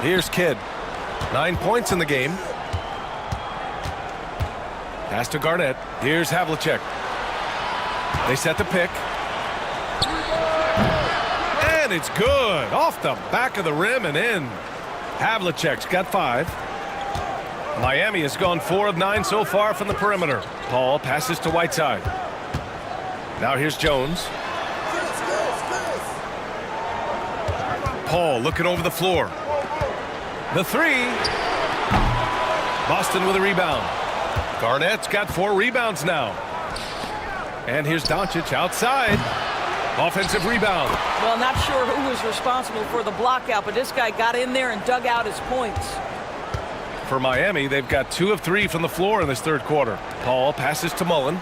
I: Here's Kidd. 9 points in the game. Pass to Garnett. Here's Havlicek. They set the pick. And it's good. Off the back of the rim and in. Havlicek's got 5. Miami has gone 4 of 9 so far from the perimeter. Paul passes to Whiteside. Now here's Jones. Paul looking over the floor. The 3. Boston with a rebound. Garnett's got 4 rebounds now. And here's Doncic outside. Offensive rebound.
N: Well, not sure who was responsible for the block out, but this guy got in there and dug out his points.
I: For Miami, they've got 2 of 3 from the floor in this third quarter. Paul passes to Mullen.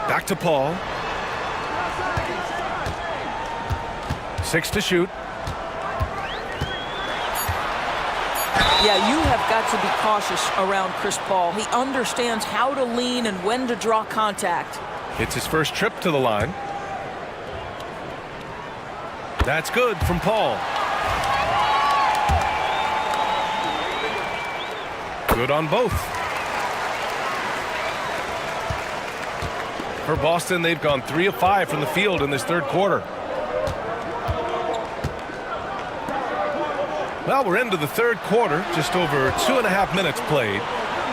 I: Back to Paul. 6 to shoot.
N: Yeah, you have got to be cautious around Chris Paul. He understands how to lean and when to draw contact.
I: It's his first trip to the line. That's good from Paul. Good on both. For Boston, they've gone 3 of 5 from the field in this third quarter. Well, we're into the third quarter, just over 2.5 minutes played.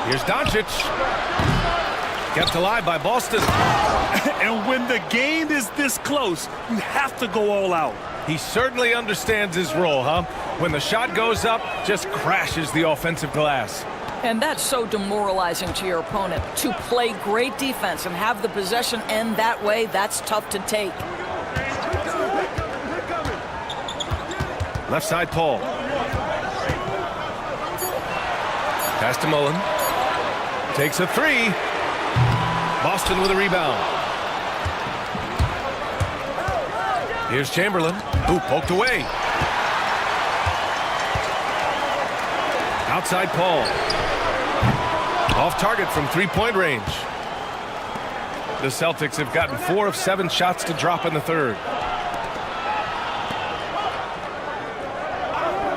I: Here's Doncic. Kept alive by Boston.
J: And when the game is this close, you have to go all out.
I: He certainly understands his role, huh? When the shot goes up, just crashes the offensive glass.
N: And that's so demoralizing to your opponent. To play great defense and have the possession end that way, that's tough to take.
I: Left side, Paul. Pass to Mullen. Takes a 3. Boston with a rebound. Here's Chamberlain, who poked away. Outside Paul. Off target from 3-point range. The Celtics have gotten 4 of 7 shots to drop in the third.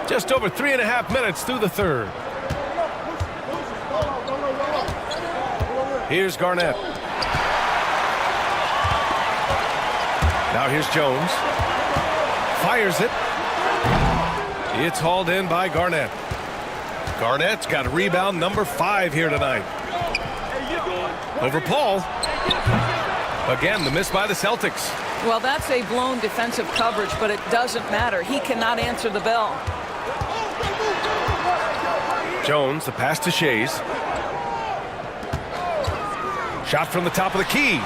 I: Just over 3.5 minutes through the third. Here's Garnett. Now here's Jones. Fires it. It's hauled in by Garnett. Garnett's got rebound number 5 here tonight. Over Paul. Again, the miss by the Celtics.
N: Well, that's a blown defensive coverage, but it doesn't matter. He cannot answer the bell.
I: Jones, the pass to Shays. Shot from the top of the key.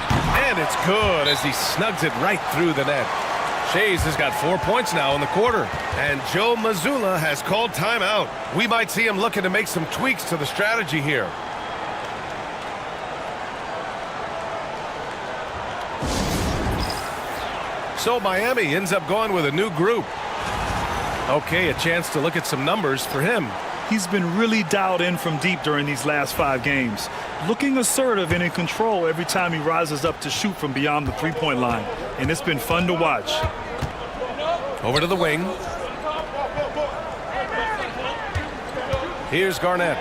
I: And it's good as he snugs it right through the net. Shays has got 4 points now in the quarter. And Joe Mazzulla has called timeout. We might see him looking to make some tweaks to the strategy here. So Miami ends up going with a new group. Okay, a chance to look at some numbers for him.
J: He's been really dialed in from deep during these last 5 games. Looking assertive and in control every time he rises up to shoot from beyond the 3-point line. And it's been fun to watch.
I: Over to the wing. Here's Garnett.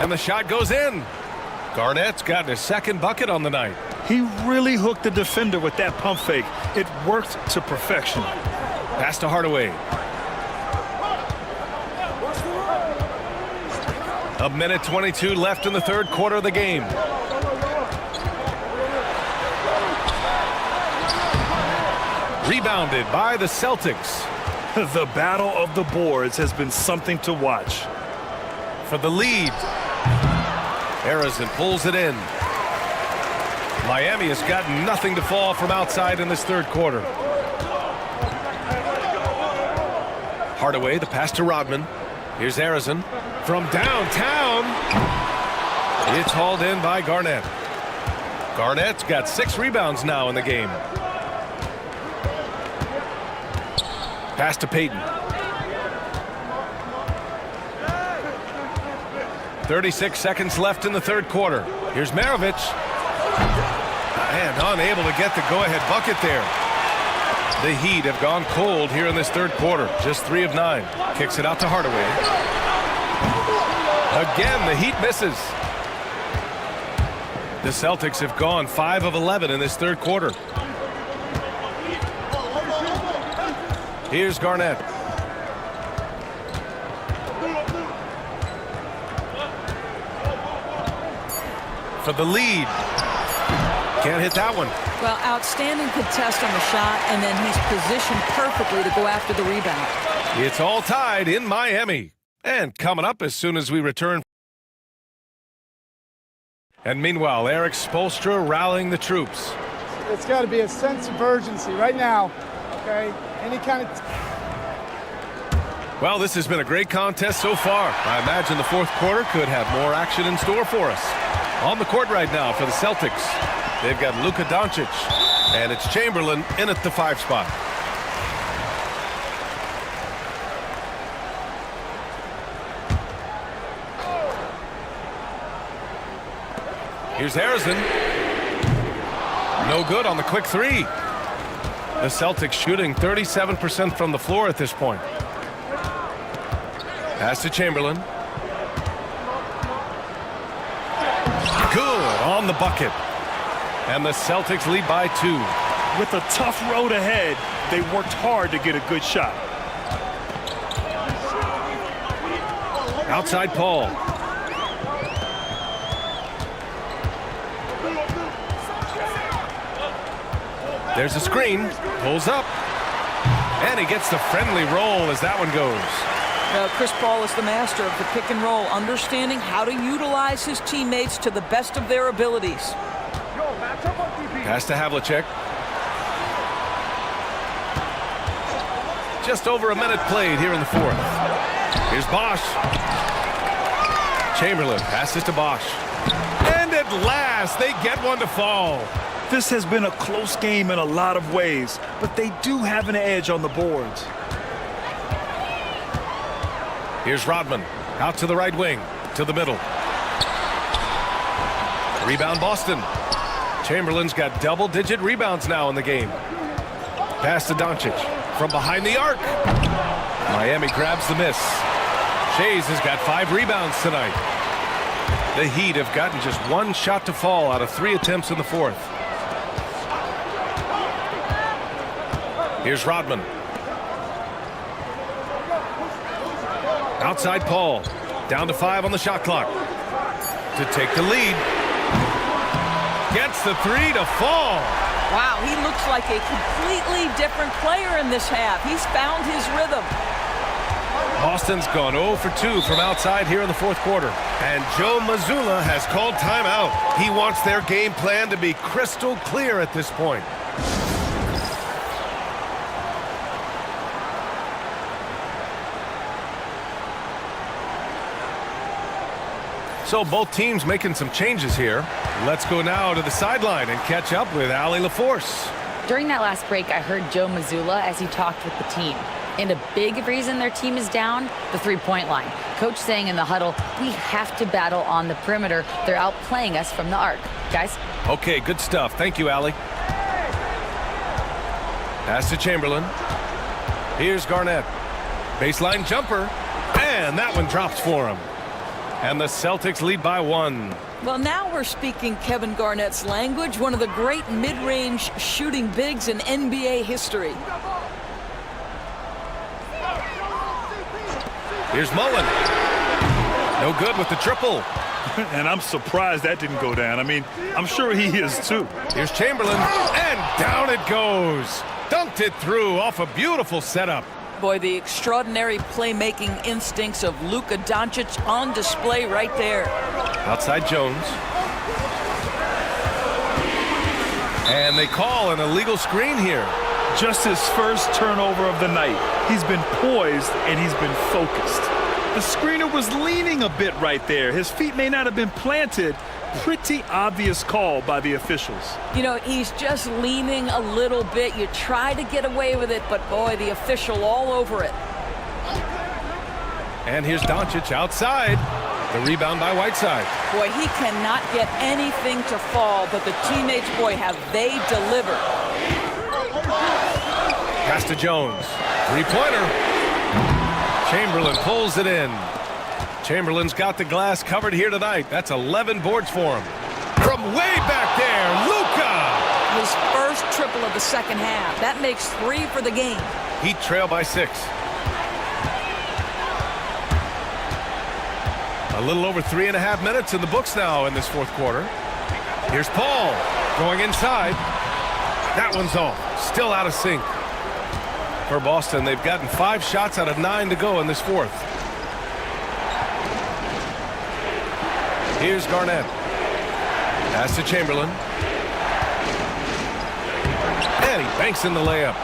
I: And the shot goes in. Garnett's got his second bucket on the night.
J: He really hooked the defender with that pump fake. It worked to perfection.
I: Pass to Hardaway. A minute 22 left in the third quarter of the game. Rebounded by the Celtics.
J: The battle of the boards has been something to watch.
I: For the lead. Harrison pulls it in. Miami has got nothing to fall from outside in this third quarter. Hardaway, the pass to Rodman. Here's Harrison from downtown. It's hauled in by Garnett. Garnett's got 6 rebounds now in the game. Pass to Payton. 36 seconds left in the third quarter. Here's Maravich. And unable to get the go-ahead bucket there. The Heat have gone cold here in this third quarter. Just 3 of 9. Kicks it out to Hardaway. Again, the Heat misses. The Celtics have gone 5 of 11 in this third quarter. Here's Garnett. For the lead. Can't hit that one.
N: Well, outstanding contest on the shot, and then he's positioned perfectly to go after the rebound.
I: It's all tied in Miami. And coming up as soon as we return. And meanwhile, Eric Spoelstra rallying the troops.
O: It's got to be a sense of urgency right now, okay? Any kind of...
I: Well, this has been a great contest so far. I imagine the fourth quarter could have more action in store for us. On the court right now for the Celtics, they've got Luka Doncic, and it's Chamberlain in at the 5 spot. Here's Harrison. No good on the quick 3. The Celtics shooting 37% from the floor at this point. Pass to Chamberlain. Good on the bucket. And the Celtics lead by 2.
J: With a tough road ahead, they worked hard to get a good shot.
I: Outside Paul. There's a screen. Pulls up. And he gets the friendly roll as that one goes.
N: Chris Paul is the master of the pick and roll, understanding how to utilize his teammates to the best of their abilities.
I: Pass to Havlicek. Just over a minute played here in the fourth. Here's Bosch. Chamberlain passes to Bosch. And at last, they get one to fall.
J: This has been a close game in a lot of ways, but they do have an edge on the boards.
I: Here's Rodman. Out to the right wing. To the middle. Rebound Boston. Chamberlain's got double-digit rebounds now in the game. Pass to Doncic. From behind the arc. Miami grabs the miss. Shays has got 5 rebounds tonight. The Heat have gotten just 1 shot to fall out of 3 attempts in the fourth. Here's Rodman. Outside Paul. Down to 5 on the shot clock. To take the lead. Gets the 3 to fall.
N: Wow, he looks like a completely different player in this half. He's found his rhythm.
I: Boston's gone 0 for 2 from outside here in the fourth quarter. And Joe Mazzulla has called timeout. He wants their game plan to be crystal clear at this point. So both teams making some changes here. Let's go now to the sideline and catch up with Allie LaForce.
M: During that last break, I heard Joe Mazzulla as he talked with the team. And a big reason their team is down, the three-point line. Coach saying in the huddle, we have to battle on the perimeter. They're outplaying us from the arc. Guys?
I: Okay, good stuff. Thank you, Allie. Pass to Chamberlain. Here's Garnett. Baseline jumper. And that one drops for him. And the Celtics lead by 1.
N: Well, now we're speaking Kevin Garnett's language, one of the great mid-range shooting bigs in NBA history.
I: Here's Mullen. No good with the triple.
J: And I'm surprised that didn't go down. I mean, I'm sure he is too.
I: Here's Chamberlain. And down it goes. Dunked it through off a beautiful setup.
N: Boy, the extraordinary playmaking instincts of Luka Doncic on display right there.
I: Outside Jones. And they call an illegal screen here.
J: Just his first turnover of the night. He's been poised and he's been focused. The screener was leaning a bit right there. His feet may not have been planted. Pretty obvious call by the officials.
N: You know, he's just leaning a little bit. You try to get away with it, but boy, the official all over it.
I: And here's Doncic outside. The rebound by Whiteside.
N: Boy, he cannot get anything to fall, but the teammates, boy, have they delivered.
I: Pass to Jones. Three-pointer. Chamberlain pulls it in. Chamberlain's got the glass covered here tonight. That's 11 boards for him. From from way back there. Luka!
N: His first triple of the second half. That makes 3 for the game.
I: Heat trail by 6. A little over 3.5 minutes in the books now in this fourth quarter. Here's Paul going inside. That one's off. Still out of sync. For Boston, they've gotten 5 shots out of 9 to go in this fourth. Here's Garnett. Pass to Chamberlain. And he banks in the layup.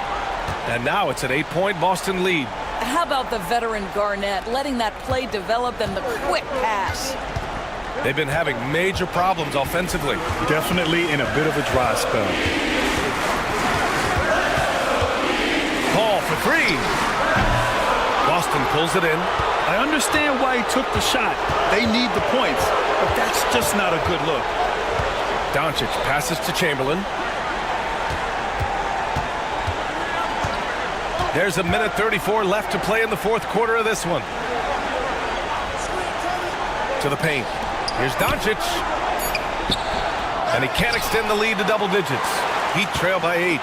I: And now it's an 8-point Boston lead.
N: How about the veteran Garnett letting that play develop and the quick pass?
I: They've been having major problems offensively.
J: Definitely in a bit of a dry spell.
I: Paul for 3. Boston pulls it in.
J: I understand why he took the shot. They need the points, but that's just not a good look.
I: Doncic passes to Chamberlain. There's 1:34 left to play in the fourth quarter of this one. To the paint. Here's Doncic. And he can't extend the lead to double digits. Heat trail by 8.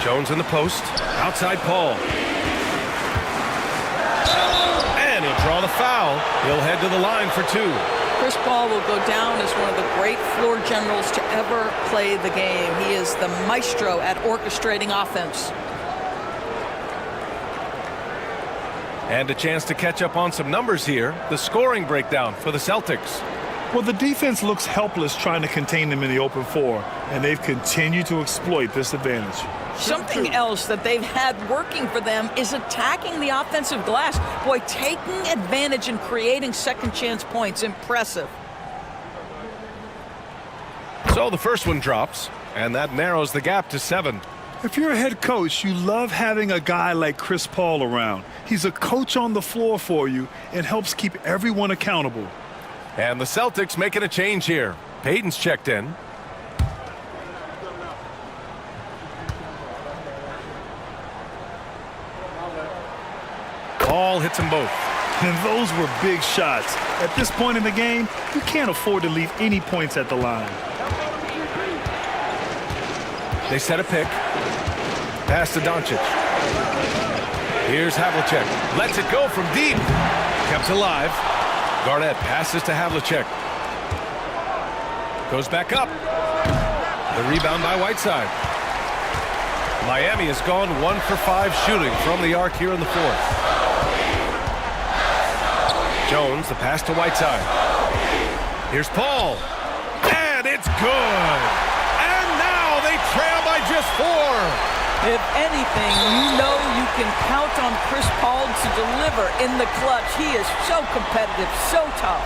I: Jones in the post. Outside Paul. And he'll draw the foul. He'll head to the line for 2.
N: Chris Paul will go down as one of the great floor generals to ever play the game. He is the maestro at orchestrating offense.
I: And a chance to catch up on some numbers here. The scoring breakdown for the Celtics.
J: Well, the defense looks helpless trying to contain them in the open floor, and they've continued to exploit this advantage.
N: Something else that they've had working for them is attacking the offensive glass. Boy, taking advantage and creating second chance points. Impressive.
I: So the first one drops, and that narrows the gap to 7.
J: If you're a head coach, you love having a guy like Chris Paul around. He's a coach on the floor for you and helps keep everyone accountable.
I: And the Celtics making a change here. Payton's checked in. Paul hits them both.
J: And those were big shots. At this point in the game, you can't afford to leave any points at the line.
I: They set a pick. Pass to Doncic. Here's Havlicek. Lets it go from deep. Kept alive. Garnett passes to Havlicek. Goes back up. The rebound by Whiteside. Miami has gone 1 for 5 shooting from the arc here in the fourth. Jones, the pass to Whiteside. Here's Paul. And it's good. And now they trail by just 4.
N: If anything, you know you can count on Chris Paul to deliver in the clutch. He is so competitive, so tough.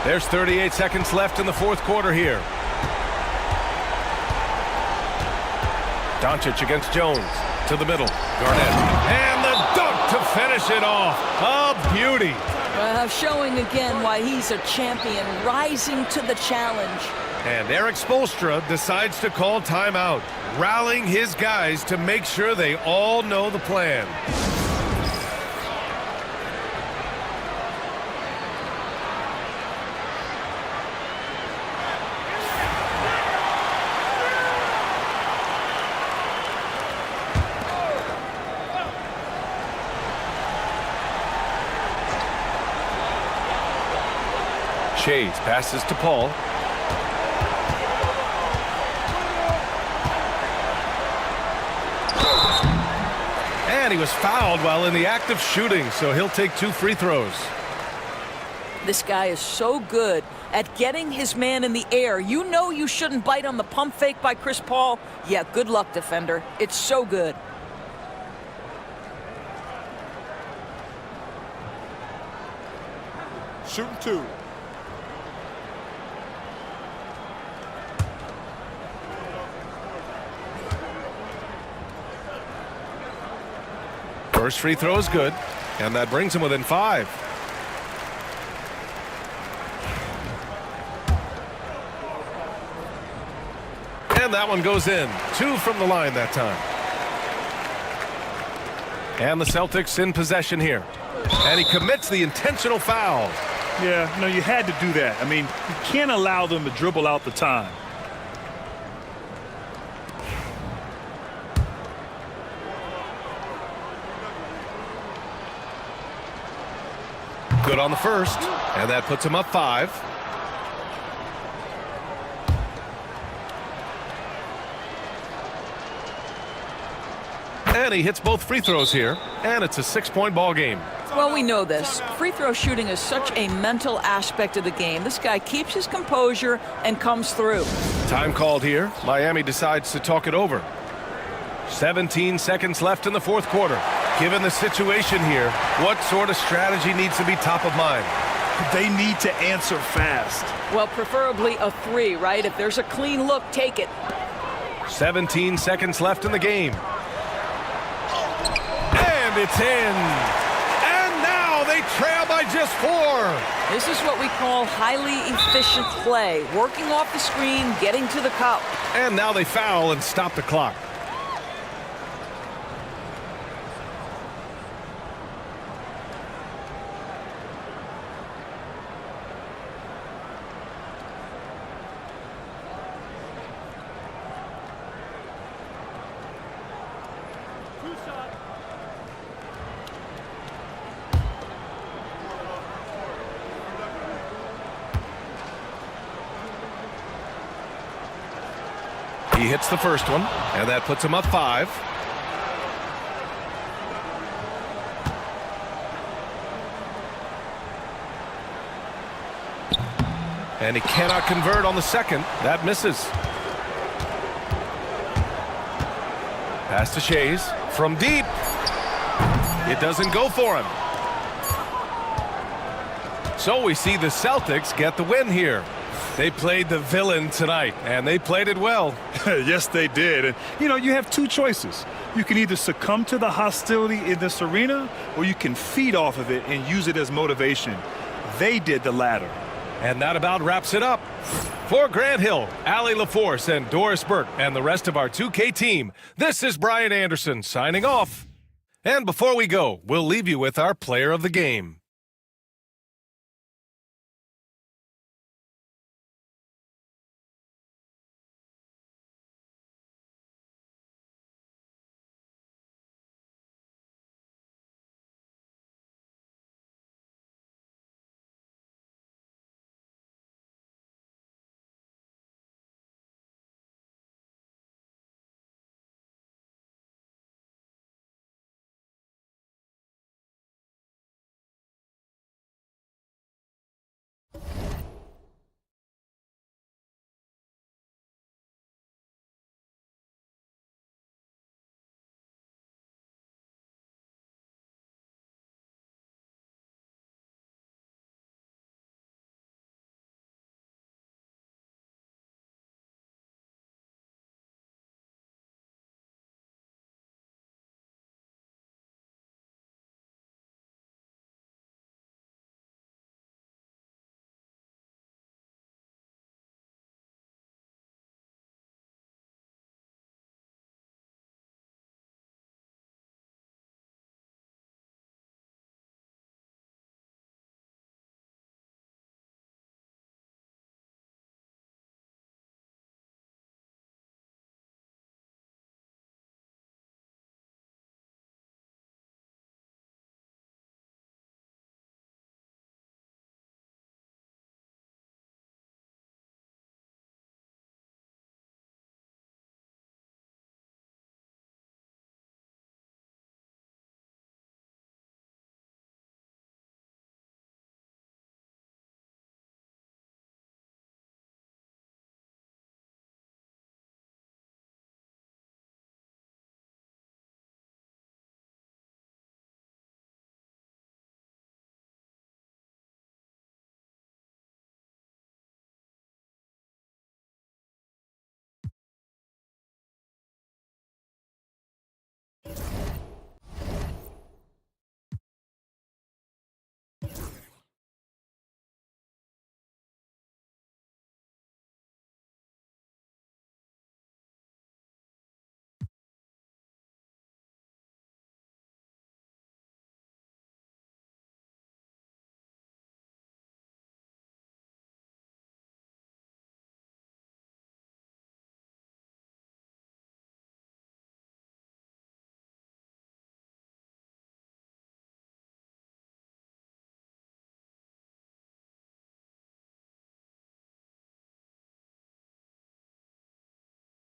I: There's 38 seconds left in the fourth quarter here. Doncic against Jones. To the middle. Garnett. And the dunk to finish it off. A beauty.
N: Showing again why he's a champion, rising to the challenge.
I: And Eric Spoelstra decides to call timeout, rallying his guys to make sure they all know the plan. Shades passes to Paul. And he was fouled while in the act of shooting, so he'll take 2 free throws.
N: This guy is so good at getting his man in the air. You know you shouldn't bite on the pump fake by Chris Paul. Yeah, good luck, defender. It's so good.
G: Shooting 2.
I: First free throw is good, and that brings him within 5. And that one goes in. 2 from the line that time. And the Celtics in possession here. And he commits the intentional foul.
J: Yeah, you had to do that. I mean, you can't allow them to dribble out the time.
I: Good on the first, and that puts him up 5. And he hits both free throws here, and it's a 6-point ball game.
N: Well, we know this. Free throw shooting is such a mental aspect of the game. This guy keeps his composure and comes through.
I: Time called here. Miami decides to talk it over. 17 seconds left in the fourth quarter. Given the situation here, what sort of strategy needs to be top of mind?
J: They need to answer fast.
N: Well, preferably a 3, right? If there's a clean look, take it.
I: 17 seconds left in the game. And it's in. And now they trail by just 4.
N: This is what we call highly efficient play. Working off the screen, getting to the cup.
I: And now they foul and stop the clock. He hits the first one, and that puts him up 5. And he cannot convert on the second. That misses. Pass to Shays from deep. It doesn't go for him. So we see the Celtics get the win here. They played the villain tonight, and they played it well.
J: Yes, they did. And, you have 2 choices. You can either succumb to the hostility in this arena, or you can feed off of it and use it as motivation. They did the latter.
I: And that about wraps it up. For Grant Hill, Allie LaForce, and Doris Burke, and the rest of our 2K team, this is Brian Anderson signing off. And before we go, we'll leave you with our player of the game.